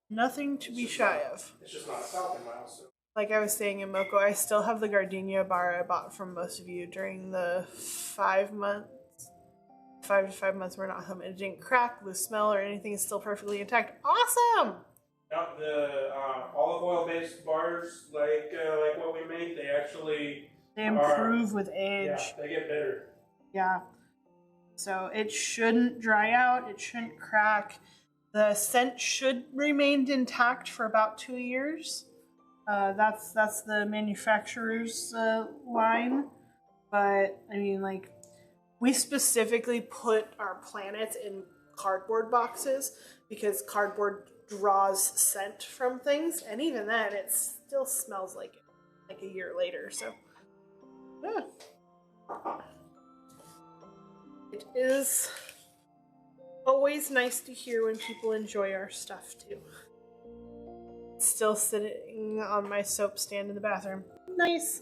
Nothing to It's be just shy not- of. It's just not a Falcon milestone. Like I was saying in Moco, I still have the gardenia bar I bought from most of you during the 5 months. 5 to 5 months we're not home. It didn't crack, lose smell, or anything. Is still perfectly intact. Awesome! Now, the olive oil based bars, like what we make, they actually They improve with age. yeah, they get better. Yeah. So it shouldn't dry out. It shouldn't crack. The scent should remain intact for about 2 years. That's the manufacturer's line. But I mean, like, we specifically put our planets in cardboard boxes because cardboard draws scent from things, and even then, it still smells like it, like a year later. So, yeah. It is always nice to hear when people enjoy our stuff too. Still sitting on my soap stand in the bathroom. Nice.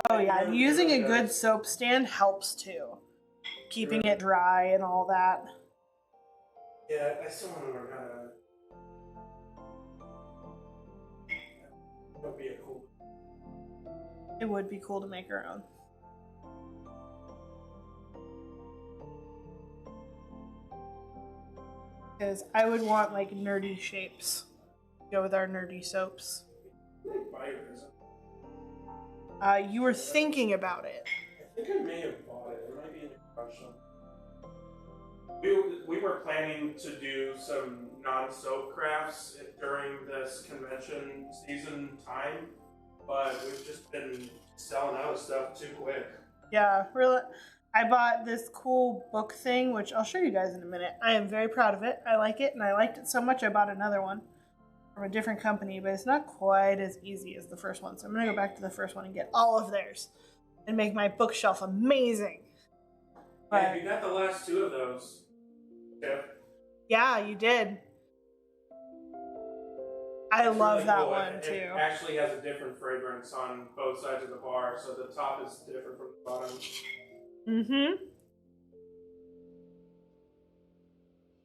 Oh yeah, and using a good soap stand helps too. Keeping it dry and all that. Yeah, I still want to learn how to. That would be a cool. It would be cool to make our own. Because I would want like nerdy shapes to go with our nerdy soaps. You were thinking about it. I think I may have bought it. It might be in the garage somewhere. We were planning to do some non-soap crafts during this convention season time, but we've just been selling out of stuff too quick. Yeah, really. I bought this cool book thing, which I'll show you guys in a minute. I am very proud of it. I like it, and I liked it so much I bought another one from a different company, but it's not quite as easy as the first one. So I'm going to go back to the first one and get all of theirs and make my bookshelf amazing. Yeah, But you got the last two of those. Yeah. yeah, you did. I It's love really that cool. one It too. actually has a different fragrance on both sides of the bar, so the top is different from the bottom. Mm-hmm.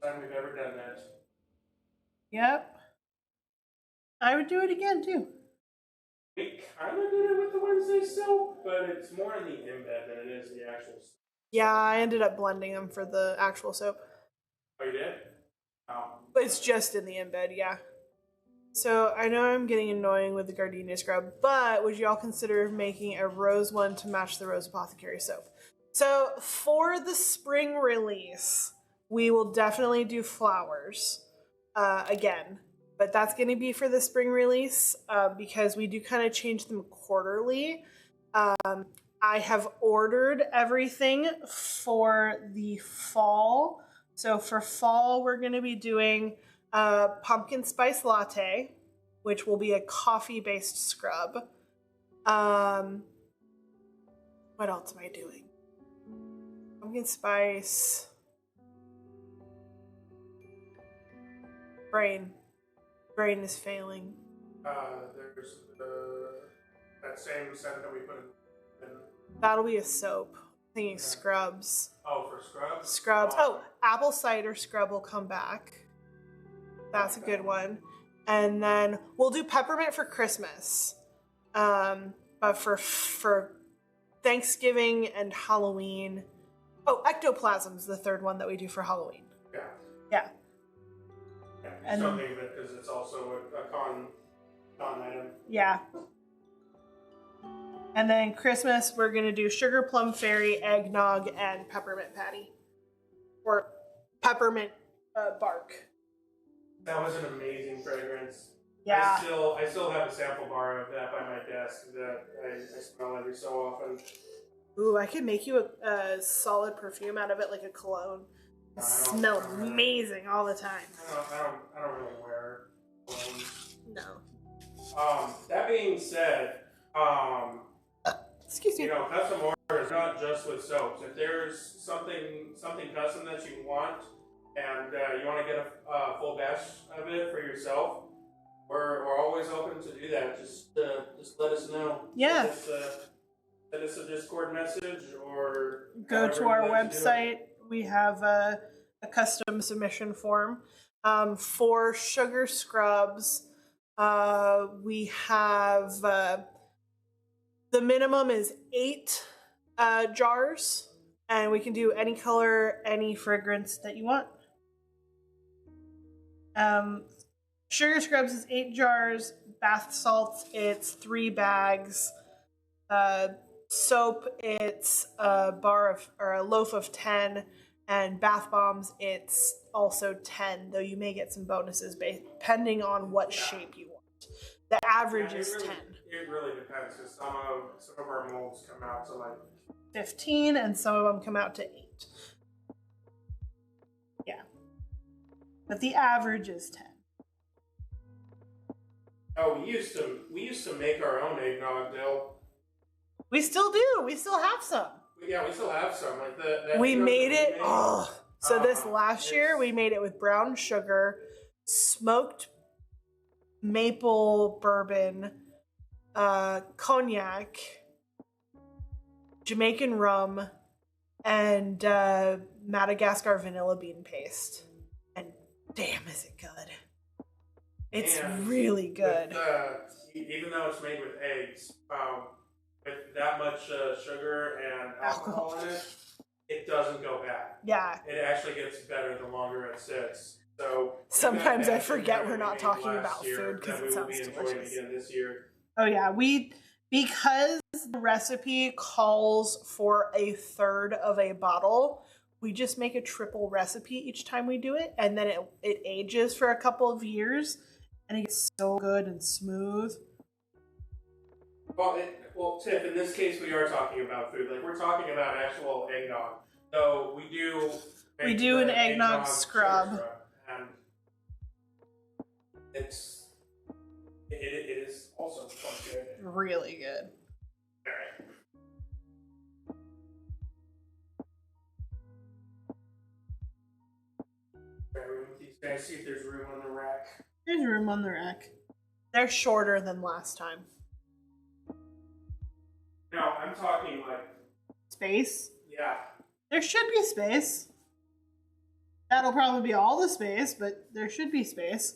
Time we've ever done that. Yep. I would do it again too. We kind of did it with the Wednesday soap, but it's more in the embed than it is the actual soap. Yeah, I ended up blending them for the actual soap. Oh, you did? Oh. But it's just in the embed, yeah. So I know I'm getting annoying with the gardenia scrub, but would y'all consider making a rose one to match the Rose Apothecary soap? So for the spring release, we will definitely do flowers again. But that's going to be for the spring release because we do kind of change them quarterly. I have ordered everything for the fall. So for fall, we're going to be doing pumpkin spice latte, which will be a coffee-based scrub. What else am I doing? Pumpkin spice. Brain is failing. There's that same scent that we put in. That'll be a soap. Thinking scrubs. Oh, for scrubs? Scrubs. Oh, apple cider scrub will come back. That's a good one. And then we'll do peppermint for Christmas. But for Thanksgiving and Halloween. Oh, ectoplasm's the third one that we do for Halloween. Yeah. Yeah. Yeah. And- Something because it's also a con item. Yeah. And then Christmas, we're going to do sugar plum fairy, eggnog, and peppermint patty. Or peppermint bark. That was an amazing fragrance. Yeah. I still have a sample bar of that by my desk that I smell every so often. Ooh, I could make you a solid perfume out of it, like a cologne. It smells amazing all the time. I don't really wear colognes. No. That being said, Excuse me. you know, custom orders not just with soaps. If there's something custom that you want, and you want to get a full batch of it for yourself, we're always open to do that. Just let us know. Yeah. Send us a Discord message or Go to however our you'd like to do it. website. We have a custom submission form. For sugar scrubs, we have the minimum is 8 jars, and we can do any color, any fragrance that you want. Sugar scrubs is 8 jars. Bath salts, it's 3 bags. Soap, it's a loaf of 10, and bath bombs, it's also 10, though you may get some bonuses depending on what shape you want. The average Yeah, is it really, 10. It really depends because some of our molds come out to like 15, and some of them come out to 8. Yeah. But the average is 10. Oh, we used to make our own eggnog, Dill. We still do. We still have some. Yeah, we still have some. Like that We eggnog made that it. Oh. So this last year, it's- we made it with brown sugar, smoked maple bourbon, cognac, Jamaican rum, and Madagascar vanilla bean paste. And damn, is it good. It's And really good. Even though it's made with eggs, with that much sugar and alcohol in it, it doesn't go bad. Yeah. It actually gets better the longer it sits. So Sometimes I that forget batch we're we not made talking last about year food 'cause that it we will sounds be enjoying delicious. again this year. Oh yeah, because the recipe calls for a third of a bottle, we just make a triple recipe each time we do it, and then it ages for a couple of years, and it gets so good and smooth. Well, Tiff, in this case, we are talking about food. Like we're talking about actual eggnog. So we do. We make do the an eggnog sugar scrub. and it is also quite good. Really good. All right. Bear with these guys. See if there's room on the rack. There's room on the rack. They're shorter than last time. No, I'm talking like Space? yeah. There should be space. That'll probably be all the space, but there should be space.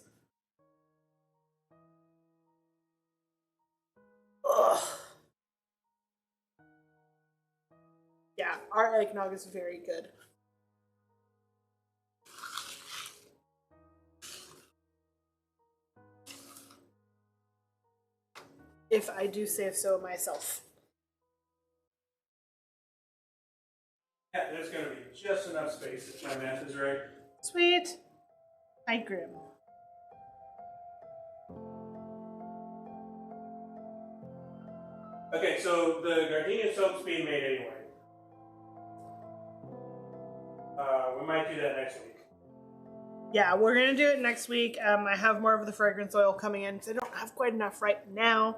Ugh. Yeah, our eggnog is very good. If I do say so myself. Yeah, there's gonna be just enough space if my math is right. Sweet. Hi, Grim. Okay, so the gardenia soap's being made anyway. We might do that next week. Yeah, we're gonna do it next week. I have more of the fragrance oil coming in because I don't have quite enough right now.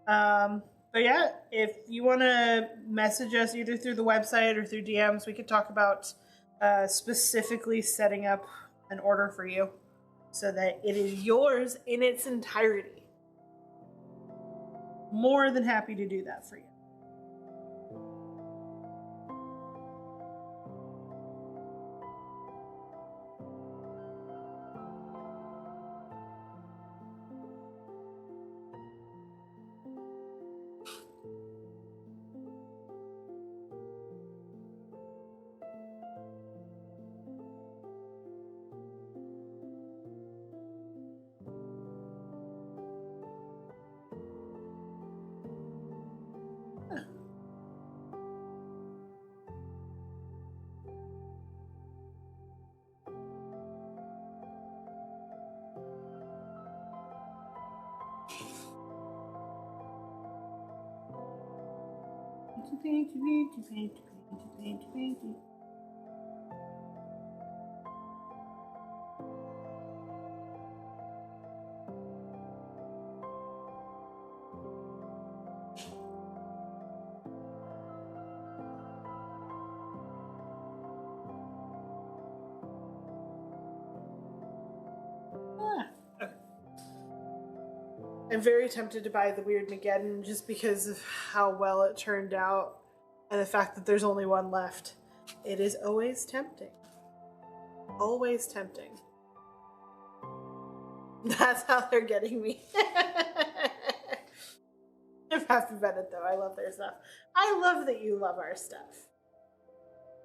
But yeah, if you want to message us either through the website or through DMs, we could talk about specifically setting up an order for you so that it is yours in its entirety. More than happy to do that for you. I'm very tempted to buy the Weird Mageddon just because of how well it turned out and the fact that there's only one left. It is always tempting. Always tempting. That's how they're getting me. I'm happy about it though. I love their stuff. I love that you love our stuff.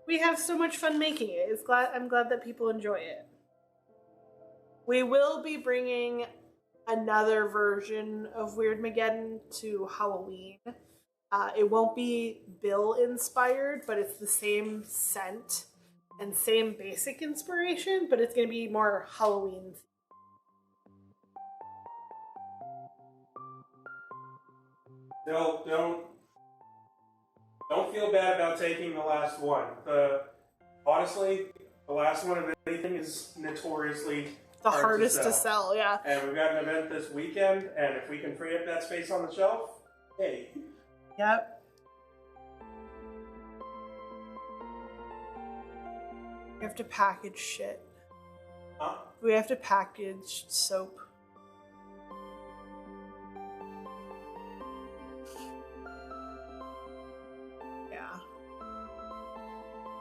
We have so much fun making it. I'm glad that people enjoy it. We will be bringing another version of Weird Mageddon to Halloween. It won't be Bill inspired, but it's the same scent and same basic inspiration, but it's going to be more Halloween. Don't feel bad about taking the last one. Honestly, the last one of anything is notoriously The hardest to sell, yeah. And we've got an event this weekend, and if we can free up that space on the shelf, hey. Yep. We have to package shit. Huh? We have to package soap. Yeah.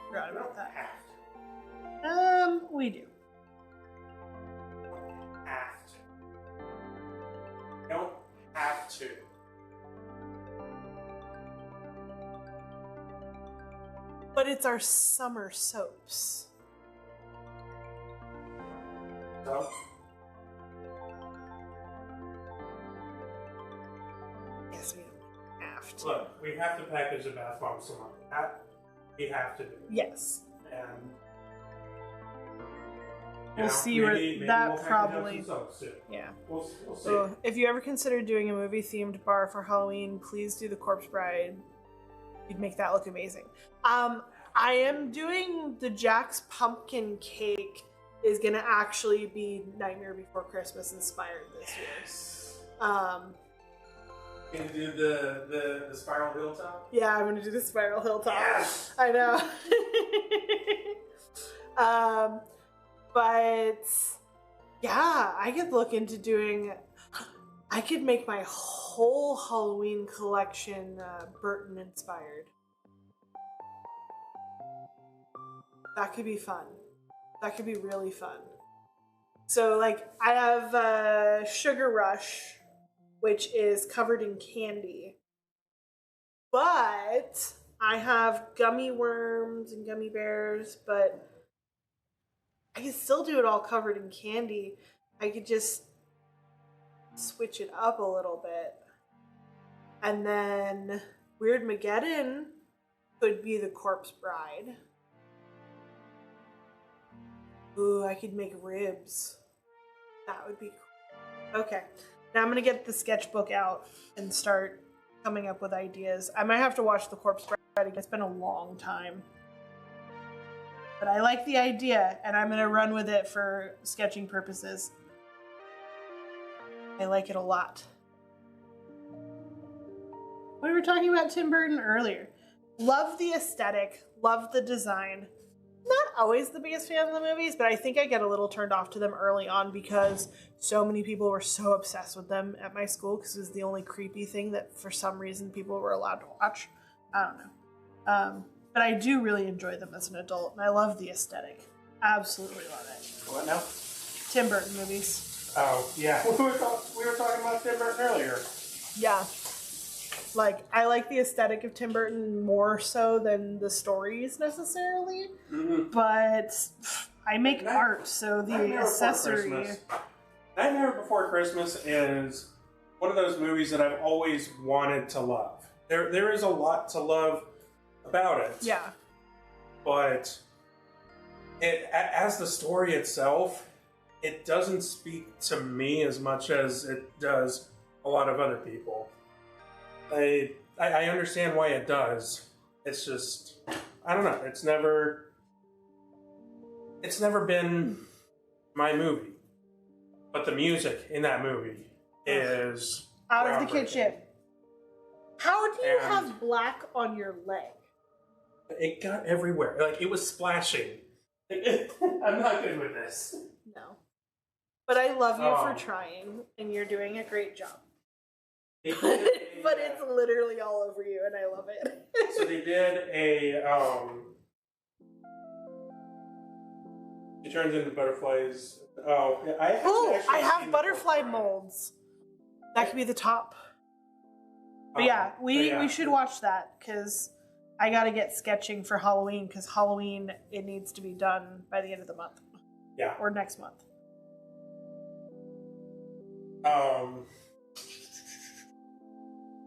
Forgot about that. We do. Don't have to. But it's our summer soaps. So? Yes, we don't have to. Look, we have to package the bath bombs tomorrow. That we have to do. Yes. And We'll see where that probably. Yeah. We'll see. So if you ever consider doing a movie themed bar for Halloween, please do the Corpse Bride. You'd make that look amazing. I am doing the Jack's pumpkin cake is gonna actually be Nightmare Before Christmas inspired this year. Can you do the spiral hilltop? Yeah, I'm gonna do the spiral hilltop. Yes! I know. But yeah, I could look into doing. I could make my whole Halloween collection Burton inspired. That could be fun. That could be really fun. So, like, I have Sugar Rush, which is covered in candy. But I have gummy worms and gummy bears, but I could still do it all covered in candy. I could just switch it up a little bit. And then Weird Mageddon could be the Corpse Bride. Ooh, I could make ribs. That would be cool. Okay, now I'm gonna get the sketchbook out and start coming up with ideas. I might have to watch the Corpse Bride again. It's been a long time. But I like the idea, and I'm gonna run with it for sketching purposes. I like it a lot. We were talking about Tim Burton earlier. Love the aesthetic, love the design. Not always the biggest fan of the movies, but I think I get a little turned off to them early on because so many people were so obsessed with them at my school because it was the only creepy thing that for some reason people were allowed to watch. I don't know. But I do really enjoy them as an adult, and I love the aesthetic. Absolutely love it. What now? Tim Burton movies. Oh, yeah. We were talking about Tim Burton earlier. Yeah. Like, I like the aesthetic of Tim Burton more so than the stories necessarily, but I make art, so the accessory... Nightmare Before Christmas is one of those movies that I've always wanted to love. there is a lot to love about it. Yeah. But as the story itself, it doesn't speak to me as much as it does a lot of other people. I understand why it does. It's just, I don't know. It's never been my movie. But the music in that movie is Out of the groundbreaking. kitchen. How do you And- have black on your leg? It got everywhere. Like, it was splashing. I'm not good with this. No. But I love you for Um, trying, and you're doing a great job. They did a- But it's literally all over you, and I love it. So they did a, She turns into butterflies. Oh, yeah, I haven't Oh, actually I have seen the butterfly full part. molds. That could be the top. But Um, yeah, we but yeah. should watch that, because I gotta get sketching for Halloween, because Halloween, it needs to be done by the end of the month. Yeah. Or next month.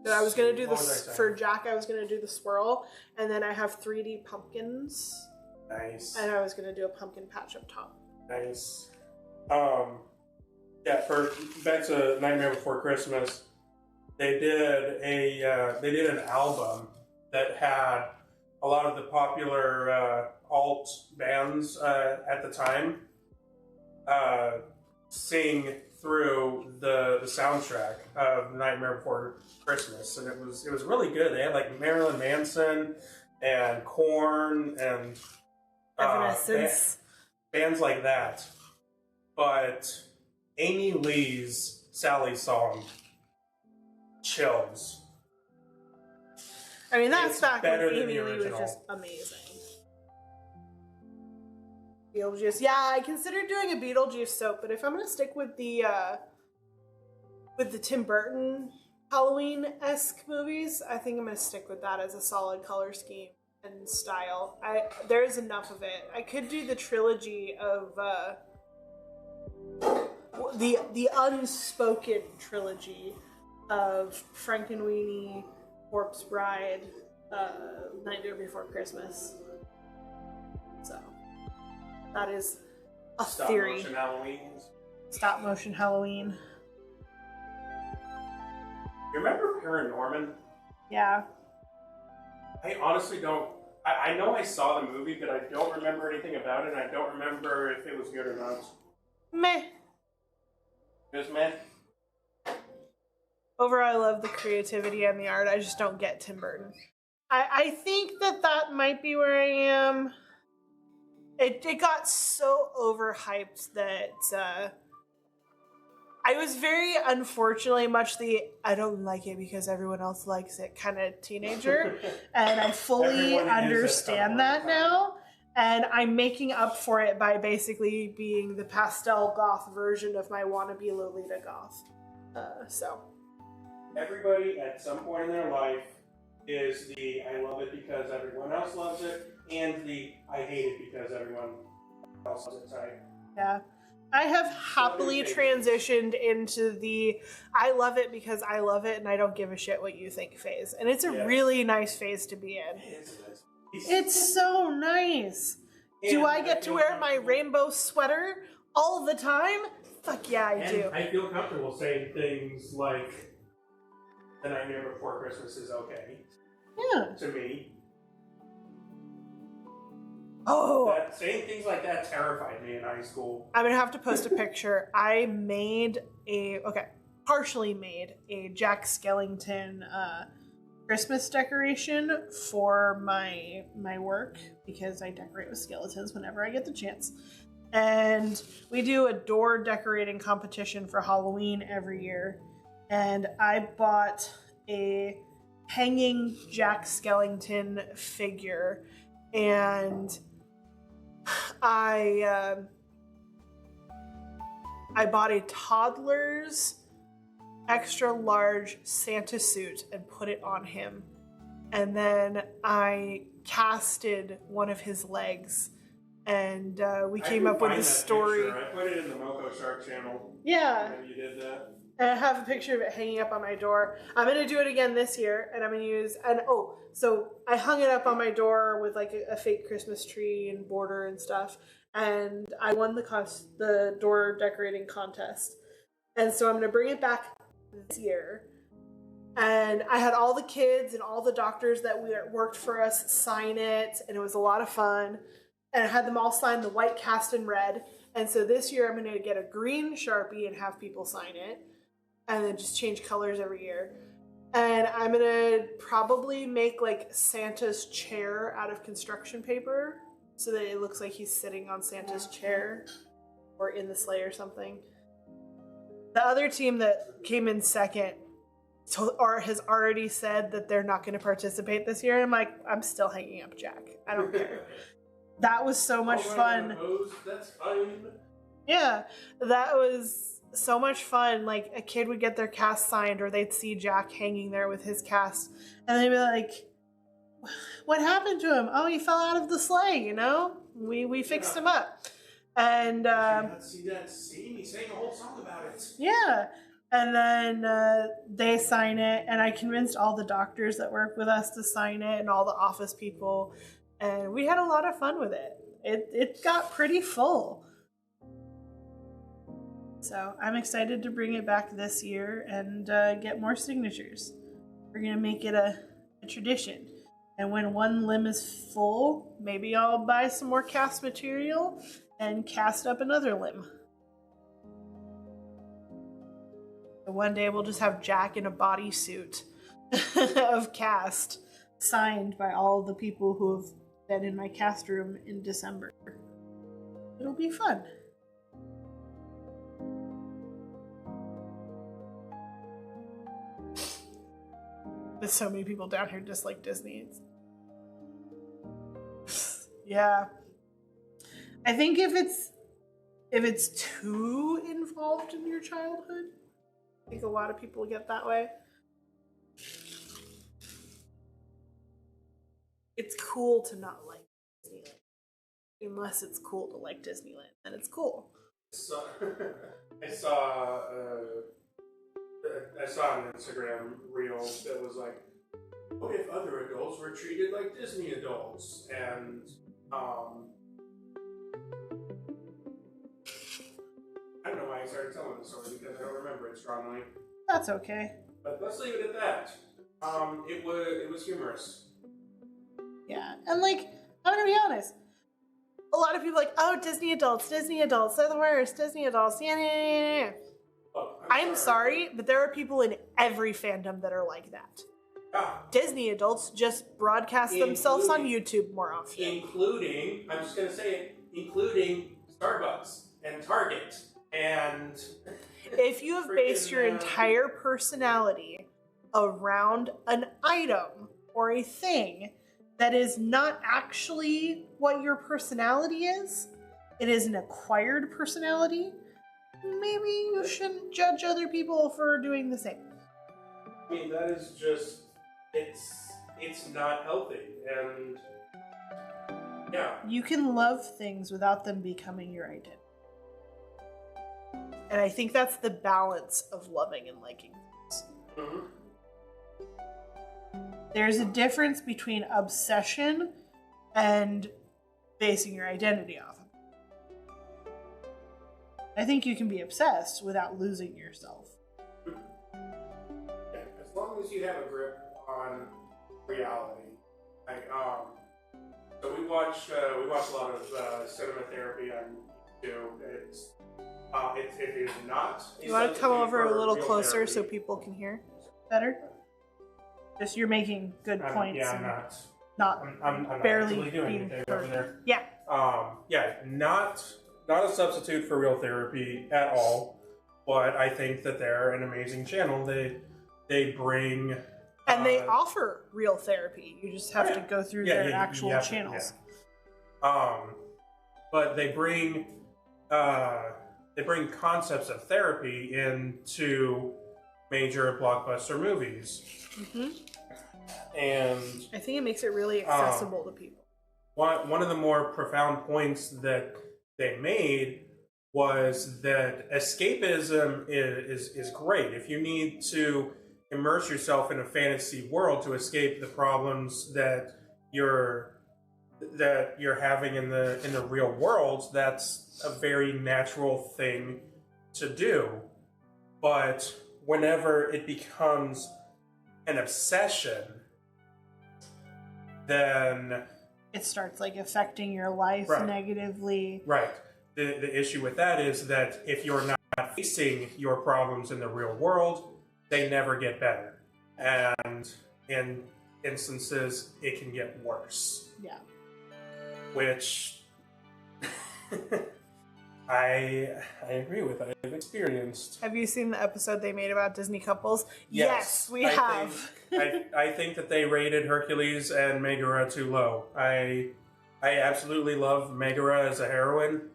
But I was gonna do what was I this saying? for Jack. I was gonna do the swirl, and then I have 3D pumpkins, Nice. and I was gonna do a pumpkin patch up top. Nice. Yeah, for back to Nightmare Before Christmas, they did an album that had a lot of the popular alt bands at the time sing through the soundtrack of Nightmare Before Christmas, and it was really good. They had like Marilyn Manson and Korn and Evanescence. bands like that. But Amy Lee's Sally song chills. I mean, that's It's back when better than Amy the Lee was original. just amazing. Beetlejuice. Yeah, I considered doing a Beetlejuice soap, but if I'm gonna stick with the Tim Burton Halloween-esque movies, I think I'm gonna stick with that as a solid color scheme and style. There's enough of it. I could do the trilogy of the unspoken trilogy of Frankenweenie, Corpse Bride, Nightmare Before Christmas. So that is a Stop theory. motion Halloween. Stop motion Halloween. You remember Paranorman? Yeah. I honestly don't. I know I saw the movie, but I don't remember anything about it, and I don't remember if it was good or not. Meh. It was meh. Overall, I love the creativity and the art. I just don't get Tim Burton. I think that might be where I am. It got so overhyped that I was very, unfortunately, much the I don't like it because everyone else likes it kind of teenager. And I fully Everyone is at some understand point that in time. now. And I'm making up for it by basically being the pastel goth version of my wannabe Lolita goth. So, Everybody at some point in their life is the I love it because everyone else loves it, and the I hate it because everyone else loves it type. yeah. I have happily transitioned into the I love it because I love it and I don't give a shit what you think phase. And it's a Yes. really nice phase to be in. It's It's so nice. Do And I get to feel wear my comfortable- rainbow sweater all the time? Fuck yeah, I and do. I feel comfortable saying things like The Nightmare Before Christmas is okay Yeah. to me. Oh, That saying things like that terrified me in high school. I'm gonna have to post a picture. I partially made a Jack Skellington Christmas decoration for my work because I decorate with skeletons whenever I get the chance. And we do a door decorating competition for Halloween every year. And I bought a hanging Jack Skellington figure, and I bought a toddler's extra large Santa suit and put it on him. And then I casted one of his legs, and we I came can up with find this that story. picture. I put it in the Moko Shark channel. Yeah. Maybe you did that. And I have a picture of it hanging up on my door. I'm gonna do it again this year, and I'm gonna use so I hung it up on my door with like a fake Christmas tree and border and stuff, and I won the door decorating contest, and so I'm gonna bring it back this year. And I had all the kids and all the doctors that worked for us sign it, and it was a lot of fun. And I had them all sign the white cast in red. And so this year I'm gonna get a green Sharpie and have people sign it, and then just change colors every year. And I'm gonna probably make like Santa's chair out of construction paper so that it looks like he's sitting on Santa's chair or in the sleigh or something. The other team that came in second or has already said that they're not going to participate this year. I'm like, I'm still hanging up Jack. I don't care. That was so much fun. That's fine. Yeah, that was so much fun. Like, a kid would get their cast signed, or they'd see Jack hanging there with his cast, and they'd be like, what happened to him? Oh, he fell out of the sleigh, you know? We fixed him up. And see that scene? He sang a whole song about it. yeah. And then they sign it, and I convinced all the doctors that work with us to sign it, and all the office people, and we had a lot of fun with it. It got pretty full. So I'm excited to bring it back this year and get more signatures. We're going to make it a tradition. And when one limb is full, maybe I'll buy some more cast material and cast up another limb. One day we'll just have Jack in a bodysuit of cast signed by all the people who have been in my cast room in December. It'll be fun. There's so many people down here just like Disney. Yeah. I think if it's too involved in your childhood, I think a lot of people get that way. It's cool to not like Disneyland. Unless it's cool to like Disneyland, then it's cool. I saw an Instagram reel that was like, what if other adults were treated like Disney adults? And I don't know why I started telling the story because I don't remember it strongly. That's okay. But let's leave it at that. It was humorous. Yeah, and like, I'm gonna be honest. A lot of people are like, oh, Disney adults, they're the worst, Disney adults, yeah. Oh, I'm sorry, but there are people in every fandom that are like that. Disney adults just broadcast themselves on YouTube more often. Including, I'm just gonna say it, including Starbucks and Target. And if you have based your entire personality around an item or a thing that is not actually what your personality is, it is an acquired personality, maybe you shouldn't judge other people for doing the same. I mean, that is just, it's not healthy, and yeah. You can love things without them becoming your identity. And I think that's the balance of loving and liking things. Mm-hmm. There's a difference between obsession and basing your identity off of it. I think you can be obsessed without losing yourself. Yeah, as long as you have a grip on reality. Like, so we watch a lot of cinema therapy on YouTube. It is not. You want to come over a little closer so people can hear better? Just you're making good points. Yeah, I'm not barely actually doing being anything heard. over there. Yeah. Yeah, not a substitute for real therapy at all. But I think that they're an amazing channel. They bring And they offer real therapy. You just have to go through their actual channels. But they bring concepts of therapy into major blockbuster movies. Mm-hmm. And I think it makes it really accessible to people. One of the more profound points that they made was that escapism is great. If you need to immerse yourself in a fantasy world to escape the problems that you're having in the real world, that's a very natural thing to do. But whenever it becomes an obsession, then It starts like affecting your life Right. negatively. right. The issue with that is that if you're not facing your problems in the real world, they never get better. And in instances, it can get worse. Yeah. Which I agree with. I've experienced. Have you seen the episode they made about Disney couples? Yes, we I have. I think that they rated Hercules and Megara too low. I absolutely love Megara as a heroine.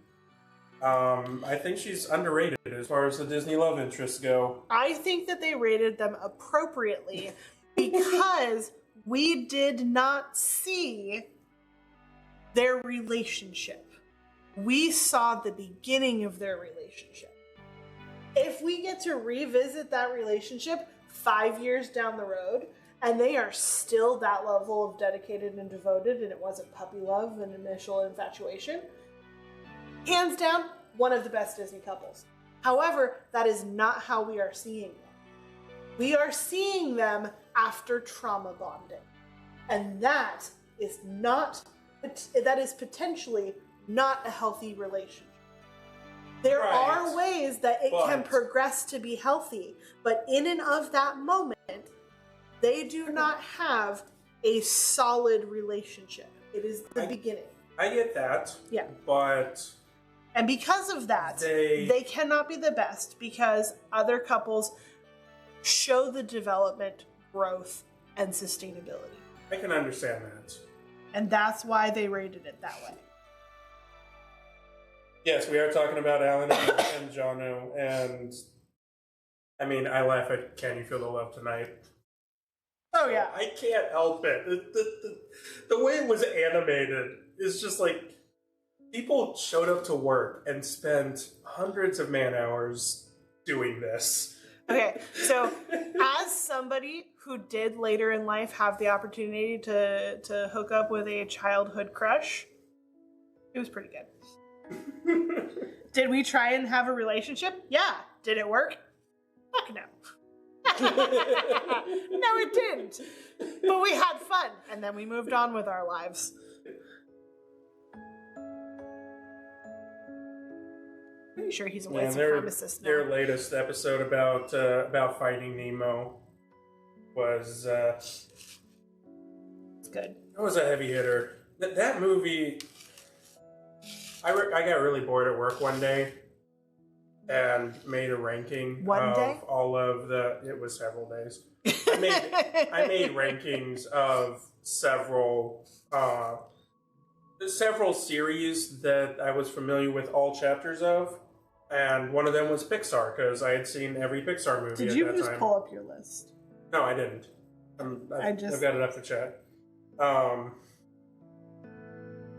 I think she's underrated as far as the Disney love interests go. I think that they rated them appropriately because we did not see their relationship. We saw the beginning of their relationship. If we get to revisit that relationship 5 years down the road and they are still that level of dedicated and devoted and it wasn't puppy love and initial infatuation, hands down, one of the best Disney couples. However, that is not how we are seeing them. We are seeing them after trauma bonding. And that is potentially not a healthy relationship. There Right. are ways that it can But- progress to be healthy, but in and of that moment, they do not have a solid relationship. It is the beginning. I get that. Yeah. But And because of that, They- they cannot be the best because other couples show the development, growth, and sustainability. I can understand that. And that's why they rated it that way. Yes, we are talking about Alan and Jono, and I mean, I laugh at Can You Feel the Love Tonight? Oh, yeah. I can't help it. The way it was animated is just like people showed up to work and spent hundreds of man hours doing this. Okay, so as somebody who did later in life have the opportunity to hook up with a childhood crush, it was pretty good. Did we try and have a relationship? Yeah. Did it work? Fuck no. No, it didn't. But we had fun, and then we moved on with our lives. Pretty sure he's a white Yeah, supremacist their now. latest episode about Finding Nemo was It's good. that was a heavy hitter. That movie, I got really bored at work one day and made a ranking One of day? all of the. It was several days. I made rankings of several series that I was familiar with all chapters of, and one of them was Pixar because I had seen every Pixar movie Did at you that just time. pull up your list? No, I didn't. I've got it up for chat.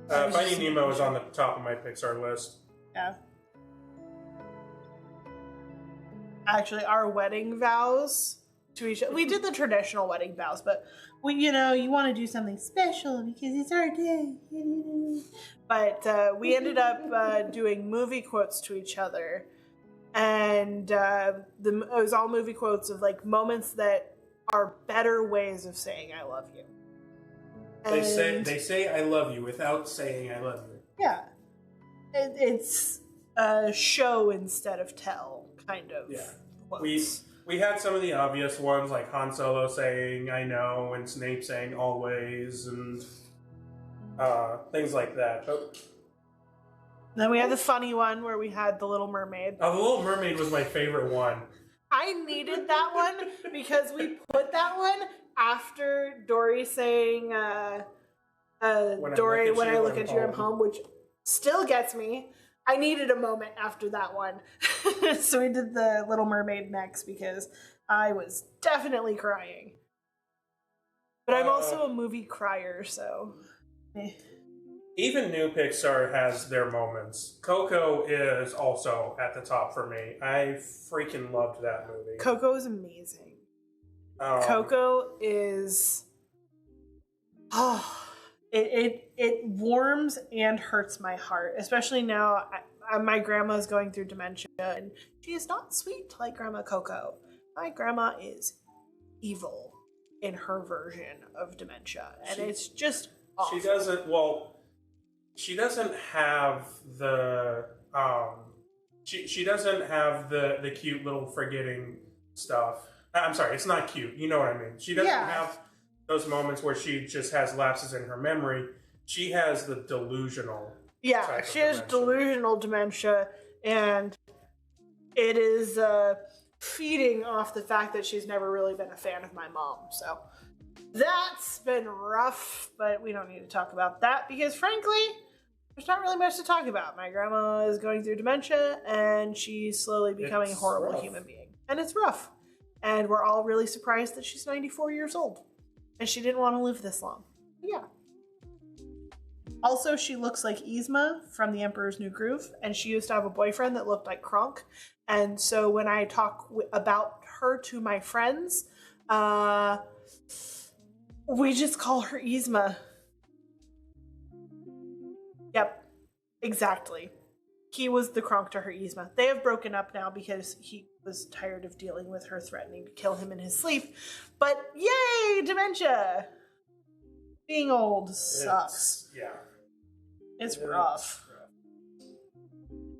Finding Nemo is on the top of my Pixar list. Yeah. Actually, our wedding vows to each other. We did the traditional wedding vows, but you want to do something special because it's our day. But we ended up doing movie quotes to each other, and it was all movie quotes of like moments that are better ways of saying "I love you." They say I love you without saying I love you. Yeah. It's a show instead of tell, kind of. Yeah. quotes. We had some of the obvious ones like Han Solo saying I know and Snape saying always and things like that. But Then we had the funny one where we had the Little Mermaid. the Little Mermaid was my favorite one. I needed that one because we put that one after Dory saying, Dory, when I look at you, I'm home, which still gets me. I needed a moment after that one. So we did the Little Mermaid next because I was definitely crying. But I'm also a movie crier, so. Even new Pixar has their moments. Coco is also at the top for me. I freaking loved that movie. Coco is amazing. Um, Coco is it warms and hurts my heart, especially now. My grandma is going through dementia, and she is not sweet like Grandma Coco. My grandma is evil in her version of dementia, and it's just awful. She doesn't have the she doesn't have the cute little forgetting stuff. I'm sorry, it's not cute. You know what I mean. She doesn't have those moments where she just has lapses in her memory. She has the delusional. Yeah, she has delusional dementia, and it is feeding off the fact that she's never really been a fan of my mom. So that's been rough, but we don't need to talk about that because, frankly, there's not really much to talk about. My grandma is going through dementia, and she's slowly becoming a horrible human being. And it's rough. And we're all really surprised that she's 94 years old. And she didn't want to live this long. Yeah. Also, she looks like Yzma from The Emperor's New Groove, and she used to have a boyfriend that looked like Kronk. And so when I talk about her to my friends, we just call her Yzma. Yep, exactly. He was the Kronk to her Yzma. They have broken up now because he was tired of dealing with her threatening to kill him in his sleep. But yay, dementia! Being old sucks. It's rough.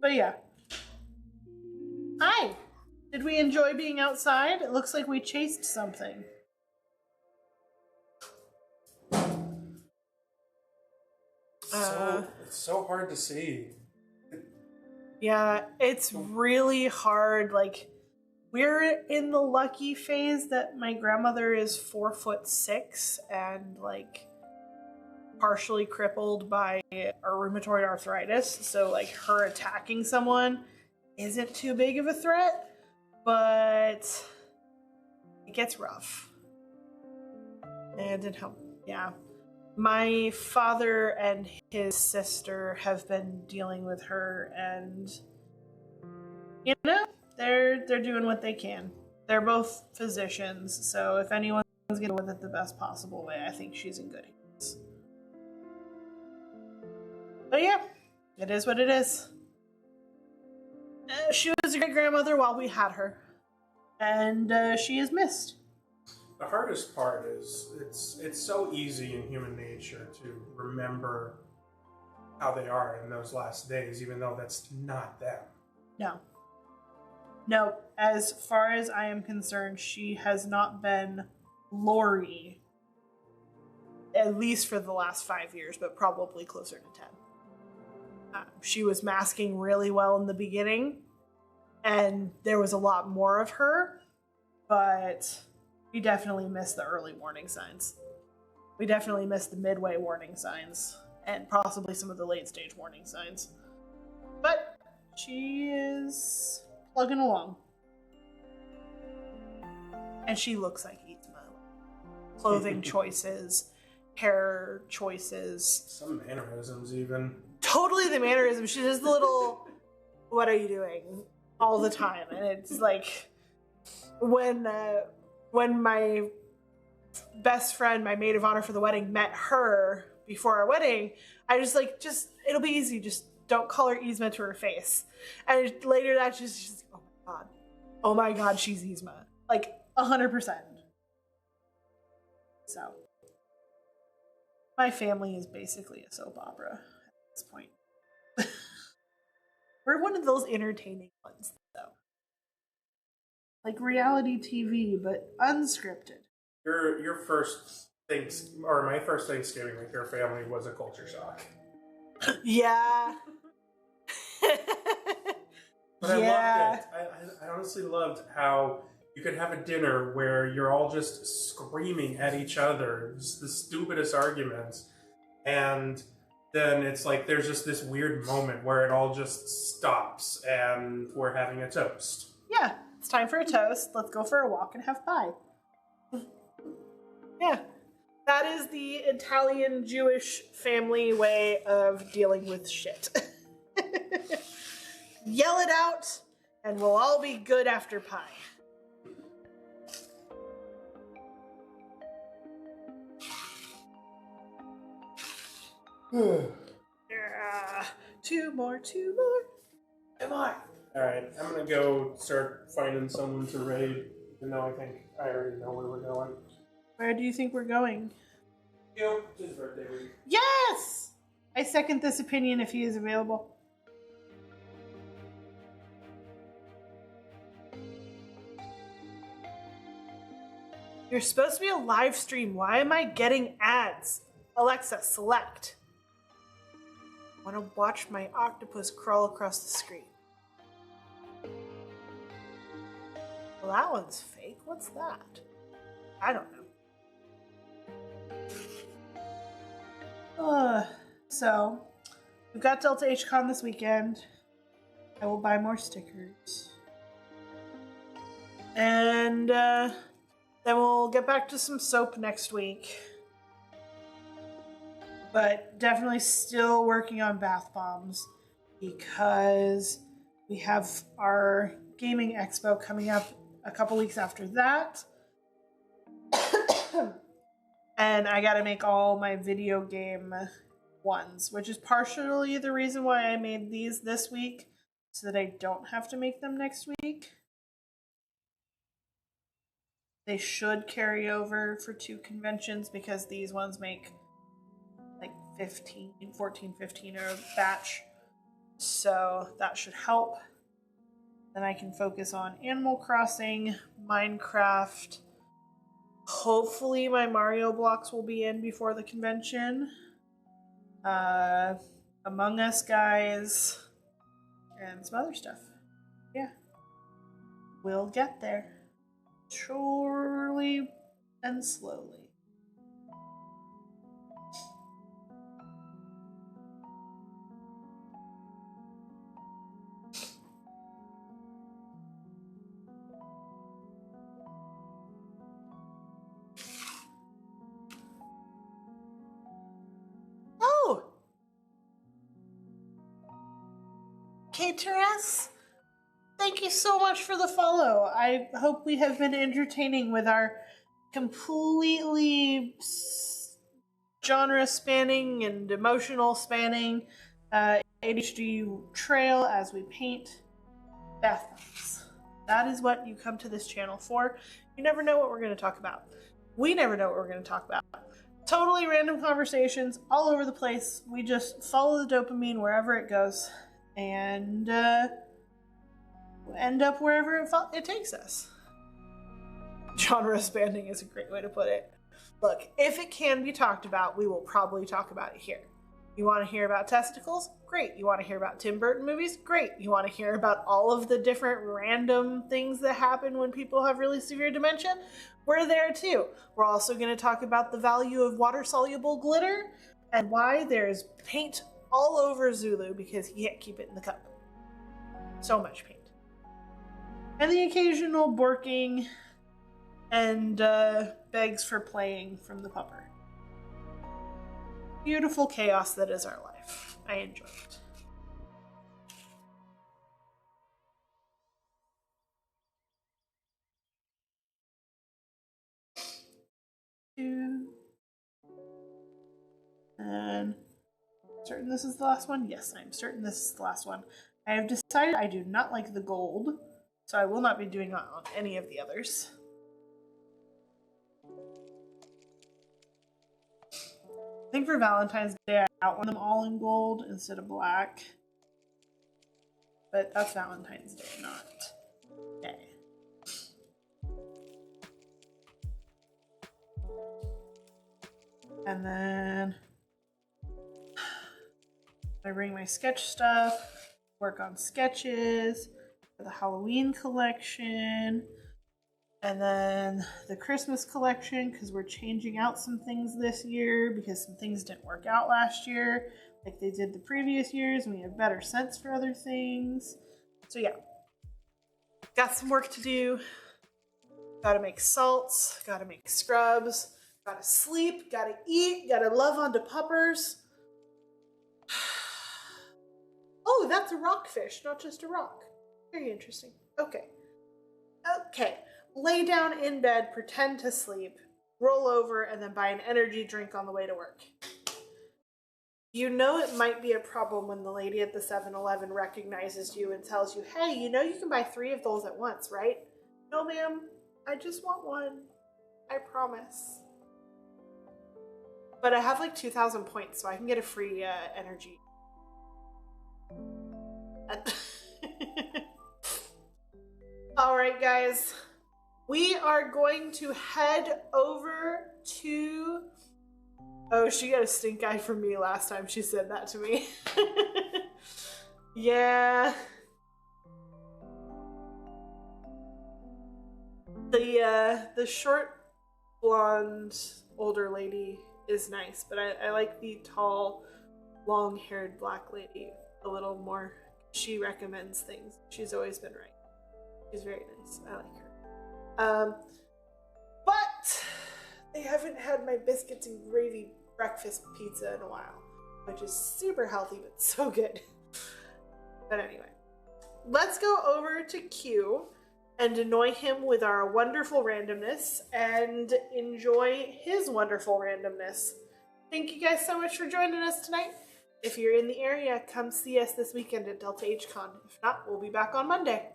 But yeah. Hi! Did we enjoy being outside? It looks like we chased something. It's so hard to see. Yeah, it's really hard. Like, we're in the lucky phase that my grandmother is 4'6" and like partially crippled by a rheumatoid arthritis. So like her attacking someone isn't too big of a threat, but it gets rough. And it helped. Yeah. My father and his sister have been dealing with her, and you know, they're doing what they can. They're both physicians, so if anyone's gonna deal with it the best possible way, I think she's in good hands. But yeah, it is what it is. She was a great grandmother while we had her, and she is missed. The hardest part is it's so easy in human nature to remember how they are in those last days, even though that's not them. No, as far as I am concerned, she has not been Lori, at least for the last 5 years, but probably closer to 10. She was masking really well in the beginning, and there was a lot more of her, but we definitely missed the early warning signs. We definitely missed the midway warning signs, and possibly some of the late stage warning signs. But she is plugging along. And she looks like Yzma. Clothing choices, hair choices. Some mannerisms even. Totally the mannerism. She does the little, what are you doing? All the time. And it's like, when my best friend, my maid of honor for the wedding, met her before our wedding, I was like, it'll be easy, just don't call her Yzma to her face. And later that, she's like, oh my god, she's Yzma. Like, 100%. So, my family is basically a soap opera at this point. We're one of those entertaining ones, though. Like reality TV, but unscripted. Your first my first Thanksgiving with your family was a culture shock. Yeah. But I loved it. I honestly loved how you could have a dinner where you're all just screaming at each other, just the stupidest arguments, and then it's like there's just this weird moment where it all just stops and we're having a toast. Yeah, it's time for a toast. Let's go for a walk and have pie. Yeah, That is the Italian Jewish family way of dealing with shit. Yell it out, and we'll all be good after pie. Two more. Alright, I'm gonna go start finding someone to raid, even though I think I already know where we're going. Where do you think we're going? Yo, it's his birthday week. Yes! I second this opinion if he is available. You're supposed to be a live stream. Why am I getting ads? Alexa, select. I want to watch my octopus crawl across the screen. Well, that one's fake. What's that? I don't know. So, we've got Delta HCon this weekend. I will buy more stickers. And then we'll get back to some soap next week. But definitely still working on bath bombs because we have our gaming expo coming up a couple weeks after that. And I gotta make all my video game ones, which is partially the reason why I made these this week, so that I don't have to make them next week. They should carry over for 2 conventions because these ones make like 15 a batch. So that should help. Then I can focus on Animal Crossing, Minecraft. Hopefully my Mario blocks will be in before the convention. Among Us guys. And some other stuff. Yeah. We'll get there. Surely and slowly. Oh! Kate Therese? Thank you so much for the follow. I hope we have been entertaining with our completely genre spanning and emotional spanning ADHD trail as we paint bath bombs. That is what you come to this channel for. You never know what we're going to talk about. We never know what we're going to talk about. Totally random conversations all over the place. We just follow the dopamine wherever it goes. And end up wherever it takes us. Genre spanning is a great way to put it. Look, if it can be talked about, we will probably talk about it here. You want to hear about testicles? Great. You want to hear about Tim Burton movies? Great. You want to hear about all of the different random things that happen when people have really severe dementia? We're there too. We're also going to talk about the value of water-soluble glitter and why there's paint all over Zulu because he can't keep it in the cup. So much paint. And the occasional borking and begs for playing from the pupper. Beautiful chaos that is our life. I enjoy it. And certain this is the last one? Yes, I'm certain this is the last one. I have decided I do not like the gold, so I will not be doing it on any of the others. I think for Valentine's Day, I outline them all in gold instead of black. But that's Valentine's Day, not day. And then I bring my sketch stuff, work on sketches for the Halloween collection, and then the Christmas collection because we're changing out some things this year because some things didn't work out last year like they did the previous years, and we have better sense for other things. So yeah, got some work to do. Gotta make salts, gotta make scrubs, Gotta sleep, gotta eat, gotta love on to puppers. Oh, that's a rockfish, not just a rock. Very interesting. Okay. Okay. Lay down in bed, pretend to sleep, roll over, and then buy an energy drink on the way to work. You know it might be a problem when the lady at the 7-Eleven recognizes you and tells you, hey, you know you can buy 3 of those at once, right? No, ma'am. I just want one. I promise. But I have like 2,000 points, so I can get a free energy. Alright, guys. We are going to head over to... Oh, she got a stink eye from me last time she said that to me. Yeah. The short, blonde, older lady is nice, but I like the tall, long-haired black lady a little more. She recommends things. She's always been right. She's very nice. I like her. But they haven't had my biscuits and gravy breakfast pizza in a while, which is super healthy but so good. But anyway, let's go over to Q and annoy him with our wonderful randomness and enjoy his wonderful randomness. Thank you guys so much for joining us tonight. If you're in the area, come see us this weekend at Delta H Con. If not, we'll be back on Monday.